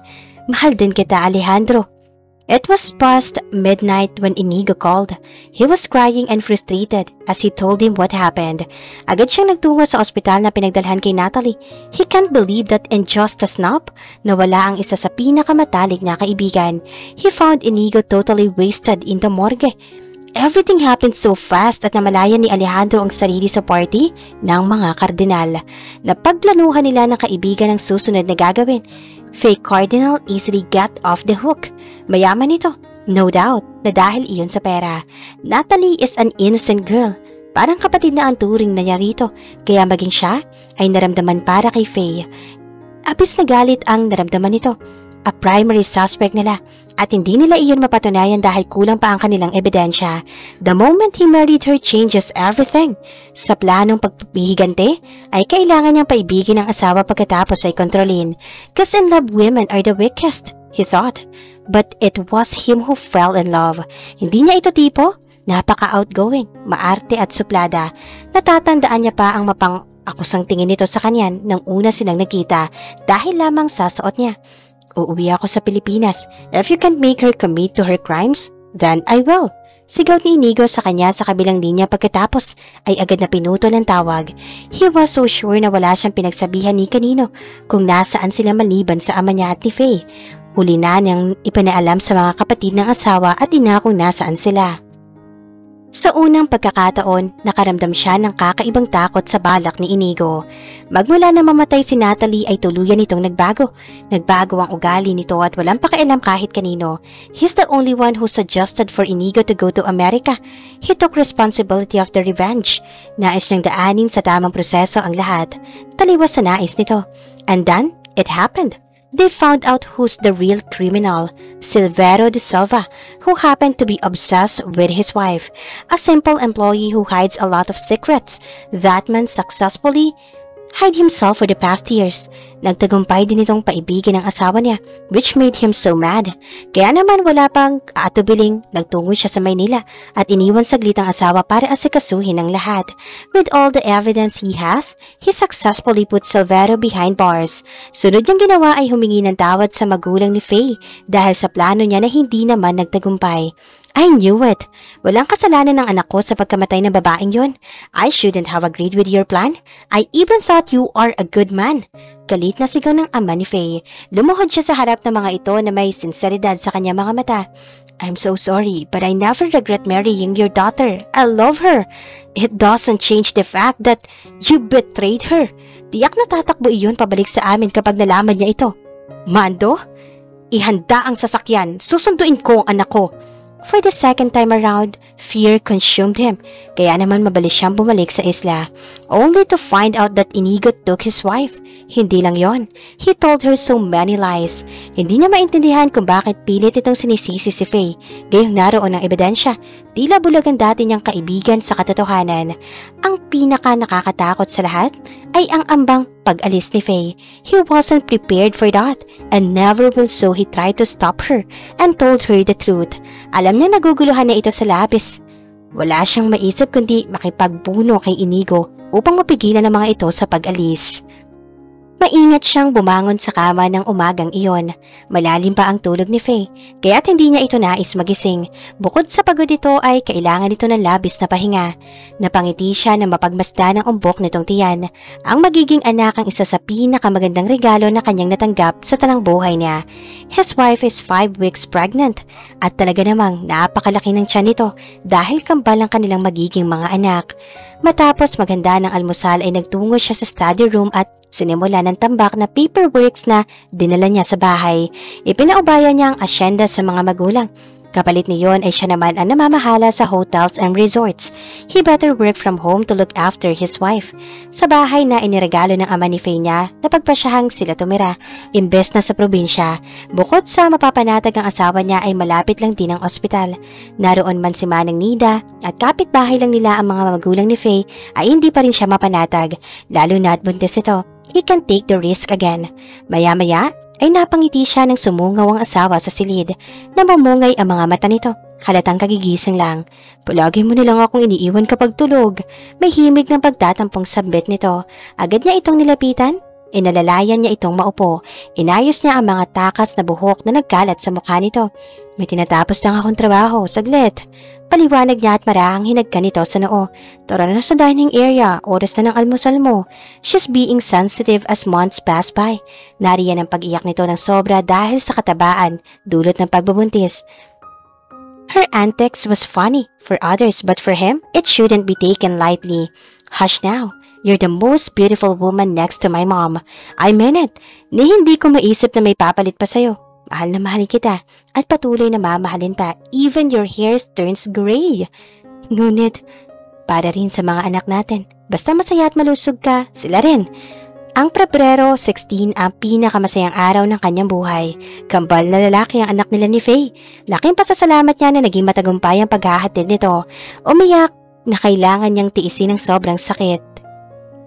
Mahal din kita, Alejandro. It was past midnight when Inigo called. He was crying and frustrated as he told him what happened. Agad siyang nagtungo sa ospital na pinagdalhan kay Natalie. He can't believe that in just a snap, nawala ang isa sa pinakamatalik na kaibigan. He found Inigo totally wasted in the morgue. Everything happened so fast at namalayan ni Alejandro ang sarili sa party ng mga kardinal. Napagplanuhan nila ng kaibigan ang susunod na gagawin. Fake cardinal easily get off the hook. Mayaman ito, no doubt, na dahil iyon sa pera. Natalie is an innocent girl. Parang kapatid na ang turing na niya rito, kaya maging siya ay naramdaman para kay Faye. Abis na galit ang naramdaman nito. A primary suspect nila at hindi nila iyon mapatunayan dahil kulang pa ang kanilang ebidensya. The moment he married her changes everything. Sa planong pagpipihigante ay kailangan niyang paibigin ang asawa pagkatapos ay kontrolin. Cause in love women are the weakest. he thought. But it was him who fell in love. Hindi niya ito tipo. Napaka-outgoing, maarte at suplada. Natatandaan niya pa ang mapang-akusang tingin nito sa kanya nang una silang nagkita dahil lamang sa suot niya. Uuwi ako sa Pilipinas. If you can't make her commit to her crimes, then I will. Sigaw ni Inigo sa kanya sa kabilang linya pagkatapos ay agad na pinutol ang tawag. He was so sure na wala siyang pinagsabihan ni kanino kung nasaan sila maliban sa ama niya at ni Faye. Huli na niyang ipinaalam sa mga kapatid ng asawa at ina kung nasaan sila. Sa unang pagkakataon, nakaramdam siya ng kakaibang takot sa balak ni Inigo. Magmula na mamatay si Natalie ay tuluyan nitong nagbago. Nagbago ang ugali nito at walang pakialam kahit kanino. He's the only one who suggested for Inigo to go to America. He took responsibility of the revenge. Nais niyang daanin sa tamang proseso ang lahat. Taliwas sa nais nito. And then, it happened. They found out who's the real criminal, Silvero de Silva, who happened to be obsessed with his wife, a simple employee who hides a lot of secrets. That man successfully hid himself for the past years. Nagtagumpay din itong paibigin ng asawa niya, which made him so mad. Kaya naman wala pang aatubiling, nagtungo siya sa Maynila at iniwan saglit ang asawa para asikasuhin ang lahat. With all the evidence he has, he successfully put Silvero behind bars. Sunod niyang ginawa ay humingi ng tawad sa magulang ni Faye dahil sa plano niya na hindi naman nagtagumpay. I knew it. Walang kasalanan ng anak ko sa pagkamatay ng babaeng yon. I shouldn't have agreed with your plan. I even thought you are a good man. Galit na sigaw ng ama ni Faye. Lumuhod siya sa harap ng mga ito na may sinseridad sa kanyang mga mata. I'm so sorry, but I never regret marrying your daughter. I love her. It doesn't change the fact that you betrayed her. Tiyak na tatakbo iyon pabalik sa amin kapag nalaman niya ito. Mando, ihanda ang sasakyan. Susunduin ko ang anak ko. For the second time around, fear consumed him, kaya naman mabilis siyang bumalik sa isla, only to find out that Inigo took his wife. Hindi lang yon, he told her so many lies. Hindi niya maintindihan kung bakit pilit itong sinisisi si Faye, gayong naroon ang ebidensya, tila bulag ang dati niyang kaibigan sa katotohanan. Ang pinaka nakakatakot sa lahat ay ang ambang pag-alis ni Faye. He wasn't prepared for that, and never will so he tried to stop her and told her the truth. Alam niya naguguluhan na ito sa labis. Wala siyang maisip kundi makipagbuno kay Inigo upang mapigilan ang mga ito sa pag-alis. Maingat siyang bumangon sa kama ng umagang iyon. Malalim pa ang tulog ni Faye, kaya't hindi niya ito nais magising. Bukod sa pagod ito ay kailangan ito ng labis na pahinga. Napangiti siya na mapagmasdan ang umbok nitong tiyan. Ang magiging anak ang isa sa pinakamagandang regalo na kanyang natanggap sa tanang buhay niya. His wife is 5 weeks pregnant at talaga namang napakalaki ng tiyan nito dahil kambal ang kanilang magiging mga anak. Matapos maghanda ng almusal ay nagtungo siya sa study room at sinimula ng tambak na paperworks na dinala niya sa bahay. Ipinaubaya niya ang asyenda sa mga magulang. Kapalit niyon ay siya naman ang namamahala sa hotels and resorts. He better work from home to look after his wife. Sa bahay na iniregalo ng ama ni Faye niya, napagpasyahang sila tumira, imbes na sa probinsya. Bukod sa mapapanatag ang asawa niya ay malapit lang din ang ospital. Naroon man si Manang Nida at kapitbahay lang nila ang mga magulang ni Faye ay hindi pa rin siya mapanatag, lalo na at buntis ito. He can take the risk again. Maya-maya ay napangiti siya ng sumungaw ang asawa sa silid. Namumungay ang mga mata nito. Halatang kagigising lang. Palagi mo nilang akong iniiwan kapag tulog. May himig ng pagtatampong sabit nito. Agad niya itong nilapitan. Inalalayan niya itong maupo. Inayos niya ang mga takas na buhok na nagkalat sa mukha nito. May tinatapos lang akong trabaho. Saglit. Paliwanag niya at marahang hinagka nito sa noo. Tara na sa dining area. Oras na ng almusal mo. She's being sensitive as months pass by. Nariyan ang pag-iyak nito ng sobra dahil sa katabaan, dulot ng pagbubuntis. Her antics was funny for others, but for him, it shouldn't be taken lightly. Hush now. You're the most beautiful woman next to my mom. I mean it. Ni hindi ko maisip na may papalit pa sa'yo. Mahal na mahalin kita at patuloy na mamahalin pa. Even your hair turns gray. Ngunit, para rin sa mga anak natin. Basta masaya at malusog ka, sila rin. Ang Pebrero 16 ang pinakamasayang araw ng kanyang buhay. Kambal na lalaki ang anak nila ni Faye. Laking pasasalamat niya na naging matagumpay ang paghahatid nito. Umiyak na kailangan niyang tiisin ng sobrang sakit.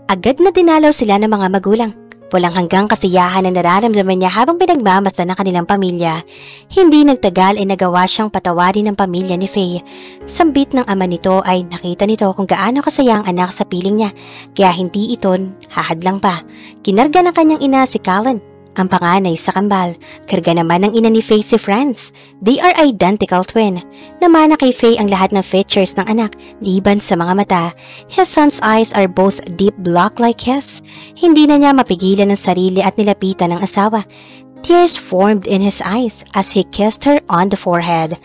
Agad na dinalaw sila ng mga magulang. Walang hanggang kasiyahan ang nararamdaman niya habang pinagmamasdan ng kanilang pamilya. Hindi nagtagal ay nagawa siyang patawarin ng pamilya ni Faye. Sambit ng ama nito ay nakita nito kung gaano kasaya ang anak sa piling niya, kaya hindi ito hahadlang pa. Kinarga ng kanyang ina si Callan, ang panganay sa kambal. Karga naman ng ina ni Faye si Franz. They are identical twin. Namana kay Faye ang lahat ng features ng anak, liban sa mga mata. His son's eyes are both deep black like his. Hindi na niya mapigilan ng sarili at nilapitan ng asawa. Tears formed in his eyes as he kissed her on the forehead.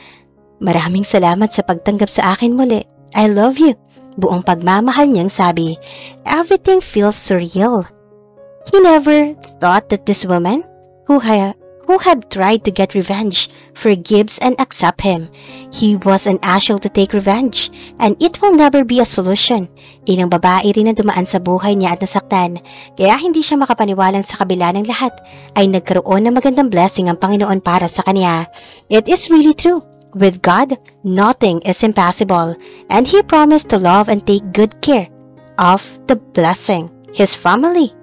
Maraming salamat sa pagtanggap sa akin muli. I love you. Buong pagmamahal niyang sabi. Everything feels surreal. He never thought that this woman, who had tried to get revenge, forgives and accepts him. He was an ashel to take revenge, and it will never be a solution. Ilang babae rin ang dumaan sa buhay niya at nasaktan, kaya hindi siya makapaniwalang sa kabila ng lahat ay nagkaroon ng magandang blessing ang Panginoon para sa kanya. It is really true. With God, nothing is impossible, and He promised to love and take good care of the blessing, His family,